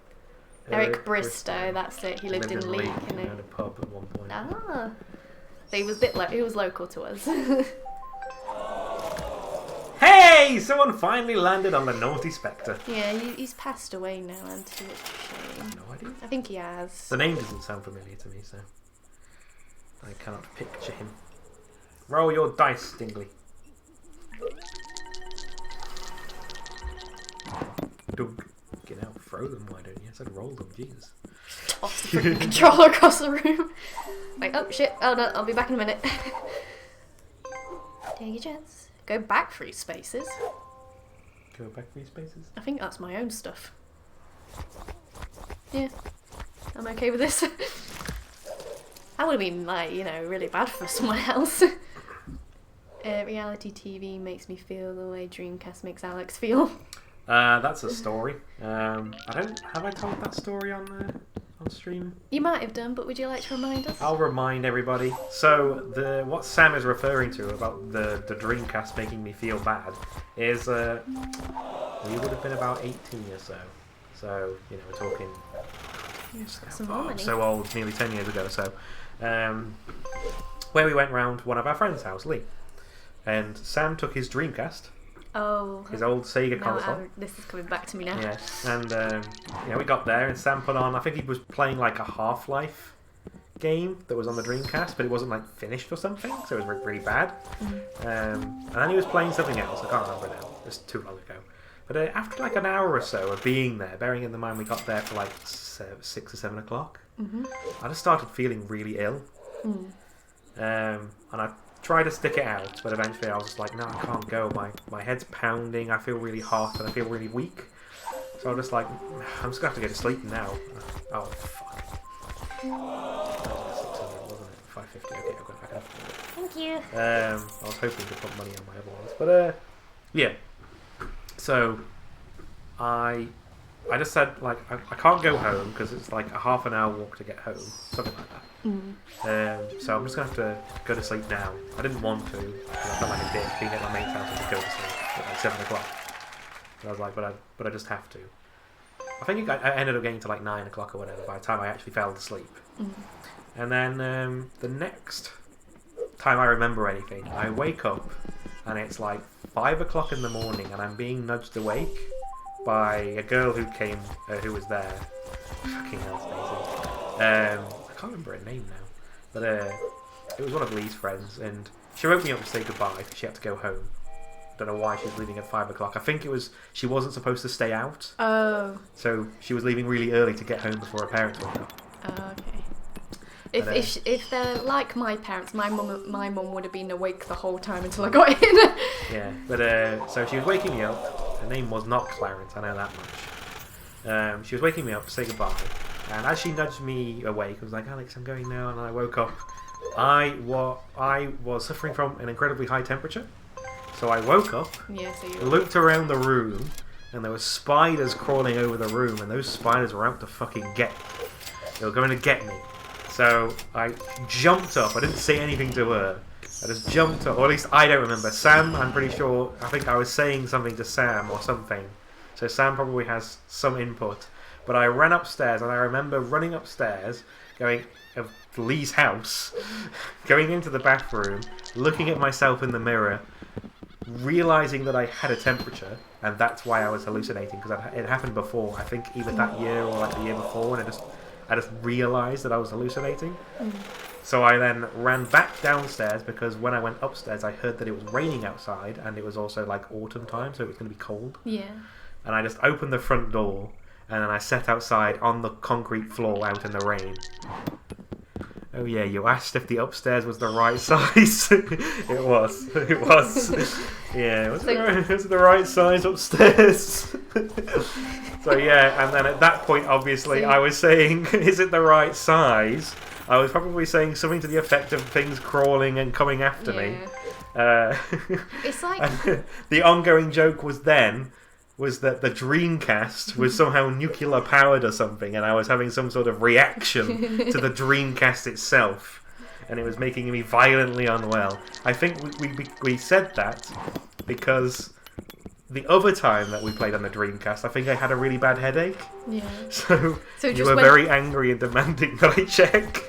Eric Bristow, that's it. He lived in Leek. He owned a pub at one point. Ah. He was local to us. Hey! Someone finally landed on the Naughty Spectre. Yeah, he's passed away now, and it's a shame. No idea. I think he has. The name doesn't sound familiar to me, so I cannot picture him. Roll your dice, Dingley. Dunk. Get out, throw them, why don't you? I said roll them, Jesus. Toss the freaking controller across the room. Like, oh shit, oh no, I'll be back in a minute. Take your chance. Go back 3 spaces. Go back 3 spaces? I think that's my own stuff. Yeah, I'm okay with this. That would have been, like, really bad for someone else. Reality TV makes me feel the way Dreamcast makes Alex feel. That's a story. Have I told that story on stream? You might have done, but would you like to remind us? I'll remind everybody. So what Sam is referring to about the Dreamcast making me feel bad is we would have been about 18 or so. So we're talking so old, nearly 10 years ago. So where we went round one of our friends' house, Lee, and Sam took his Dreamcast. Oh. His old Sega console. This is coming back to me now. Yeah, and we got there, and Sam put on, I think he was playing like a Half-Life game that was on the Dreamcast, but it wasn't like finished or something, so it was really bad. And then he was playing something else, I can't remember now, it was too long ago. But after like an hour or so of being there, bearing in mind we got there for like 6 or 7 o'clock, I just started feeling really ill. And I tried to stick it out, but eventually I was just like, no, I can't go. My head's pounding, I feel really hot, and I feel really weak. So I'm just like, I'm just going to have to go to sleep now. Oh, fuck. That was 600, wasn't it? 550, okay, I'll go back up. Thank you. I was hoping to put money on my other ones, but yeah. So, I I just said, like, I can't go home because it's like a half an hour walk to get home, something like that. So I'm just going to have to go to sleep now. I didn't want to, because I felt like a dick being at my mate's house and just go to sleep at like 7 o'clock. But I was like, but I just have to. I think I ended up getting to like 9 o'clock or whatever by the time I actually fell asleep. And then the next time I remember anything, I wake up and it's like 5 o'clock in the morning and I'm being nudged awake by a girl who was there. Fucking hell, Stacey. I can't remember her name now, but it was one of Lee's friends, and she woke me up to say goodbye because she had to go home. Don't know why she was leaving at 5 o'clock. I think it was she wasn't supposed to stay out. Oh. So she was leaving really early to get home before her parents woke up. Oh, okay. If they're like my parents, my mum would have been awake the whole time until I got in. Yeah, but so she was waking me up. Her name was not Clarence, I know that much. She was waking me up to say goodbye, and as she nudged me awake, I was like, Alex, I'm going now, and I woke up. I was suffering from an incredibly high temperature, so I woke up, looked around the room, and there were spiders crawling over the room, and those spiders were out to fucking get me. They were going to get me. So I jumped up. I didn't say anything to her. I just jumped up, or at least I don't remember. Sam, I'm pretty sure, I think I was saying something to Sam or something. So Sam probably has some input. But I ran upstairs, and I remember running upstairs, going of Lee's house, going into the bathroom, looking at myself in the mirror, realising that I had a temperature, and that's why I was hallucinating, because it happened before, I think either that year or like the year before, and I just realised that I was hallucinating. So I then ran back downstairs, because when I went upstairs I heard that it was raining outside, and it was also like autumn time, so it was going to be cold. Yeah. And I just opened the front door, and then I sat outside on the concrete floor out in the rain. Oh yeah, you asked if the upstairs was the right size. It was. It was. Yeah, was it the right size upstairs? So yeah, and then at that point, obviously, I was saying, is it the right size? I was probably saying something to the effect of things crawling and coming after me. It's like... the ongoing joke was that the Dreamcast was somehow nuclear powered or something, and I was having some sort of reaction to the Dreamcast itself, and it was making me violently unwell. I think we said that because the other time that we played on the Dreamcast, I think I had a really bad headache. Yeah. So you were very angry and demanding that I check.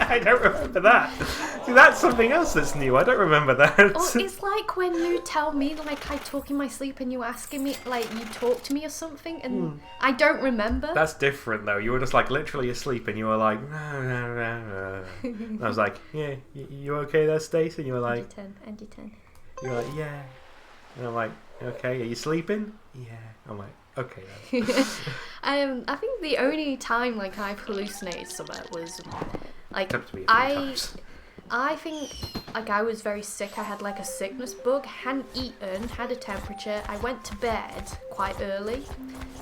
I don't remember that. See, that's something else that's new. I don't remember that. Oh, it's like when you tell me, like, I talk in my sleep and you asking me, like, you talk to me or something, and I don't remember. That's different, though. You were just, like, literally asleep, and you were like, no. And I was like, yeah, you okay there, Stacey? And you were like... NG10. You were like, yeah. And I'm like, okay, are you sleeping? Yeah. I'm like, okay then. I think the only time like I've hallucinated something was like I think like I was very sick. I had like a sickness bug, hadn't eaten, had a temperature. I went to bed quite early,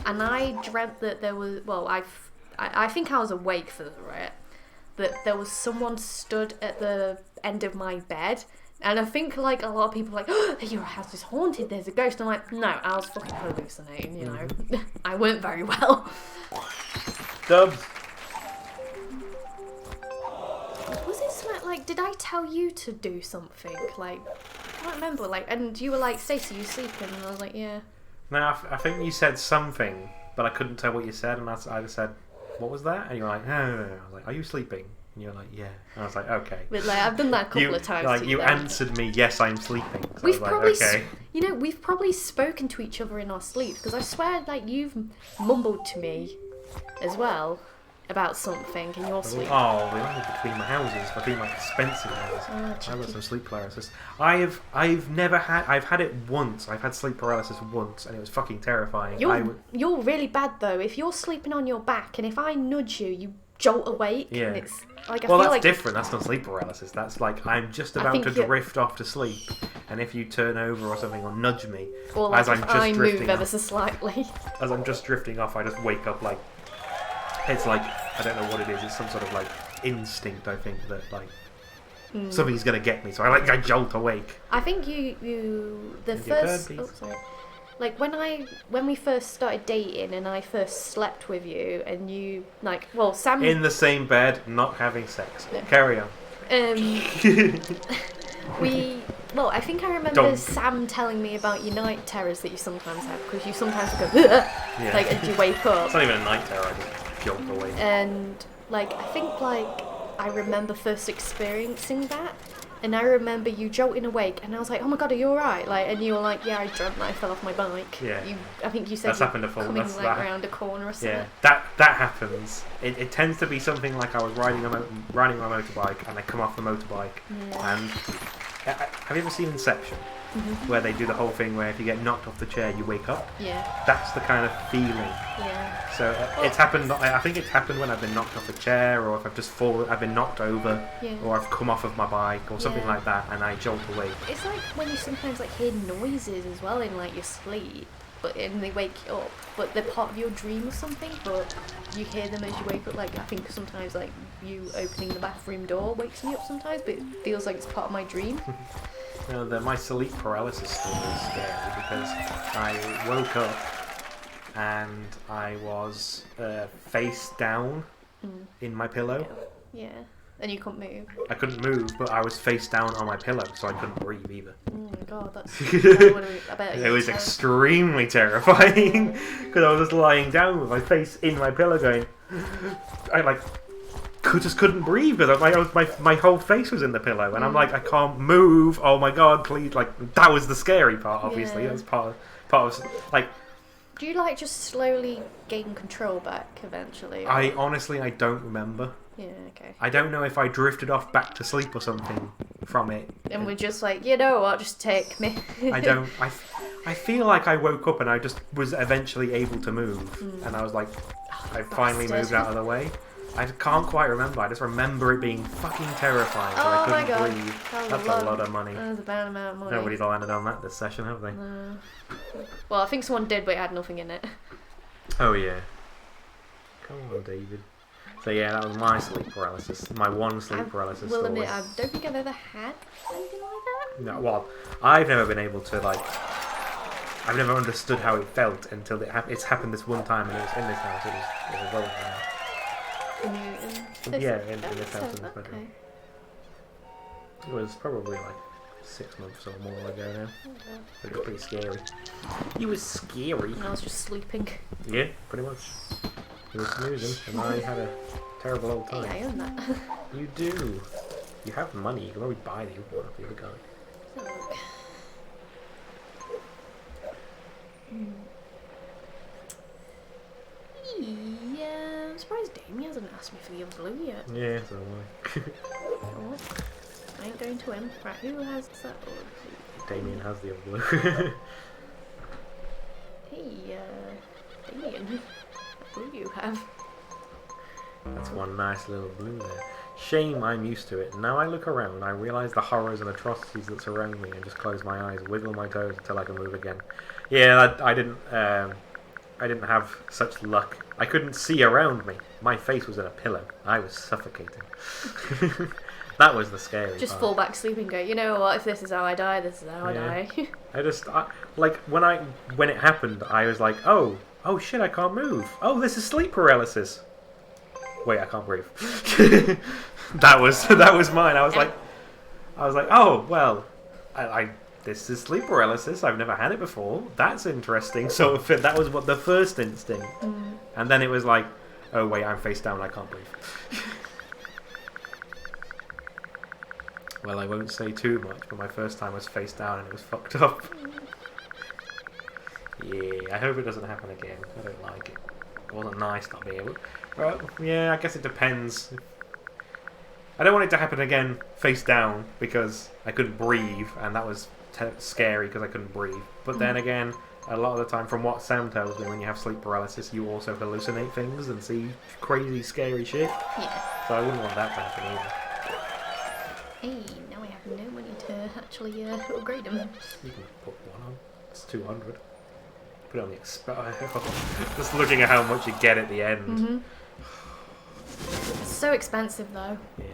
and I dreamt that there was I think I was awake for it, that there was someone stood at the end of my bed. And I think, like, a lot of people are like, oh, your house is haunted, there's a ghost. I'm like, no, I was fucking hallucinating, you know. I weren't very well. Dubs. Was it something, like, did I tell you to do something? Like, I can't remember, like, and you were like, Stacey, you sleeping? And I was like, yeah. No, I think you said something, but I couldn't tell what you said, and I just said, what was that? And you were like, no. I was like, are you sleeping? And you're like, yeah. And I was like, okay. But like, I've done that a couple of times. Like, you answered me, yes, I'm sleeping. So we've probably, okay. We've probably spoken to each other in our sleep, because I swear, like, you've mumbled to me as well about something in your sleep. Oh, we landed between my houses, between my expensive houses. I've got some sleep paralysis. I've had it once. I've had sleep paralysis once, and it was fucking terrifying. You're really bad though. If you're sleeping on your back, and if I nudge you, you jolt awake. Yeah. And it's like that's different. That's not sleep paralysis. That's like I'm just about to drift off to sleep, and if you turn over or something or nudge me, or like as I'm just drifting move ever so slightly, as I'm just drifting off, I just wake up like it's like I don't know what it is. It's some sort of like instinct. I think that like something's gonna get me, so I jolt awake. I think the first. Oh, sorry. like when we first started dating and I first slept with you and you like well Sam In the same bed, not having sex. No. Carry on. Well, I think I remember Don't. Sam telling me about your night terrors that you sometimes have because you sometimes would go Yeah. like and you wake up. It's not even a night terror. I just jolt away. And like I think like I remember first experiencing that, and I remember you jolting awake, and I was like, "Oh my god, are you alright?" Like, and you were like, "Yeah, I dreamt that I fell off my bike." Yeah. I think you said That's happened before. coming That's like that. around a corner or something. Yeah, that happens. It tends to be something like I was riding my motorbike and I come off the motorbike and have you ever seen Inception? Mm-hmm. Where they do the whole thing where if you get knocked off the chair you wake up? Yeah. That's the kind of feeling. Yeah. So it's happened. I think it's happened when I've been knocked off a chair, or if I've just fallen, I've been knocked over, Yeah. or I've come off of my bike, or something Yeah. like that, and I jolt awake. It's like when you sometimes like hear noises as well in like your sleep, and they wake you up, but they're part of your dream or something. But you hear them as you wake up. Like I think sometimes like you opening the bathroom door wakes me up sometimes, but it feels like it's part of my dream. You know, my sleep paralysis story is scary because I woke up and I was face down in my pillow. Yeah. And you couldn't move. I couldn't move, but I was face down on my pillow, so I couldn't breathe either. Oh my god, that's. I bet It was extremely terrifying because I was just lying down with my face in my pillow, going. I like. Just couldn't breathe because my whole face was in the pillow, and I'm like, I can't move. Oh my god, please! Like that was the scary part. Obviously, Yeah. that's part of like. Do you like just slowly gain control back eventually? Or... I honestly don't remember. Yeah. Okay. I don't know if I drifted off back to sleep or something from it. And we're just like, you know what? Just take me. I don't. I feel like I woke up and I just was eventually able to move, and I was like, I finally moved out of the way. I can't quite remember. I just remember it being fucking terrifying. So Oh my I god. couldn't breathe. That's a lot of money. That was a bad amount of money. Nobody's landed on that this session, have they? No. Well, I think someone did, but it had nothing in it. Oh yeah. Come on, David. So yeah, that was my sleep paralysis. My one sleep paralysis Will story. admit, I don't think I've ever had anything like that. No, well, I've never been able to like. I've never understood how it felt until it's happened this one time, and it was in this house. It was well. In Yeah, in this house, in this okay. bedroom. It was probably like 6 months or more ago now. It was pretty scary. It was scary. And I was just sleeping. Yeah, pretty much. You were snoozing, and I had a terrible old time. Hey, I own that. You do. You have money. You can probably buy the other guy. Yeah, I'm surprised Damien hasn't asked me for the other blue yet. Yeah, so am Oh, I ain't going to him. Right, who has that other blue? I. Damien has the other blue. Hey, Damien, what blue you have? That's one nice little blue there. Shame I'm used to it. Now I look around, I realise the horrors and atrocities that surround me and just close my eyes, wiggle my toes until I can move again. Yeah, I didn't have such luck. I couldn't see around me. My face was in a pillow. I was suffocating. That was the scary Just part. fall back asleep and go, you know what, if this is how I die, this is how I die. Like, when it happened, I was like, oh shit, I can't move. Oh, this is sleep paralysis. Wait, I can't breathe. that was mine. I was like, oh, well, this is sleep paralysis. I've never had it before. That's interesting. So that was what the first instinct. And then it was like, oh wait, I'm face down, I can't breathe. Well, I won't say too much, but my first time was face down and it was fucked up. Yeah, I hope it doesn't happen again. I don't like it. It wasn't nice not being able. Well, yeah, I guess it depends. I don't want it to happen again face down because I couldn't breathe, and that was scary because I couldn't breathe. But then again, a lot of the time, from what Sam tells me, when you have sleep paralysis, you also hallucinate things and see crazy, scary shit. Yeah. So I wouldn't want that to happen either. Hey, now I have no money to actually upgrade them. You can put one on. It's 200. Put it on the just looking at how much you get at the end. It's so expensive though. Yeah.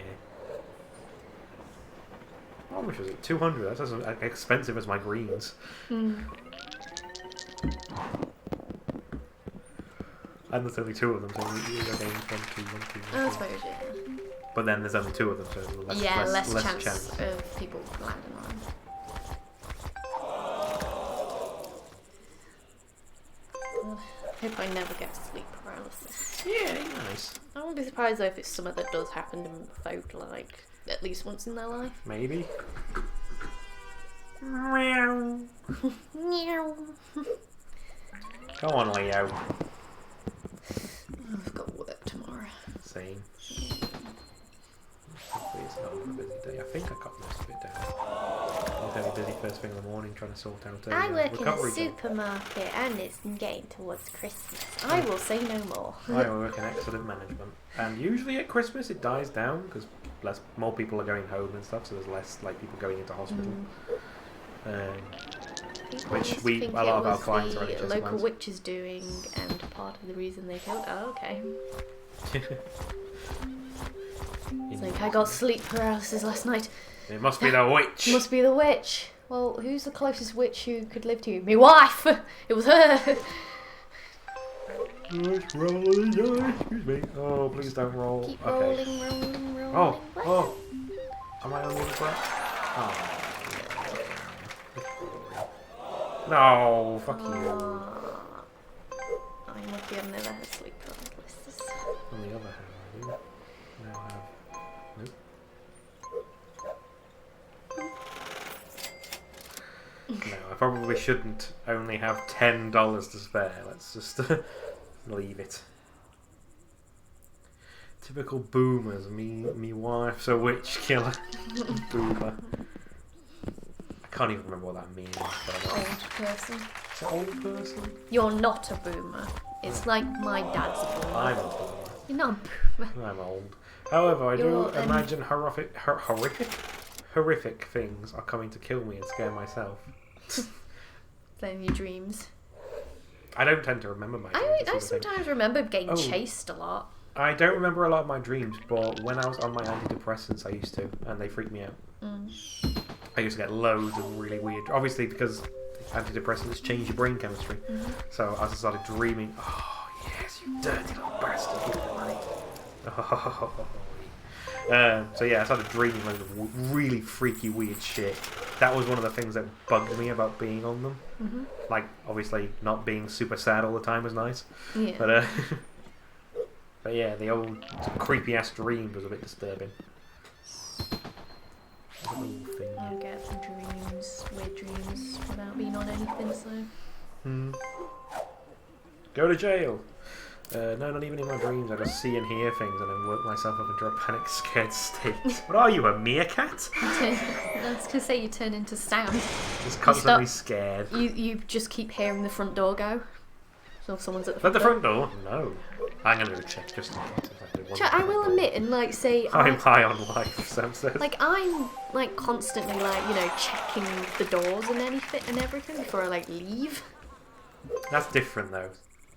How much was it? 200. That's as expensive as my greens. And there's only 2 of them, so you're getting 1, 2, 1, 2, 1, 2. I suppose, yeah. But then there's only 2 of them, so there's less chance of people landing on them. Hope I never get sleep paralysis. Yeah, nice. I wouldn't be surprised though if it's something that does happen to folk like at least once in their life. Maybe. Meow. Go on, Leo. I've got work tomorrow. Same. Hopefully it's not a busy day. I think I got most of it down. I'm very busy first thing in the morning trying to sort out a I work in a recovery job. supermarket and it's getting towards Christmas. I will say no more. I work in accident management, and usually at Christmas it dies down because more people are going home and stuff, so there's less like people going into hospital. Which a lot of our clients are NHS local ones. witch is doing, and part of the reason they killed. Oh, okay. It's like I got sleep paralysis last night. It must be the witch. Must be the witch. Well, who's the closest witch who could live to you? My wife. It was her. Let's roll the die. Excuse me. Oh, please don't roll. Keep Okay. rolling. Oh. Am I on the other side? Oh. No, fuck you. I'm lucky I've never had sleep paralysis. On the other hand, I do now have. Nope. No, I probably shouldn't only have $10 to spare. Let's just leave it. Typical boomers. Me wife's a witch killer. Boomer. I can't even remember what that means. But Old person. it's an old person. You're not a boomer. It's like my dad's a boomer. I'm a boomer. You're not a boomer. I'm old. However, I do You're imagine horrific things are coming to kill me and scare myself. Then your dreams. I don't tend to remember my dreams. I sometimes remember getting chased a lot. I don't remember a lot of my dreams, but when I was on my antidepressants, I used to, and they freaked me out. I used to get loads of really weird... Obviously, because antidepressants change your brain chemistry. So I started dreaming, oh, yes, you dirty little bastard, give me the money. So yeah, I started dreaming loads of really freaky, weird shit. That was one of the things that bugged me about being on them. Like, obviously, not being super sad all the time was nice. Yeah. But yeah, the old creepy ass dream was a bit disturbing. I'll get some dreams, weird dreams, without being on anything, so... Go to jail! No, not even in my dreams. I just see and hear things and then work myself up into a panic, scared state. What are you, a meerkat? I was going to say you turn into Sam. Just constantly scared. You just keep hearing the front door go. So if someone's at the At front the door. front door? No. I'm going to go check just in case. I will admit, and like say... I'm high on life, Sam says. Like, I'm like constantly like, you know, checking the doors and anything and everything before I like leave. That's different though.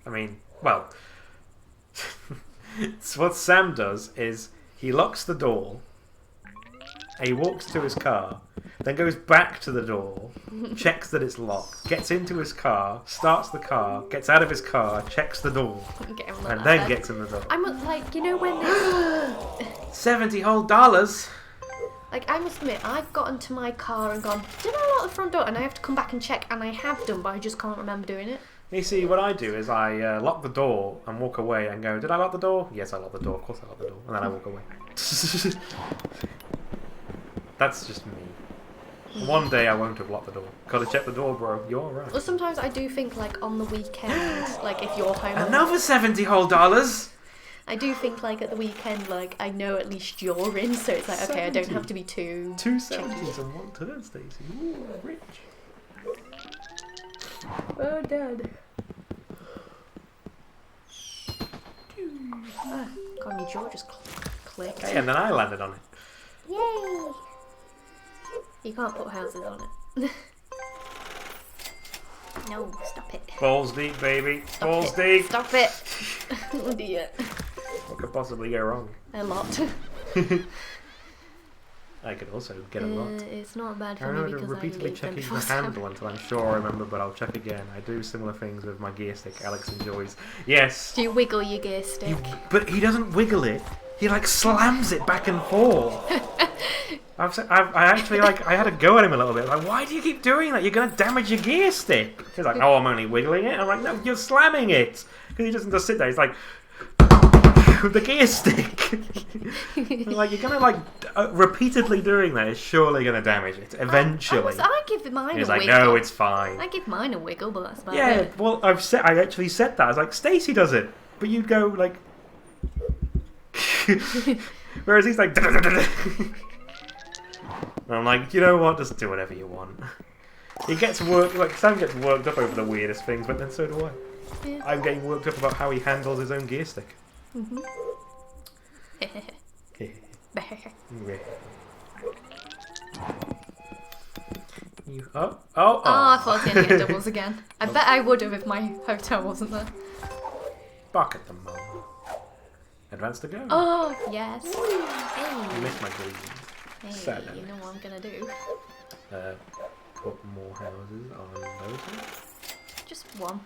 I mean, well... So what Sam does is he locks the door, he walks to his car, then goes back to the door, checks that it's locked, gets into his car, starts the car, gets out of his car, checks the door, and then gets in the door. I'm like, you know when $70 whole. Like, I must admit, I've got into my car and gone, did I lock the front door? And I have to come back and check, and I have done, but I just can't remember doing it. You see, what I do is I lock the door and walk away and go, did I lock the door? Yes, I locked the door. Of course I locked the door. And then I walk away. That's just me. One day I won't have locked the door. Gotta check the door, bro. You're alright. Well, sometimes I do think, like, on the weekend, like, if you're home... Another $70 whole. I do think, like, at the weekend, like, I know at least you're in, so it's like, okay, I don't have to be too... 2 70s and 1 turn, Stacey. Ooh, rich. Oh, Dad. God, my jaw just clicked. Hey, and then I landed on it. Yay! You can't put houses on it. No, stop it. Balls deep, baby. Balls deep. Stop it. Oh dear. What could possibly go wrong? A lot. I could also get a lot. It's not bad I for me remember because repeatedly I leave them checking before the handle until I'm sure I remember, but I'll check again. I do similar things with my gear stick. Alex enjoys. Yes. Do you wiggle your gear stick? But he doesn't wiggle it. He like slams it back and forth. I actually I had a go at him a little bit. Like, why do you keep doing that? You're gonna damage your gear stick. He's like, oh, I'm only wiggling it. I'm like, no, you're slamming it. Because he doesn't just sit there. He's like, with the gear stick. Like, you're gonna repeatedly doing that is surely gonna damage it eventually. I give mine He's a like, wiggle. no, it's fine. I give mine a wiggle, but that's about Yeah, it. well, I actually said that. I was like, Stacey does it, but you go like, whereas he's like, and I'm like, you know what? Just do whatever you want. He gets worked. Like Sam gets worked up over the weirdest things, but then so do I. Yeah. I'm getting worked up about how he handles his own gear stick. Mm-hmm. Oh, I thought I was going to get doubles again. I bet I would have if my hotel wasn't there. Back at the moment. Advance to go. Oh, yes. I Hey. missed my green. Hey, Sad. you know what I'm going to do? Put more houses on those ones. Just one.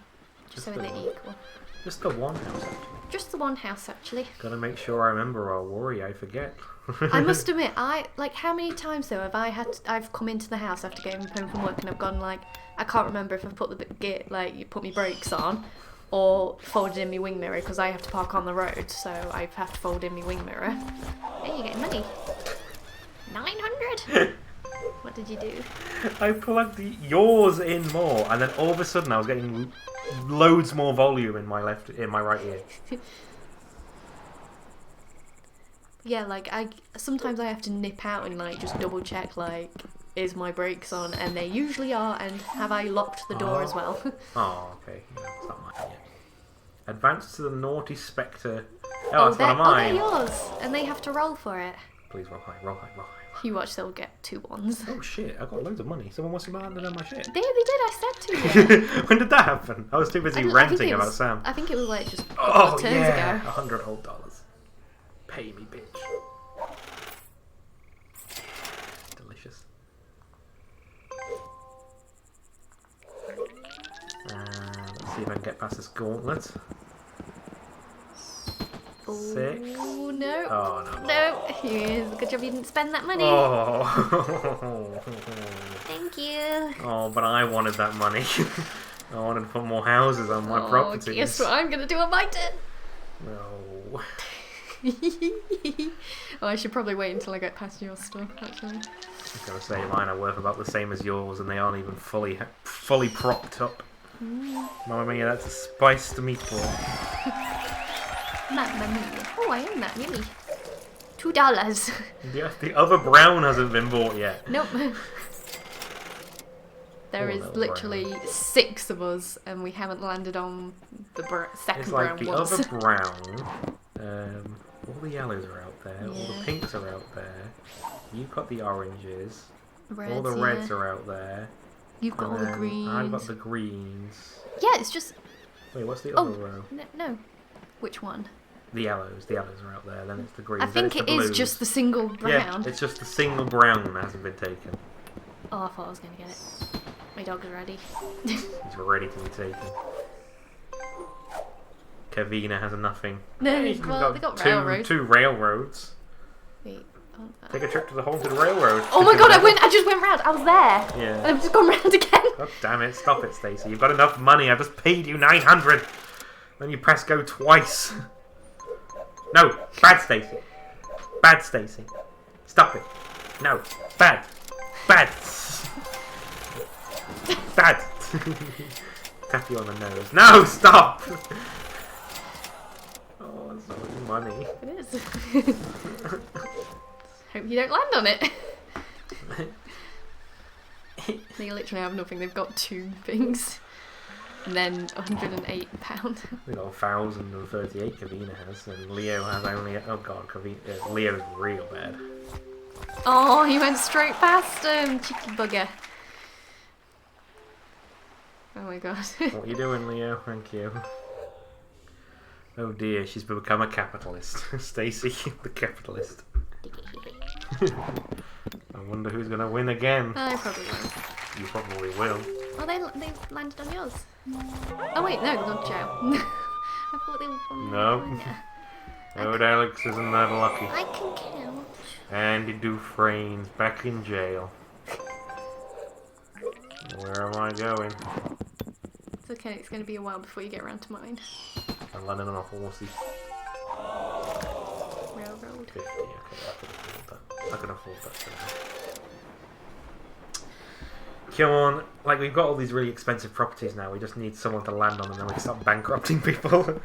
Just so the they're one. equal. Just the one house, actually. Just the one house, actually. Gotta make sure I remember or worry I forget. I must admit, how many times though have I've come into the house after getting home from work and I've gone like, I can't remember if I've put the gear, like, you put my brakes on or folded in my wing mirror because I have to park on the road, so I have to fold in my wing mirror. Hey, you're getting money. 900? What did you do? I plugged yours in more, and then all of a sudden I was getting loads more volume in my right ear. Yeah, like sometimes I have to nip out and like just double check like, is my brakes on, and they usually are, and have I locked the door as well? Oh, okay. Yeah, it's not mine yet. Advance to the naughty spectre. Oh, that's one of mine. They're yours, and they have to roll for it. Please roll high, roll high, roll high. You watch, they'll get 2 1s. Oh shit, I got loads of money. Someone must have landed on my shit. They did, I said to you. When did that happen? I was too busy ranting about Sam. I think it was like just a Oh, couple of turns yeah. ago. $100 old dollars. Pay me, bitch. Delicious. Let's see if I can get past this gauntlet. 6. Oh, no. Oh, no. No. Yes, good job you didn't spend that money. Oh. Thank you. Oh, but I wanted that money. I wanted to put more houses on my properties. Guess what I'm going to do on my turn? No. Oh, I should probably wait until I get past your stuff, actually. I was going to say mine are worth about the same as yours, and they aren't even fully propped up. Mamma mia, that's a spiced meatball. Mamma mia. Oh, I own that, yummy. $2. The other brown hasn't been bought yet. Nope. There Oh, is that literally brown. 6 of us, and we haven't landed on the second It's like brown the once. other brown. All the yellows are out there. All the Yeah. pinks are out there. You've got the oranges. Reds, All the reds yeah. are out there. You've got all And the then greens. I've got the greens. Yeah, it's just... Wait, what's the Oh, other row? no. Which one? The yellows. The yellows are out there. Then it's the greens. I then think it's it the is blues. just the single brown. Yeah, it's just the single brown that hasn't been taken. Oh, I thought I was going to get it. My dog's ready. He's ready to be taken. Kavina has nothing. No, He's well, they got two railroads. two railroads. Wait. Take a trip to the haunted railroad. Oh my god, I just went round. I was there. Yeah. And I've just gone round again. God damn it! Stop it, Stacey. You've got enough money. I've just paid you 900. Then you press go twice. No, bad Stacey. Bad Stacey. Stop it. No, bad. Bad. Bad. Tap you on the nose. No, stop. Oh, that's so much money. It is. Hope you don't land on it. They literally have nothing. They've got 2 things. And then £108. We got 1,038 Kavina has, and Leo has only. Oh god, Leo's real bad. Oh, he went straight past him. Cheeky bugger. Oh my god. What are you doing, Leo? Thank you. Oh dear, she's become a capitalist. Stacey, the capitalist. I wonder who's gonna win again. I probably won't. You probably will. Oh, they landed on yours. Oh wait, no, they're not jail. I thought they were from No. Old Alex isn't that lucky. I can count. Andy Dufresne's back in jail. Where am I going? It's okay, it's going to be a while before you get around to mine. I'm landing on a horsey. Railroad. 50, okay, I can afford that for now. Come on, like we've got all these really expensive properties now, we just need someone to land on them and then we can start bankrupting people. Wait,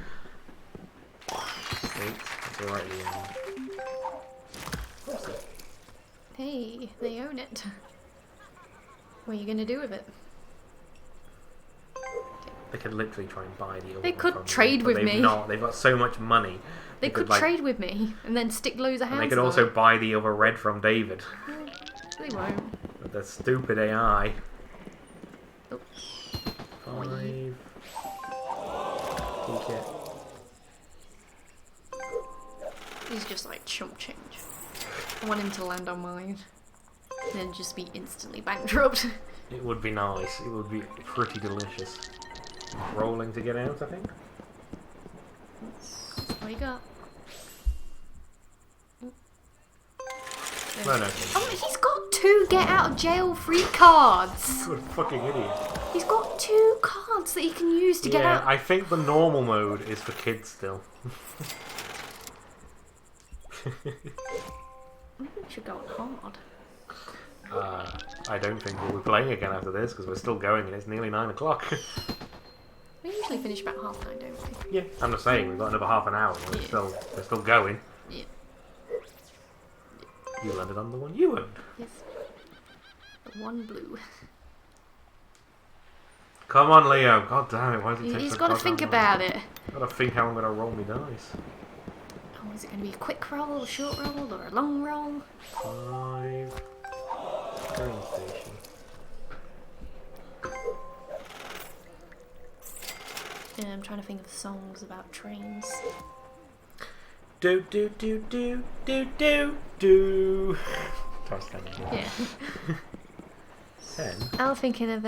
that's alright, Leon. Hey, they own it. What are you going to do with it? They could literally try and buy the other They one could from trade me, with but me. They've not. They've got so much money. They could like, trade with me and then stick loads of houses and they could on also it. buy the other red from David. They won't. With the stupid AI. Oh. 5. Okay. He's just like chump change. I want him to land on mine. And then just be instantly bankrupt. It would be nice. It would be pretty delicious. Rolling to get out, I think. That's what you got. No, no. Oh, he's got 2 get out of jail free cards. What a fucking idiot. He's got 2 cards that he can use to get Yeah, out. I think the normal mode is for kids still. Maybe we should go on hard. I don't think we'll be playing again after this because we're still going and it's nearly 9 o'clock. We usually finish about 9:30, don't we? Yeah, I'm just saying we've got another half an hour. And we're still going. Yeah. You landed on the one you owned. Yes. The 1 blue. Come on, Leo. God damn it! Why does it take He's so got to goddamn think long? about it. Got to think how I'm gonna roll my dice. Oh, is it going to be a quick roll, a short roll, or a long roll? 5. Train station. Yeah, I'm trying to think of songs about trains. Do do do do do do do. Toss down again. Yeah. 10. I was thinking of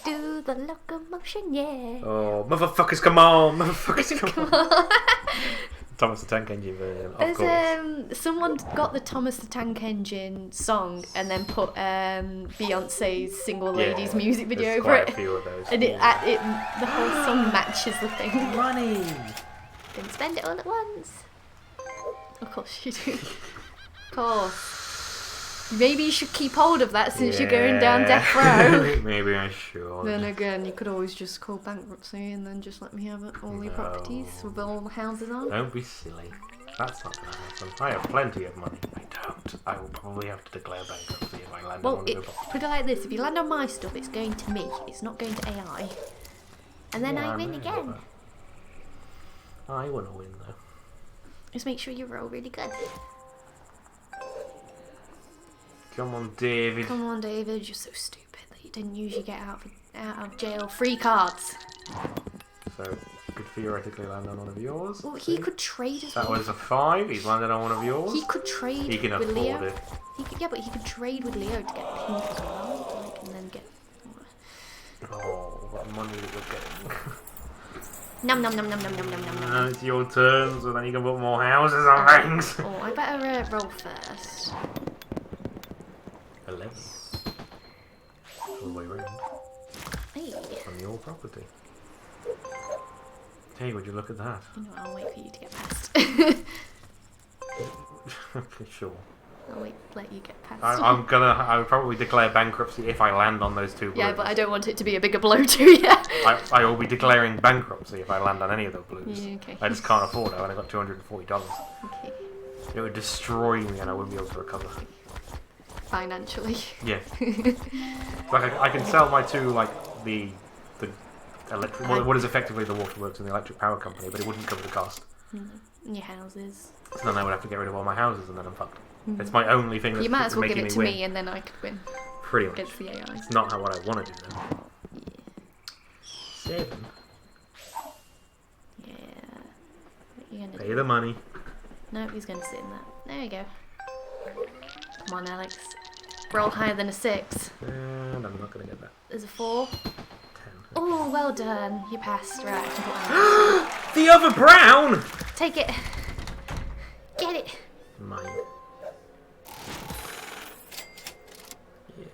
do the locomotion, yeah. Oh, motherfuckers, come on! Motherfuckers, come on! Thomas the Tank Engine version, of course. There's someone got the Thomas the Tank Engine song and then put Beyonce's Single Ladies music video there's over quite it. a few of those. And the whole song matches the thing. Money! Didn't spend it all at once. Of course you do. Of course. Maybe you should keep hold of that since you're going down death row. Maybe I should. Then again, you could always just call bankruptcy and then just let me have all your properties with all the houses on. Don't be silly. That's not going to happen. I have plenty of money. I don't. I will probably have to declare bankruptcy if I land on one of the put it like this, if you land on my stuff, it's going to me. It's not going to AI. And then I win again. I want to win, though. Just make sure you roll really good. Come on, David. Come on, David. You're so stupid that you didn't use your get out of jail free cards. So, you could theoretically land on one of yours. Well, he could trade as well. That was a 5. He's landed on one of yours. He could trade He can with afford Leo. it. Yeah, but he could trade with Leo to get pink as well, like, and then get. Oh, what money that we're getting. Nom nom nom nom nom nom nom nom nom. It's your turn, so then you can put more houses on things. Oh, I better roll first. 11. All the way around. Hey. On your property. Hey, would you look at that? You know, I'll wait for you to get past. Okay, sure. I'll let you get past. I would probably declare bankruptcy if I land on those 2 blues. Yeah, but I don't want it to be a bigger blow to you. I will be declaring bankruptcy if I land on any of the blues. Yeah, okay. I just can't afford it. I've only got $240. Okay. It would destroy me and I wouldn't be able to recover. Financially. Yeah. Like I can sell my 2, like the electric, what is effectively the waterworks and the electric power company, but it wouldn't cover the cost. Your houses. So then I would have to get rid of all my houses and then I'm fucked. It's my only thing that's You might as well making give it to win. me and then I could win Pretty much. against the AI. It's not what I want to do then. Yeah. 7. Yeah. What are you gonna Pay do? the money. No, he's gonna sit in that. There you go. Come on, Alex. Roll higher than a 6. And I'm not gonna get that. There's a 4. 10. Oh, well done. You passed. Right. I can put The other brown! Take it. Get it. Mine. Yeah.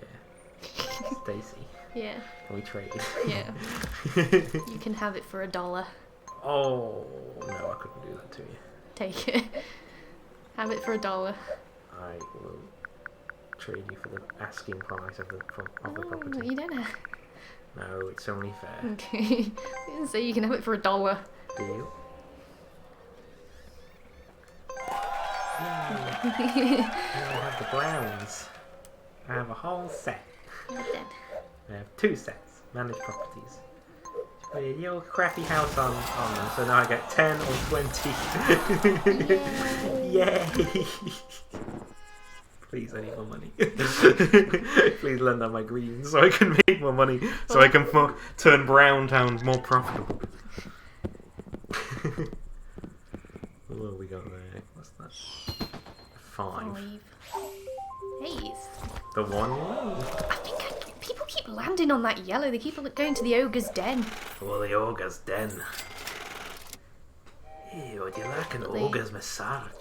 Stacey. Yeah. Can we trade? Yeah. You can have it for $1. Oh, no, I couldn't do that to you. Take it. Have it for $1. I will trade you for the asking price of the Oh, property. you don't have. No, it's only fair. Okay. So you can have it for $1. Deal. Yeah. Now I have the browns. I have a whole set. You're dead. I have 2 sets. Managed properties. Put a little crappy house on them, so now I get 10 or 20. Yay! Please, I need more money. Please lend out my greens so I can make more money, so I can turn brown towns more profitable. What have we got there? What's that? 5. Hey. The one? I think people keep landing on that yellow. They keep going to the ogre's den. Oh, the ogre's den. Hey, would you like an ogre's massage?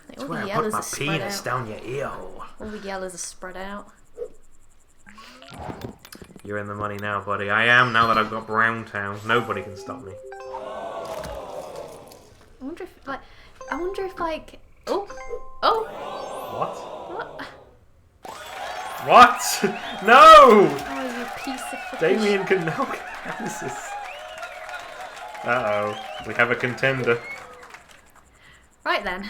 Like, That's all where the I put yellows my are spread penis out. down your ear hole. All the yellows are spread out. You're in the money now, buddy. I am, now that I've got Brown Town. Nobody can stop me. I wonder if like, oh, What? what? What? No! Oh, you piece of fucking Damien can now get houses. Uh-oh. We have a contender. Right then.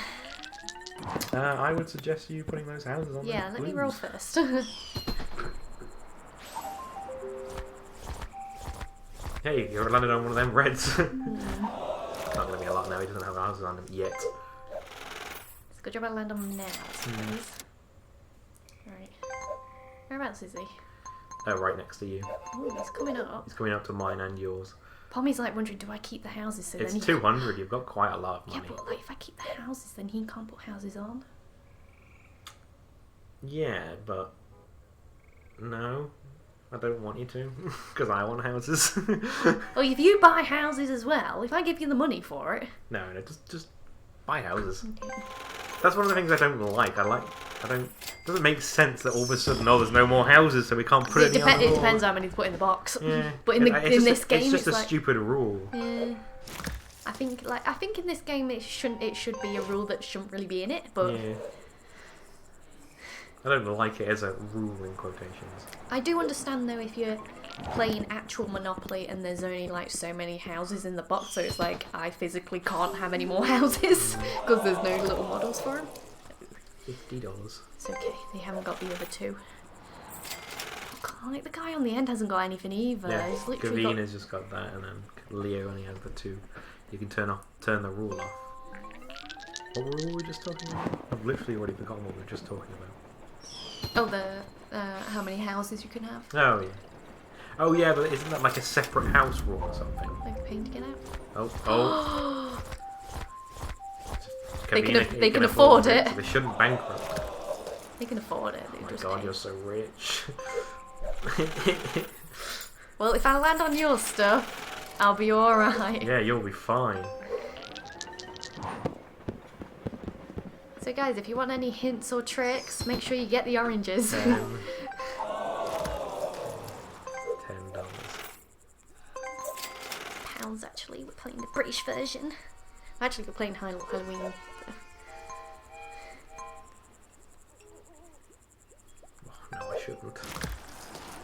I would suggest you putting those houses on. Yeah, the let me blues. roll first. Hey, you landed on one of them reds. Not going to be a lot now, he doesn't have houses on him yet. It's a good job I land on them now, I suppose. Right. Whereabouts is he? Right next to you. Oh, he's coming up. He's coming up to mine and yours. Pommy's like wondering, do I keep the houses so It's then he 200, you've got quite a lot of Yeah, money. but like if I keep the houses then he can't put houses on. Yeah, but... No. I don't want you to, because I want houses. Well, if you buy houses as well, if I give you the money for it. No, just buy houses. Okay. That's one of the things I don't like. It doesn't make sense that all of a sudden, oh, there's no more houses, so we can't put any on the It board. depends how many to put in the box. Yeah. But in this game, it's just a like, stupid rule. yeah. I think in this game it should be a rule that shouldn't really be in it, but Yeah. I don't like it as a rule in quotations. I do understand though if you're playing actual Monopoly and there's only like so many houses in the box, so it's like I physically can't have any more houses because there's no little models for them. $50. It's okay, they haven't got the other two. Oh, like the guy on the end hasn't got anything either. Yeah, He's literally got... Gavina's just got that, and then Leo only had the 2. You can turn the rule off. What rule were we just talking about? I've literally already forgotten what we were just talking about. Oh, how many houses you can have? Oh yeah. Oh yeah, but isn't that like a separate house rule or something? Like paying to get out. Oh. They Gavina can afford it. So they shouldn't bankrupt. They can afford it. They Oh my just god, pay. you're so rich. Well, if I land on your stuff, I'll be alright. Yeah, you'll be fine. So guys, if you want any hints or tricks, make sure you get the oranges. $10. Pounds actually, we're playing the British version. Actually, we're playing Halloween. Oh, no, I shouldn't.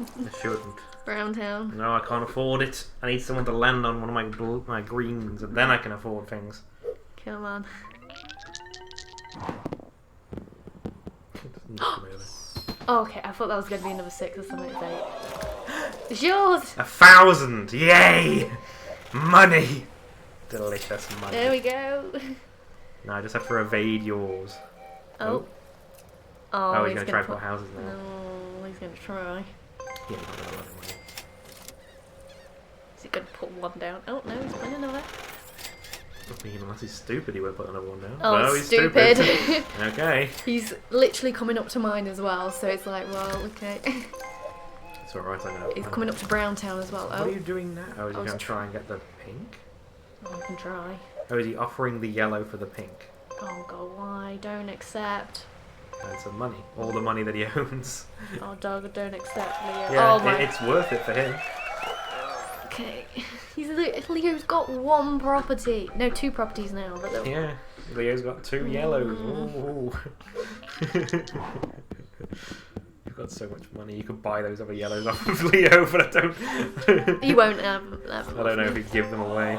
I shouldn't. Brown Town. No, I can't afford it. I need someone to land on one of my greens, and then I can afford things. Come on. Not really. Oh, okay, I thought that was going to be another 6 or something. It's 8. It's yours! 1,000! Yay! Money! Delicious money. There we go. No, I just have to evade yours. Oh. Oh, he's he's going to try to put houses now. No, he's going to try. Yeah, he's not going to let money. Is he going to put one down? Oh, no, he's putting another. I mean, unless he's stupid, he would put another one down. Oh, no, he's stupid. Okay. He's literally coming up to mine as well, so it's like, well, okay. It's alright, I know. He's coming up to Browntown as well. What Oh, are you doing now? Oh, is he I was going to try and get the pink? oh, I can try. Oh, is he offering the yellow for the pink? Oh god, why? Don't accept. And some money. All the money that he owns. Oh, dog, don't accept, Leo. Yeah, Oh my. it's worth it for him. Okay. Leo's got one property. No, two properties now. But Yeah, Leo's got 2 yellows. Ooh. You've got so much money. You could buy those other yellows off of Leo, but I don't. He won't have I don't know if he'd give them away.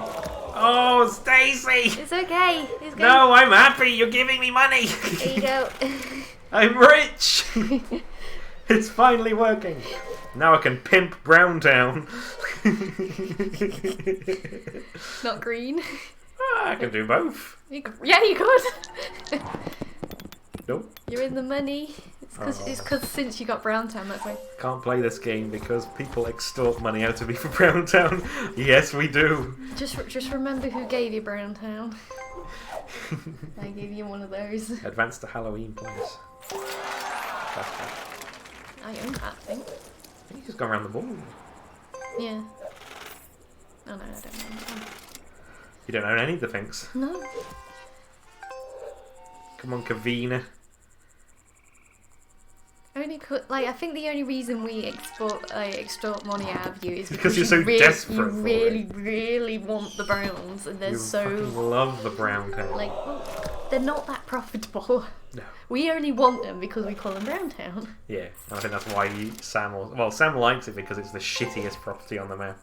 Oh, Stacey! It's okay. It's good. No, I'm happy. You're giving me money. There you go. I'm rich. It's finally working. Now I can pimp Browntown. Not green. I can do both. Yeah, you could. Nope. You're in the money. It's because since you got Browntown, that's why. Can't play this game because people extort money out of me for Browntown. Yes, we do. Just remember who gave you Browntown. I gave you one of those. Advance to Halloween place. I own that, I think. I think he's just gone around the ball. Yeah. Oh no, I don't own that one. You don't own any of the things. No. Come on, Kavina. Only I think the only reason we extort money out of you is Because you're so desperate you for really, it. really want the Browns, and they're You so fucking love the Browntown. like well, they're not that profitable. No. We only want them because we call them Browntown. Yeah, and I think that's why Sam likes it because it's the shittiest property on the map.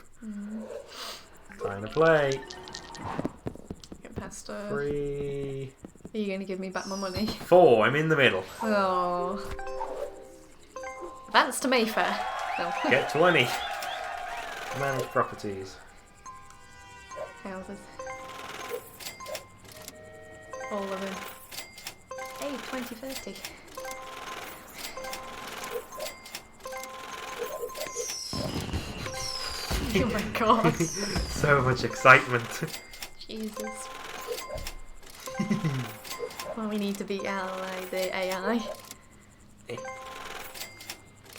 Time to play. Get past 3. Are you going to give me back my money? 4. I'm in the middle. Oh. Advance to Mayfair. No. Get 20. Manage properties. Houses. All of them. Hey, 2030. Oh my god. So much excitement. Jesus. Well, we need to beat out the AI.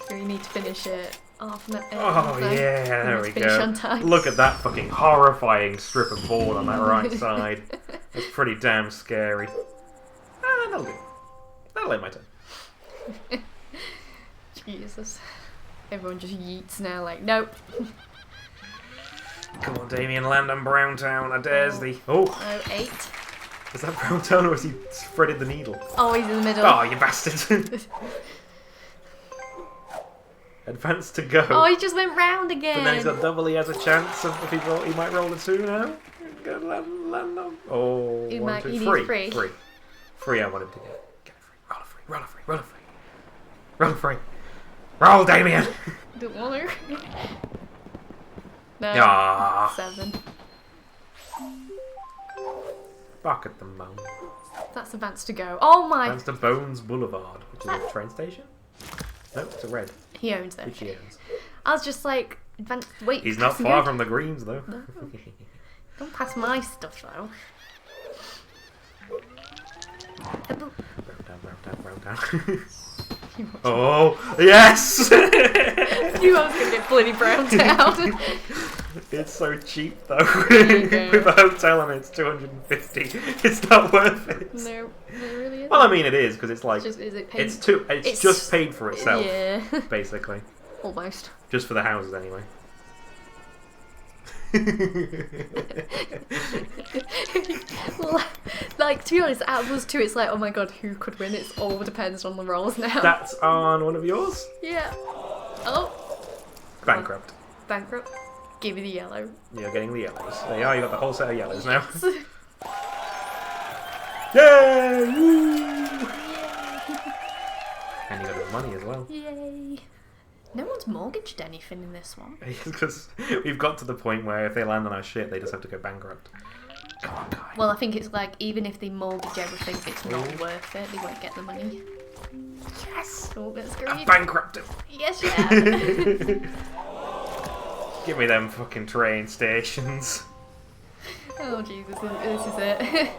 So we need to finish it half an Oh yeah, there we finish go. on time. Look at that fucking horrifying strip of board on that right side. That's pretty damn scary. Ah, that'll do. That'll end my turn. Jesus. Everyone just yeets now, like, nope. Come on, Damien, land on Browntown. I dares thee. Oh, Oh, 8. is that Browntown or has he threaded the needle? Oh, he's in the middle. Oh, you bastard. Advance to go. Oh, he just went round again. But then he's got double. He has a chance of if he might roll a 2 now. Go land on. Oh, He 1, might- 2, he 3. needs 3. 3. I want him to get a 3. Roll a 3. Roll a 3. Roll a 3. Roll a 3. Roll, Damien. Don't want to. No. Ah. 7. Back at the moon. That's advance to go. Oh my. Advance to Bones Boulevard, which is a train station. No, it's a red, He owns it. which he owns. I was just like, advance. Wait. He's not passing far go? from the greens, though. No. Don't pass my stuff though. Round down. Oh, yes! You I was gonna get bloody browned out. It's so cheap, though. Okay. With a hotel and it's 250. It's not worth it. No, it really isn't. Well, I mean, it is because it's like Is it paid? it's just paid for itself, Yeah. basically. Almost. Just for the houses, anyway. Like, to be honest, out of us two, it's like, oh my god, who could win? It all depends on the rolls now. That's on one of yours. Yeah. Oh. Bankrupt. Bankrupt. Give me the yellow. You're getting the yellows. There you are. You got the whole set of yellows now. Yay! Woo! And you got the money as well. Yay. No one's mortgaged anything in this one. Because we've got to the point where if they land on our shit, they just have to go bankrupt. Come on, guy. Well, I think it's like, even if they mortgage everything, it's not worth it. They won't get the money. Yes! Oh, that's I great. bankrupted. Yes, you have. Give me them fucking train stations. Oh Jesus, this is it.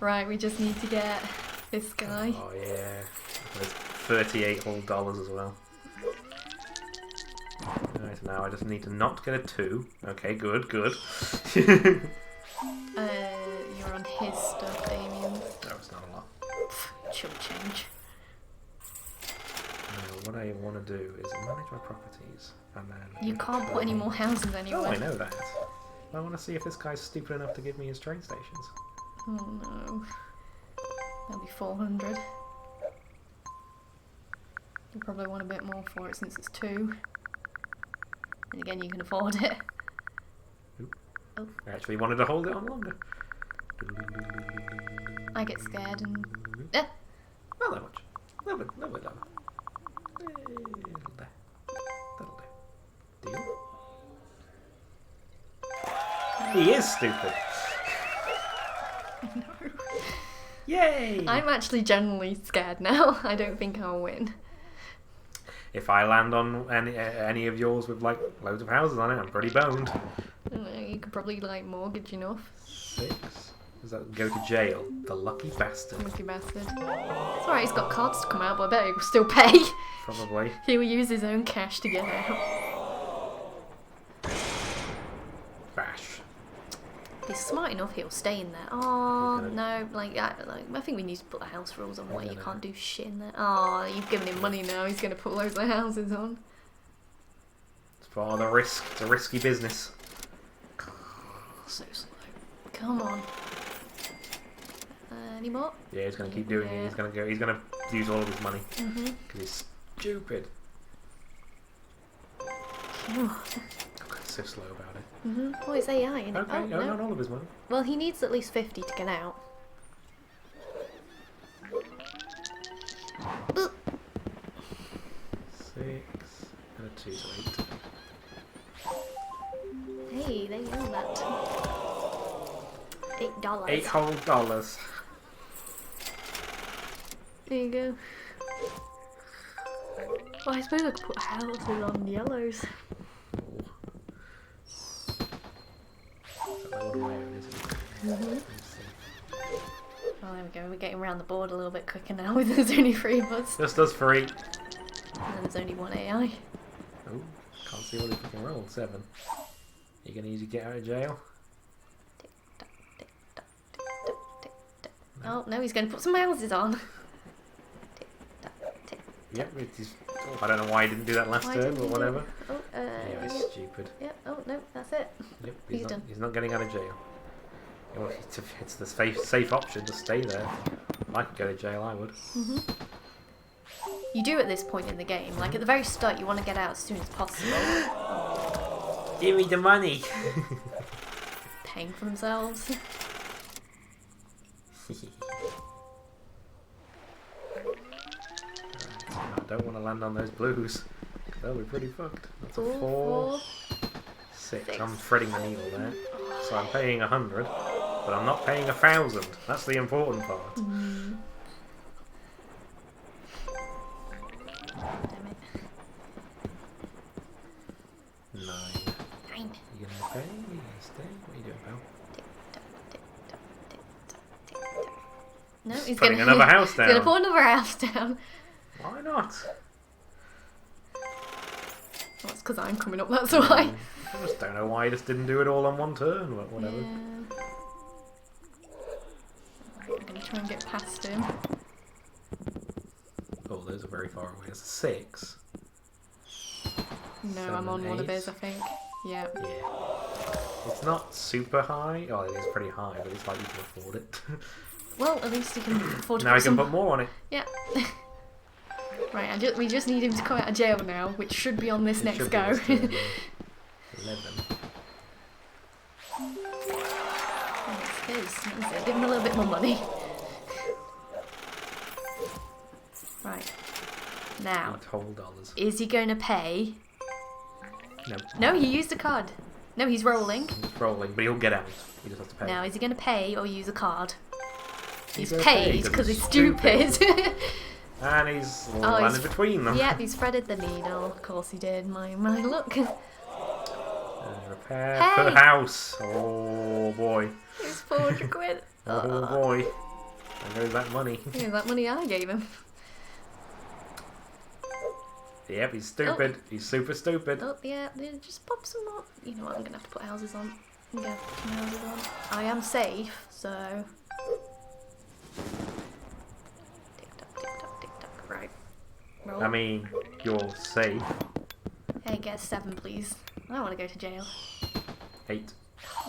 Right, we just need to get this guy. Oh yeah. There's $38 whole as well. Right, now I just need to not get a 2. Okay, good. You're on his stuff, Damien. No, it's not a lot. Chump change. What I want to do is manage my properties, and then... You can't put any more houses anywhere. Oh, I know that. I want to see if this guy's stupid enough to give me his train stations. Oh no. That'll be 400. You probably want a bit more for it since it's 2. And again, you can afford it. Oop. Oh. I actually wanted to hold it on longer. I get scared and... Not that much. A little bit lower. Little there. That'll do. Deal? He is stupid. No. Yay! I'm actually genuinely scared now. I don't think I'll win. If I land on any of yours with like loads of houses on it, I'm pretty boned. I don't know, you could probably like mortgage enough. 6. Does that go to jail? The lucky bastard. Lucky bastard. It's alright, he's got cards to come out, but I bet he'll still pay. Probably. He will use his own cash to get out. Bash. If he's smart enough, he'll stay in there. Oh, no, I think we need to put the house rules on where you can't do shit in there. Oh, you've given him money now, he's going to put loads of houses on. It's for the risk. It's a risky business. So slow. Come on. Any more? Yeah, he's going to keep doing it. He's going to use all of his money. Because he's stupid. Come on. So slow about it. Oh, it's AI, isn't it? Okay, Oh, no, no. not all of his money. Well, he needs at least 50 to get out. 6 and a 2, so 8. Hey, they know that. $8. $8 whole. There you go. Well, I suppose I could put houses on yellows. Oh, there we go. We're getting around the board a little bit quicker now with there's only 3 of us. Just us 3. And then there's only 1 AI. Oh, can't see what he fucking rolled. 7. You gonna use your get out of jail? Tick, tock, tick, tock, tick, tock, tick, tock. Oh, no, he's going to put some houses on. Tick, tock, tick, Yep, I don't know why he didn't do that last turn, but whatever. Oh, Yeah, he's stupid. yeah, oh, no, that's it. Yep, He's done. He's not getting out of jail. Well, it's the safe option to stay there. If I could go to jail, I would. You do at this point in the game. Like, at the very start, you want to get out as soon as possible. Give me the money! Paying for themselves. I don't want to land on those blues. They'll be pretty fucked. That's a 4. 4. 6. I'm threading the needle there. So I'm paying 100, but I'm not paying 1,000. That's the important part. Damn it. 9. 9. You gonna pay? You gonna stay? What are you doing, pal? No, he's putting gonna, another house down. He's gonna put another house down. Why not? Well, it's because I'm coming up, that's why. I just don't know why he just didn't do it all on one turn, but whatever. Yeah. I'm gonna try and get past him. Oh, those are very far away. It's a 6. No, 7, I'm on one of 8. his, I think. Yeah. Yeah. It's not super high. Oh, it is pretty high, but it's like you can afford it. Well, at least he can afford to Now put he can some... put more on it. Yeah. Right, we just need him to come out of jail now, which should be on this next should be go. this turn, yeah. 11. Oh, it's his. That's it. Give him a little bit more money. Right. Now, $8 is he going to pay? No. No, he used a card. No, he's rolling. He's rolling, but he'll get out. He just has to pay. Now, is he going to pay or use a card? He's gonna pay paid because he's stupid. And he's landed between them. Yeah, he's threaded the needle. Of course he did. My look. Repair Hey! per house. Oh boy. It's 400 quid. Oh boy. There goes that money. Here's that money I gave him. Yep, he's stupid. Oh. He's super stupid. Oh, yeah, just pop some more. You know what, I'm gonna have to put houses on. I'm gonna put some houses on. I am safe, so. Tick tock, tick tock, tick tock. Right. Roll. I mean, you're safe. Hey, get a 7, please. I don't want to go to jail. 8.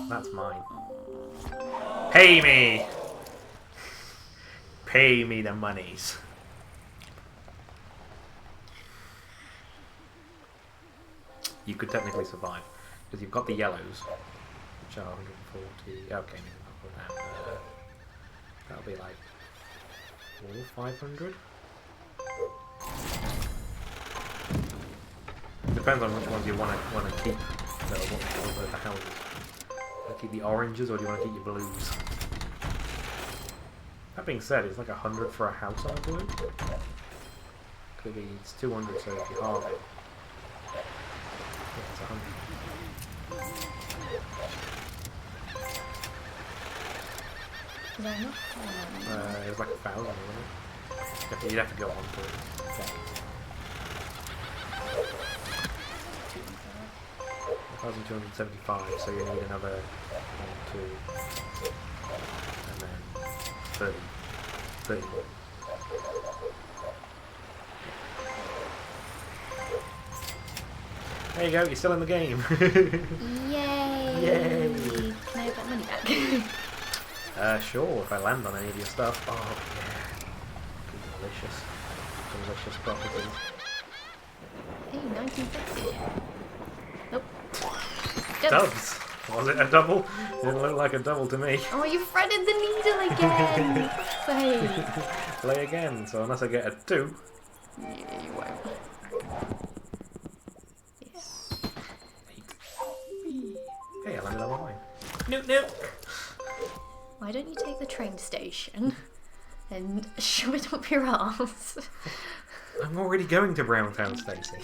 That's mine. Pay me! Pay me the monies. You could technically survive. Because you've got the yellows. Which are 140. Okay, maybe I'll put that. That'll be like 500? Depends on which ones you want to keep. The houses. Want to keep the oranges or do you want to keep your blues? That being said, it's like 100 for a house on a blue. Could be it's 200, so if you halve it, yeah, it's 100. Is that enough? It was like 1,000, wasn't it? You'd have to go on to it. Check. 1,275, so you need another 1, 2, and then 30 more. There you go, you're still in the game. Yay! Yay! Can I have that money back? Sure, if I land on any of your stuff. Oh, yeah. Delicious. Delicious properties. Hey, 1950. Nope. Dubs! Was it a double? Didn't look like a double to me. Oh, you threaded the needle again! Hey. Play again, so unless I get a 2. Yeah, you won't. Yes. 8. Hey, I landed on mine. Nope. Why don't you take the train station and shove it up your arse? I'm already going to Browntown, Stacey.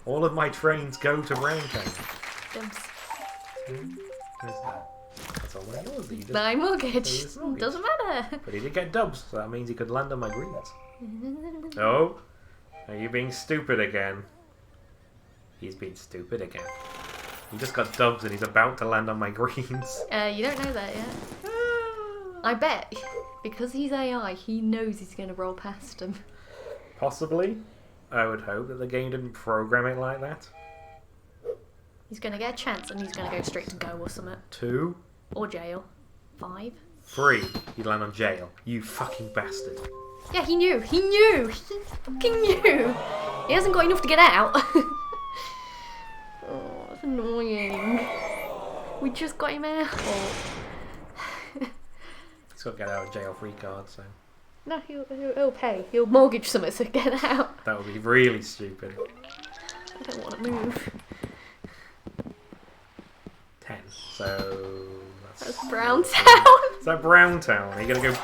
All of my trains go to Browntown. Dubs. Where's that? That's all I know. That you just My mortgage. His mortgage. Doesn't matter. But he did get dubs, so that means he could land on my greens. Oh, are you being stupid again? He's being stupid again. He just got dubs and he's about to land on my greens. You don't know that yet. I bet, because he's AI, he knows he's going to roll past him. Possibly. I would hope that the game didn't program it like that. He's going to get a chance and he's going to go straight to go or something. 2. Or jail. 5. 3. You'd land on jail. You fucking bastard. Yeah, he knew. He knew. He fucking knew. He hasn't got enough to get out. Oh, that's annoying. We just got him out. He's got to get out of jail free card, so. No, he'll pay. He'll mortgage something to get out. That would be really stupid. I don't want to move. 10. So. That's Browntown. Is that Browntown? Are you going to go.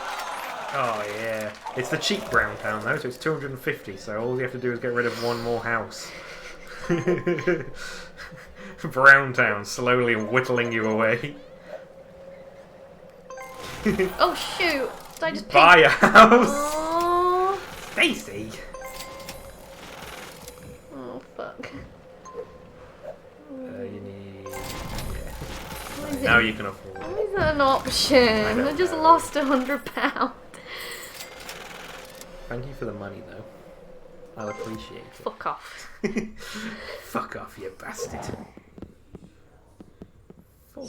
Oh, yeah. It's the cheap Browntown, though, so it's 250, so all you have to do is get rid of one more house. Browntown slowly whittling you away. Oh, shoot. Did I just Buy a house! Oh. Stacey! Oh, fuck. You need. What is Now it? you can afford. Why is that an option? I just know. lost £100. Thank you for the money, though. I'll appreciate it. Fuck off. Fuck off, you bastard. 4.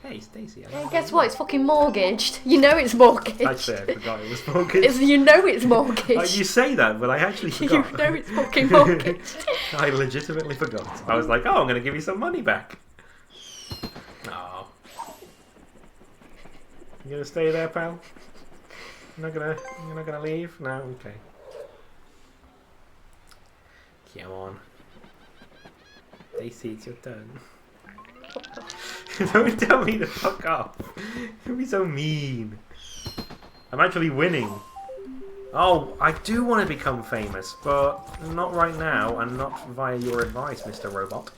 Hey, Stacey. Yeah, guess what? It's fucking mortgaged. You know it's mortgaged. Actually, I forgot it was mortgaged. You know it's mortgaged. You say that, but I actually forgot. You know it's fucking mortgaged. I legitimately forgot. I was like, oh, I'm going to give you some money back. Oh. You going to stay there, pal? You're not gonna leave? No? Okay. Come on. Stacey, it's your turn. Don't tell me to fuck off. Don't be so mean. I'm actually winning. Oh, I do want to become famous, but not right now, and not via your advice, Mr. Robot.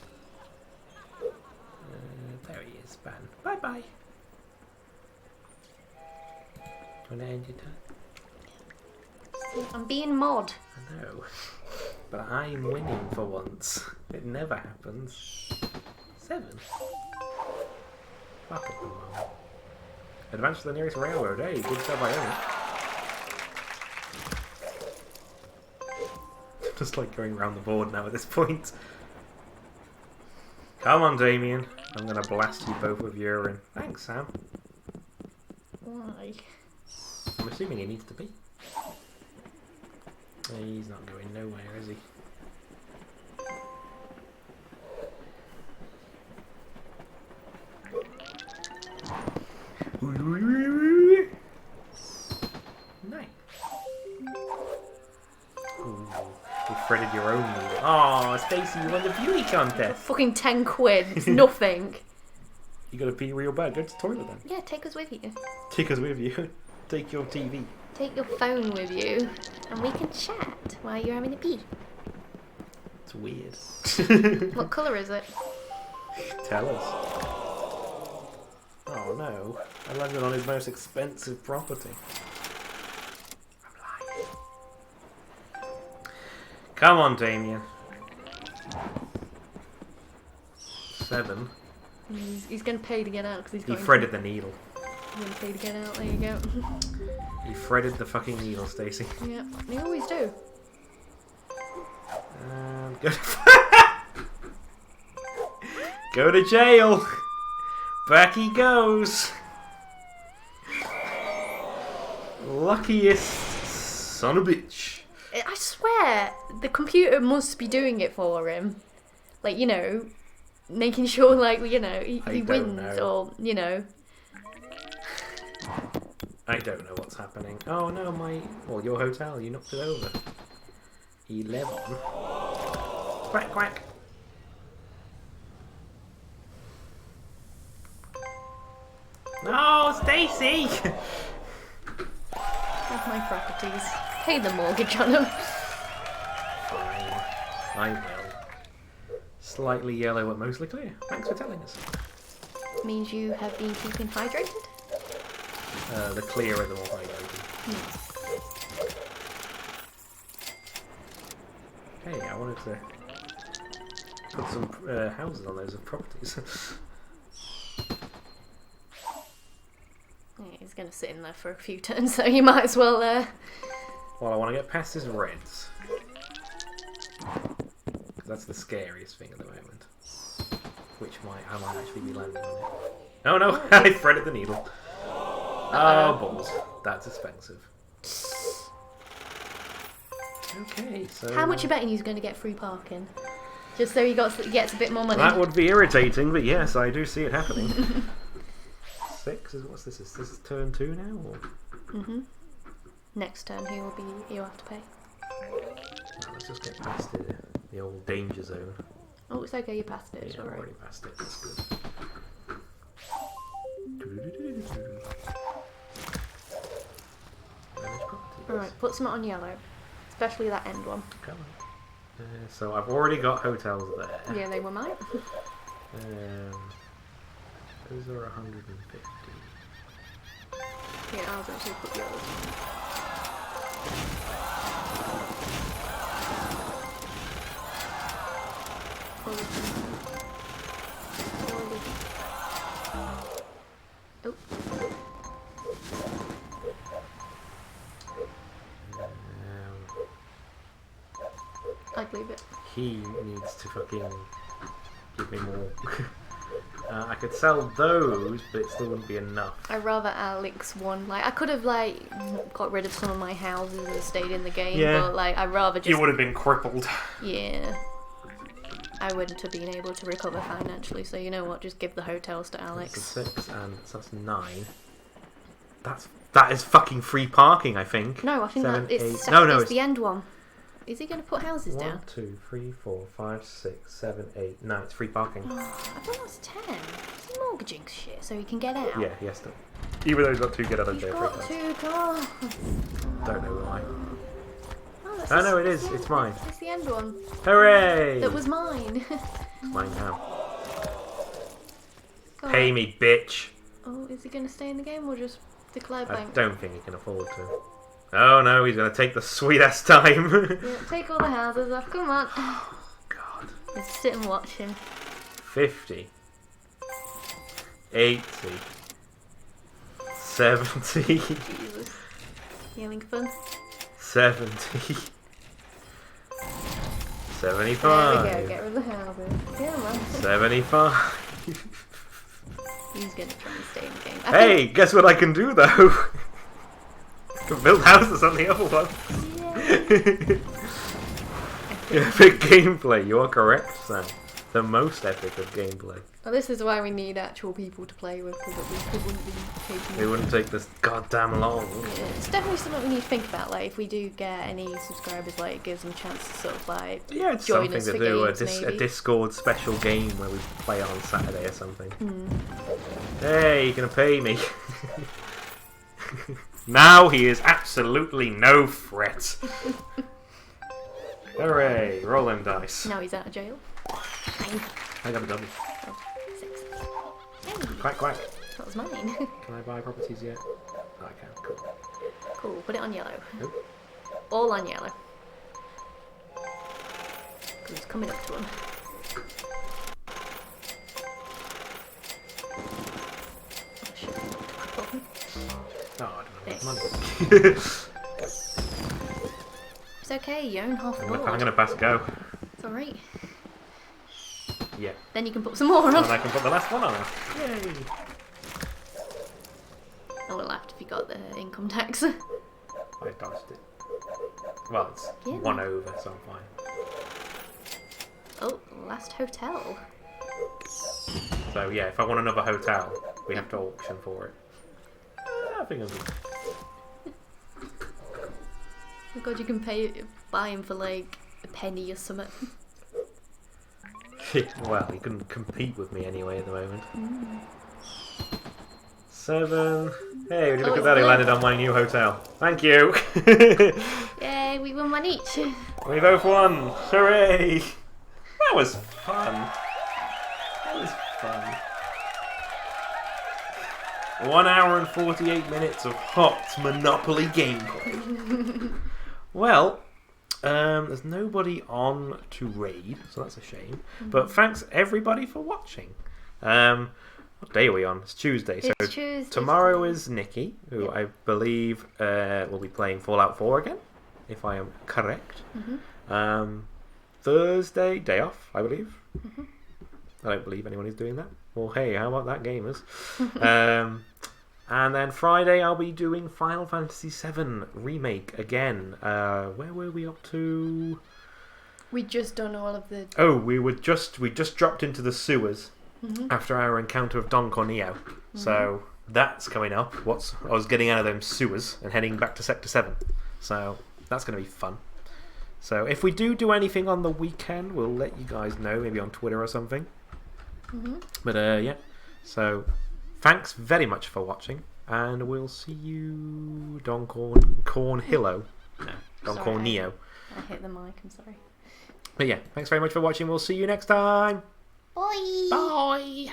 There he is, Ben. Bye-bye. Want to end your turn? I'm being mod. I know. But I'm winning for once. It never happens. 7. Fuck it, Mum. Advance to the nearest railroad. Hey, good stuff I own. Just like going around the board now at this point. Come on, Damien. I'm gonna blast you both with urine. Thanks, Sam. Why? I'm assuming he needs to be. He's not going nowhere, is he? Nice. Ooh, you threaded your own needle. Oh, Stacey, you won the beauty contest. Fucking 10 quid. It's nothing. You gotta pee real bad. Go to the toilet then. Yeah, take us with you. Take us with you. Take your TV. Take your phone with you, and we can chat while you're having a pee. It's weird. What colour is it? Tell us. Oh no. I landed on his most expensive property. I'm lying. Come on, Damien. 7. He's going to pay to get out because He threaded the needle. He's going to pay to get out. There you go. He threaded the fucking needle, Stacey. Yeah, they always do. Go to go to jail. Back he goes. Luckiest son of a bitch. I swear, the computer must be doing it for him. Like, you know, making sure, like, you know, he wins or, you know. I don't know what's happening. Oh no, well, your hotel, you knocked it over. 11. Quack, quack. No, Stacey! Have my properties. Pay the mortgage on them. Fine. I will. Slightly yellow but mostly clear. Thanks for telling us. Means you have been keeping hydrated? The clearer the more hydrated. Hey, I wanted to put some houses on those properties. Yeah, he's going to sit in there for a few turns, so you might as well... Well, I want to get past his reds. Because that's the scariest thing at the moment. Which I might actually be landing on it. Oh no, I threaded the needle. Oh, balls. That's expensive. Okay, so... How much are you betting he's going to get free parking? Just so he gets a bit more money. That would be irritating, but yes, I do see it happening. 6 is what's this? Is this turn 2 now? Or? Next turn he'll have to pay. Well, let's just get past the old danger zone. Oh, it's okay, you passed it. Yeah, I've already passed it. That's good. Alright, put some on yellow. Especially that end one. Come on. So I've already got hotels there. Yeah, they were mine. Those are 150. Yeah, I was actually put yours. Oh. I'd leave it. He needs to fucking give me more. I could sell those, but it still wouldn't be enough. I'd rather Alex won. Like, I could have, like, got rid of some of my houses and stayed in the game, but, like, I'd rather just... You would have been crippled. Yeah. I wouldn't have been able to recover financially, so you know what, just give the hotels to Alex. That's 6, and so that's 9. That is fucking free parking, I think. No, I think 7, it's 8. No, it's the end one. Is he going to put houses down? 1, 2, 3, 4, 5, 6, 7, 8. No, it's free parking. Oh, I thought that's 10. Is he mortgaging shit so he can get out? Yeah, he has to. Even though he's got 2 get out of He's jail. got 2 cars. Don't know why. Yes, Oh no, it it's is. the It's end- mine. It's the end one. Hooray! That was mine. It's mine now. Go Pay on. me, bitch. Oh, is he going to stay in the game or just declare I bank? don't think he can afford to. Oh no, he's gonna take the sweet ass time. Yeah, take all the houses off. Come on. God. Just sit and watch him. 50. 80. 70. Jesus. You having fun? 70. 75. There we go. Get rid of the houses. Yeah, man. 75. He's going to try and stay in the game. Hey, guess what I can do though? I can build houses on the other one. Epic gameplay, you are correct, Sam. The most epic of gameplay. Well, this is why we need actual people to play with, because at least we wouldn't be taking... It wouldn't take this goddamn long. Yeah, it's definitely something we need to think about. Like, if we do get any subscribers, like, it gives them a chance to sort of, like, Yeah, it's join something us to for do. games, A maybe. Discord special game where we play on Saturday or something. Mm. Hey, you're gonna pay me. Now he is absolutely no threat. Hooray, roll them dice. Now he's out of jail. 9. I got a double. Oh, 6. Hey, Quack, quack. that was mine. Can I buy properties yet? Oh, I can, cool. Cool, put it on yellow. Nope. All on yellow. Because it's coming up to him. Oh, shit. Oh, I don't have Yes. money. It's okay, you own half the I'm board. gonna pass go. It's alright. Yeah. Then you can put some more on. And I can put the last one on. Yay! I will laugh if you got the income tax. I dodged it. Well, it's Yeah. 1 over, so I'm fine. Oh, last hotel. So yeah, if I want another hotel, we have to auction for it. I think I'm good. Oh god, you can buy him for like a penny or something. Well, he couldn't compete with me anyway at the moment. 7. Hey, would you Oh, look at it's that? He blue. landed on my new hotel. Thank you. Yay, we won one each. We both won. Hooray! That was fun. That was fun. 1 hour and 48 minutes of hot Monopoly gameplay. Well, there's nobody on to raid, so that's a shame. But thanks everybody for watching. What day are we on? It's Tuesday. So It's Tuesday. tomorrow is Nikki, who I believe will be playing Fallout 4 again, if I am correct. Thursday, day off, I believe. I don't believe anyone is doing that. Well, hey, how about that, gamers? And then Friday, I'll be doing Final Fantasy VII Remake again. Where were we up to? We just done all of the... Oh, we just dropped into the sewers after our encounter of Don Corneo. So that's coming up. I was getting out of them sewers and heading back to Sector 7. So that's going to be fun. So if we do anything on the weekend, we'll let you guys know, maybe on Twitter or something. But yeah, so thanks very much for watching, and we'll see you, Don Cornhillo. No, Don Sorry. Corneo. I hit the mic, I'm sorry. But yeah, thanks very much for watching. We'll see you next time. Bye! Bye!